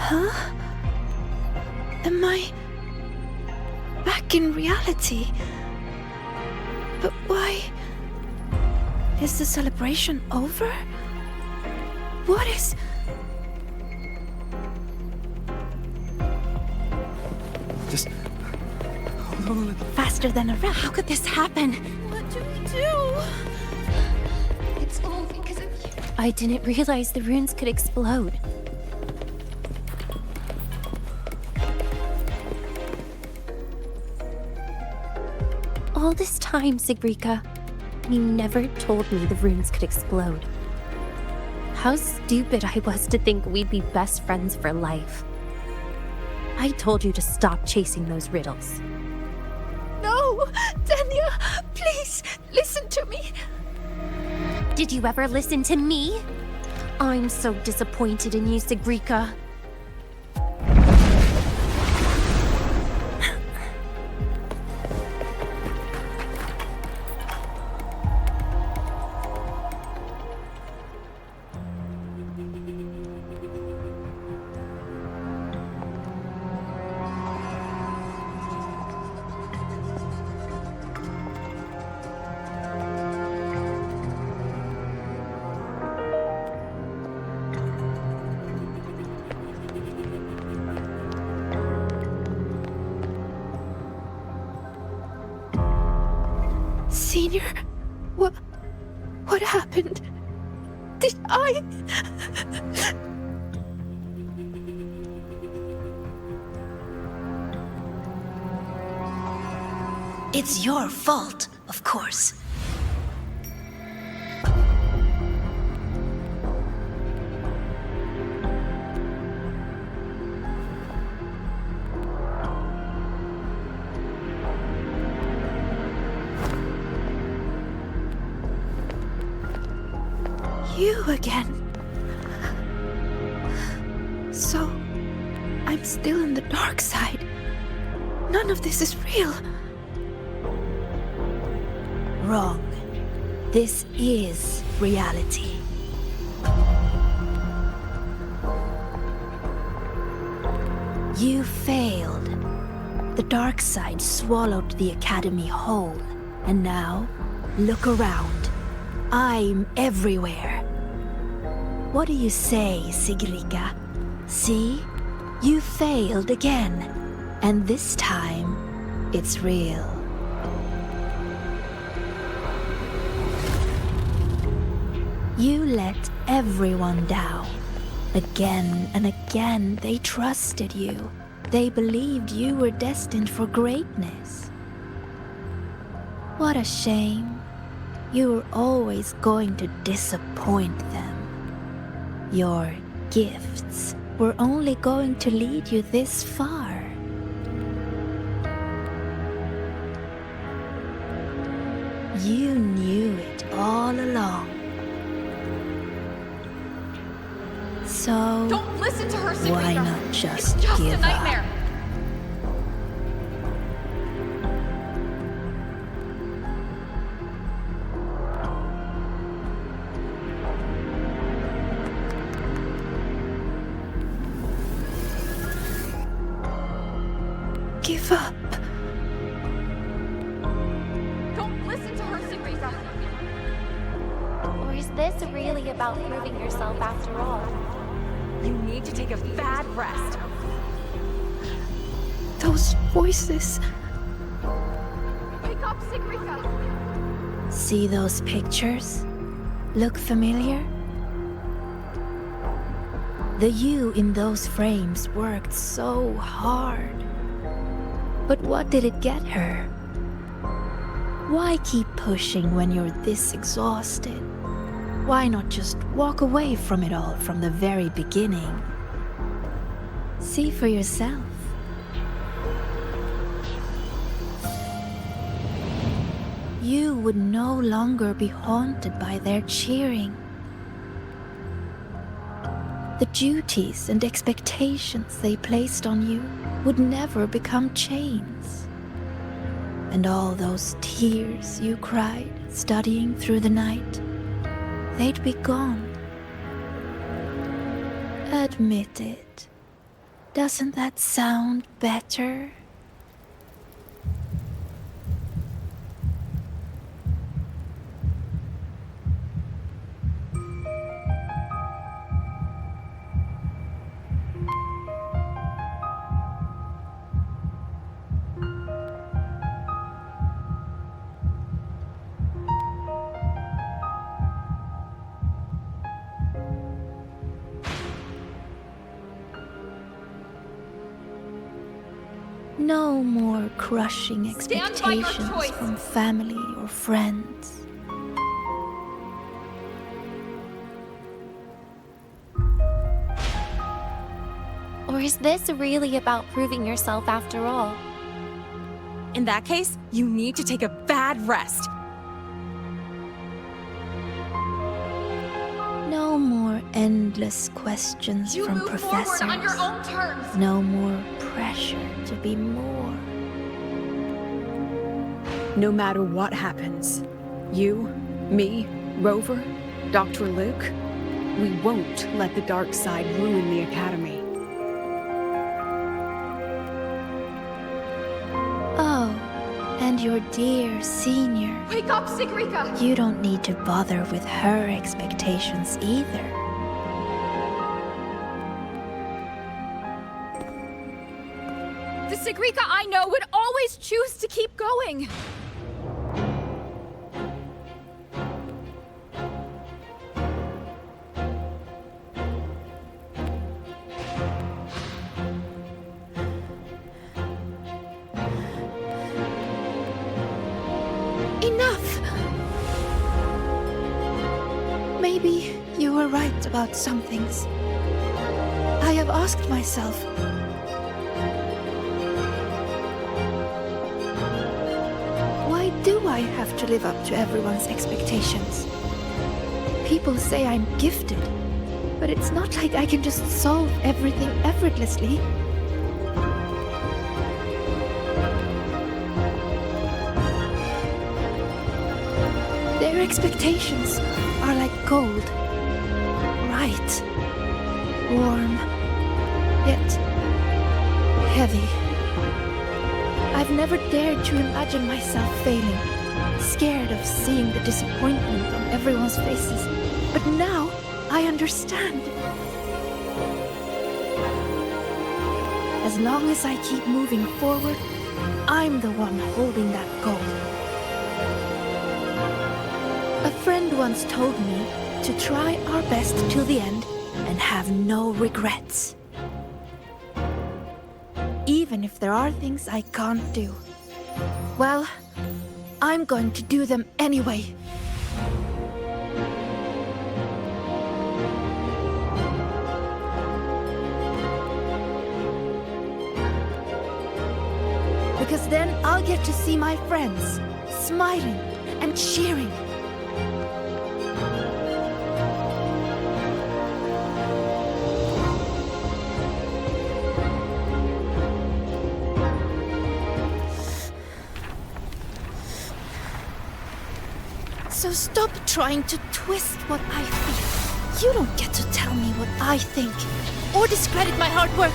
Huh? Am I back in reality? But why? Is the celebration over? What is... Just hold on a little. Faster than a rat. How could this happen? What do we do? It's all because of you. I didn't realize the runes could explode. All this time, Sigrika, you never told me the runes could explode. How stupid I was to think we'd be best friends for life. I told you to stop chasing those riddles. No! Denya! Please, listen to me! Did you ever listen to me? I'm so disappointed in you, Sigrika. Senior, what happened? Did I... It's your fault, of course. You again. So, I'm still in the dark side. None of this is real. Wrong. This is reality. You failed. The dark side swallowed the Academy whole. And now, look around. I'm everywhere. What do you say, Sigrika? See? You failed again. And this time, it's real. You let everyone down. Again and again, they trusted you. They believed you were destined for greatness. What a shame. You were always going to disappoint them. Your gifts were only going to lead you this far. You knew it all along. So, Don't listen to her, why Sabrina. not just It's just give a nightmare. up? Give up. Don't listen to her, Sabrina. Or is this really about proving yourself after all? You need to take a bad rest. Those voices. Wake up, Sigrika. See those pictures? Look familiar? The you in those frames worked so hard. But what did it get her? Why keep pushing when you're this exhausted? Why not just walk away from it all from the very beginning? See for yourself. You would no longer be haunted by their cheering. The duties and expectations they placed on you would never become chains. And all those tears you cried studying through the night, they'd be gone. Admit it. Doesn't that sound better? No more crushing Stand by your expectations choice. from family or friends. Or is this really about proving yourself after all? In that case, you need to take a bad rest. No more endless questions You from move professors. forward on your own terms. No more pressure to be more. No matter what happens, you, me, Rover, Dr. Luke, we won't let the dark side ruin the Academy. Oh, and your dear senior. Wake up, Sigrika. You don't need to bother with her expectations either. The Sigrika I know would always choose to keep going. Enough! Maybe you were right about some things. I have asked myself, why do I have to live up to everyone's expectations? People say I'm gifted, but it's not like I can just solve everything effortlessly. Their expectations are like gold. Bright, warm, yet heavy. I've never dared to imagine myself failing, scared of seeing the disappointment on everyone's faces. But now I understand. As long as I keep moving forward, I'm the one holding that gold. A friend once told me to try our best till the end and have no regrets. even if there are things I can't do. Well, I'm going to do them anyway. Because then I'll get to see my friends, smiling and cheering. So stop trying to twist what I feel. You don't get to tell me what I think, or discredit my hard work.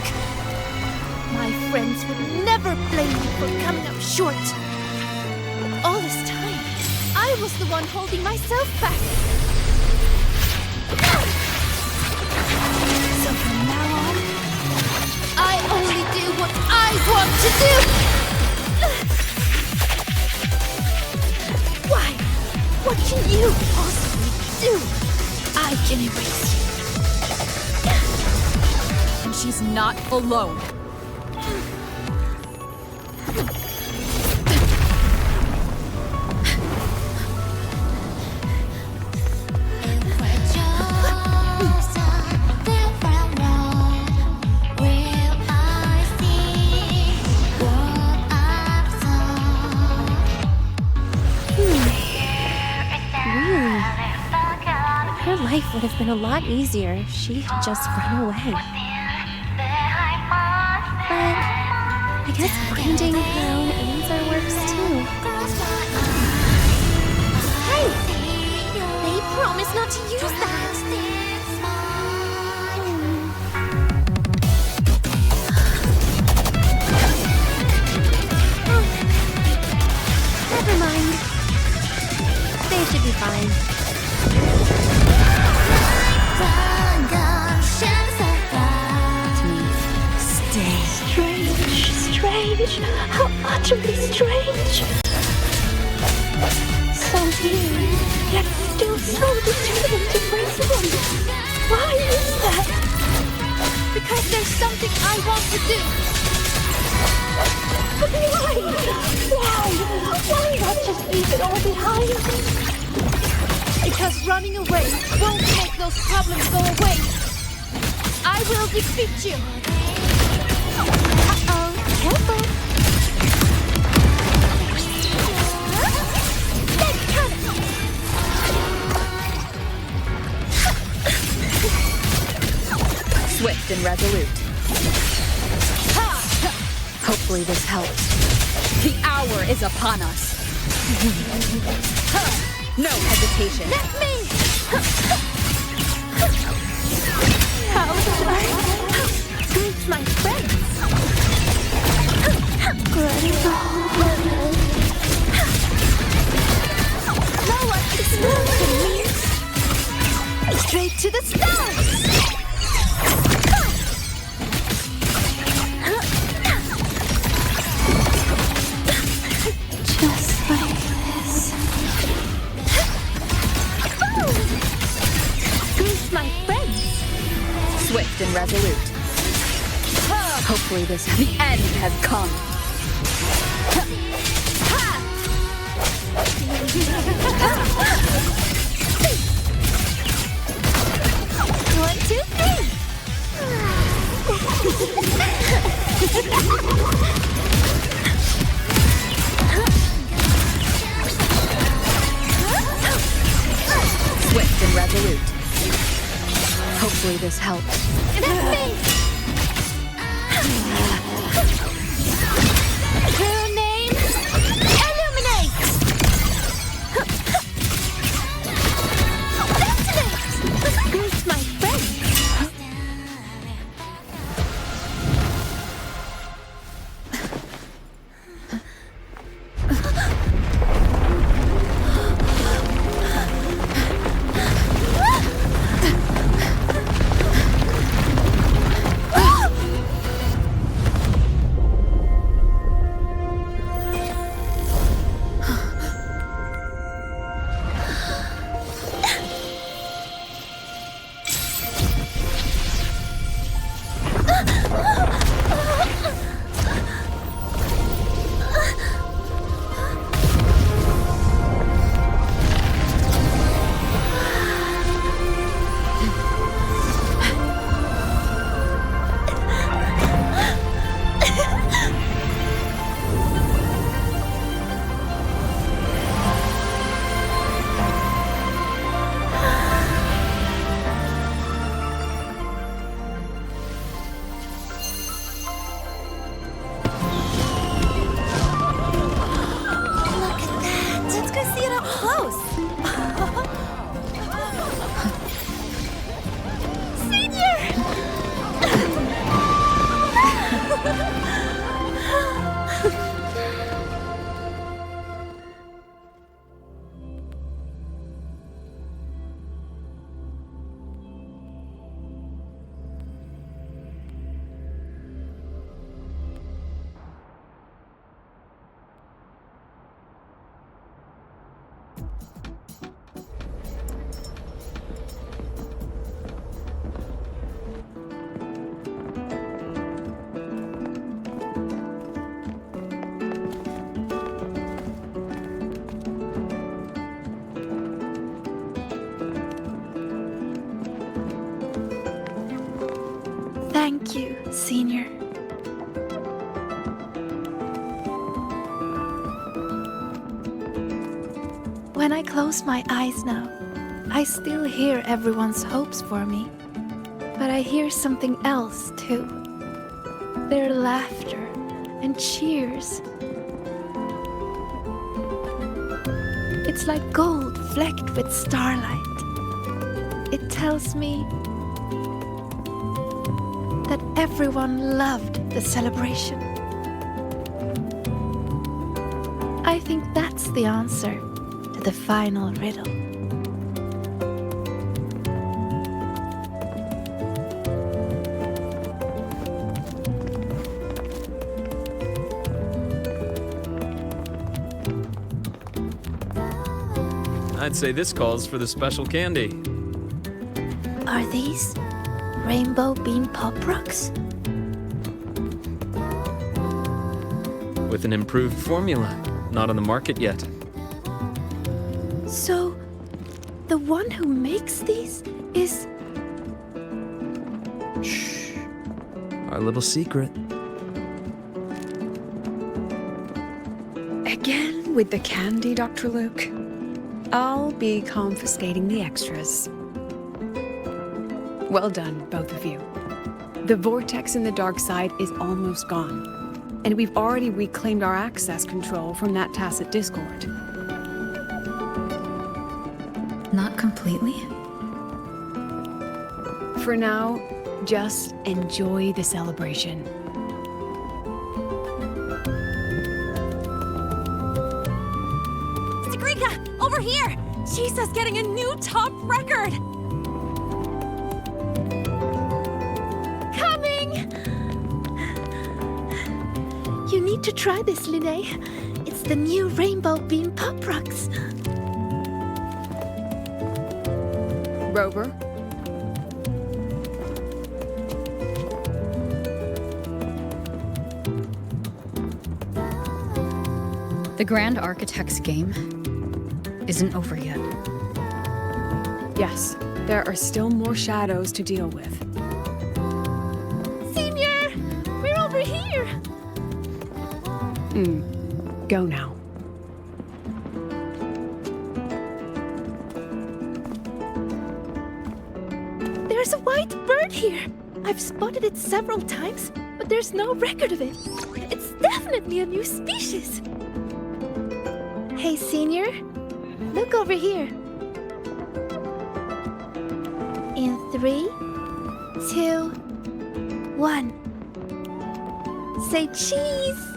My friends would never blame me for coming up short. But all this time, I was the one holding myself back. So from now on, I only do what I want to do! Why? What can you possibly do? I can erase you. And she's not alone. Life would have been a lot easier if she had just run away. But I guess finding her own answer works too. Hey! They promised not to use that! Never mind. They should be fine. Strange. How utterly strange. So weird, yet still so determined to break them. Why is that? Because there's something I want to do. But why? Why not just leave it all behind? Because running away won't make those problems go away. I will defeat you. Careful! Swift and resolute. Hopefully this helps. The hour is upon us. No hesitation. Let me! How should I greet my friends? No one is moving me. Straight to the stars! Just like this. Greet my friends. Swift and resolute. Hopefully the end has come. 1, 2, 3. Swift and resolute. Hopefully this helps. Her name, illuminate! Detonate! Greet my friends! Senior. When I close my eyes now, I still hear everyone's hopes for me. But I hear something else too. Their laughter and cheers. It's like gold flecked with starlight. It tells me that everyone loved the celebration. I think that's the answer to the final riddle. I'd say this calls for the special candy. Are these rainbow bean pop rocks? With an improved formula, not on the market yet. So, the one who makes these is... Shh. Our little secret. Again with the candy, Dr. Luke? I'll be confiscating the extras. Well done, both of you. The vortex in the dark side is almost gone, and we've already reclaimed our access control from that tacit discord. Not completely? For now, just enjoy the celebration. Over here! Jesus getting a new top record! Coming! You need to try this, Linnae. It's the new rainbow bean pop rocks. Rover? The Grand Architect's game isn't over yet. Yes, there are still more shadows to deal with. Senior! We're over here! Go now. There's a white bird here! I've spotted it several times, but there's no record of it. It's definitely a new species. Hey, Senior. Look over here. In 3, 2, 1. Say cheese!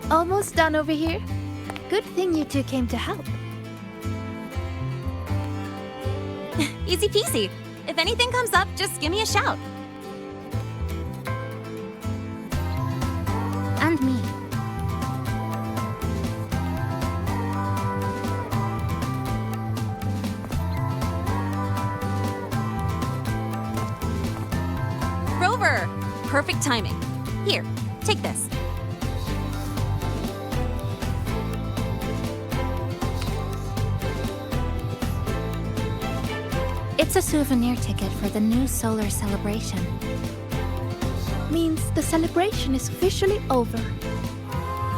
Almost done over here. Good thing you two came to help. Easy peasy. If anything comes up, just give me a shout. And me. Rover! Perfect timing. Here, take this. It's a souvenir ticket for the new solar celebration. Means the celebration is officially over.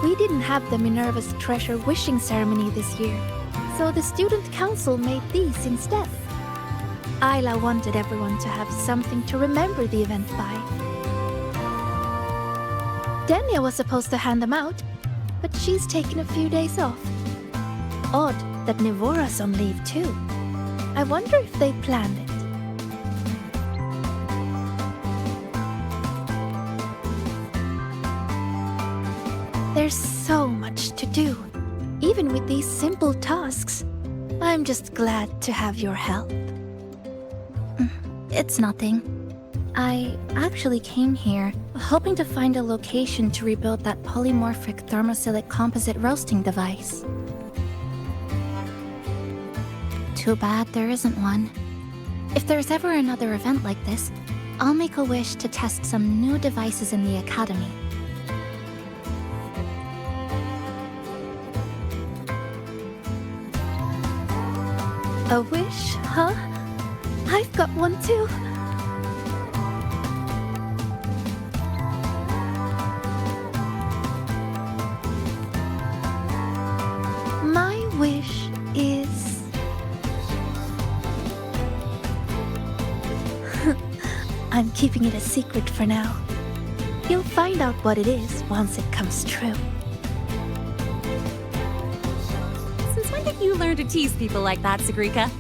We didn't have the Minerva's treasure wishing ceremony this year, so the student council made these instead. Isla wanted everyone to have something to remember the event by. Denia was supposed to hand them out, but she's taken a few days off. Odd that Nivora's on leave too. I wonder if they planned it. There's so much to do, even with these simple tasks. I'm just glad to have your help. It's nothing. I actually came here hoping to find a location to rebuild that polymorphic thermophilic composite roasting device. Too bad there isn't one. If there's ever another event like this, I'll make a wish to test some new devices in the academy. A wish, huh? I've got one too. My wish is... I'm keeping it a secret for now. You'll find out what it is once it comes true. Since when did you learn to tease people like that, Sagrika?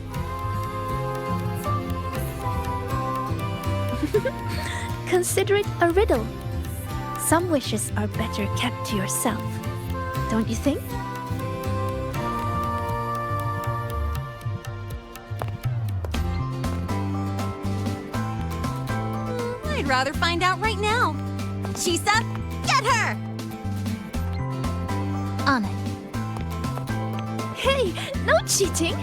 Consider it a riddle. Some wishes are better kept to yourself, don't you think? I'd rather find out right now. Chisa, get her! On it. Hey, no cheating!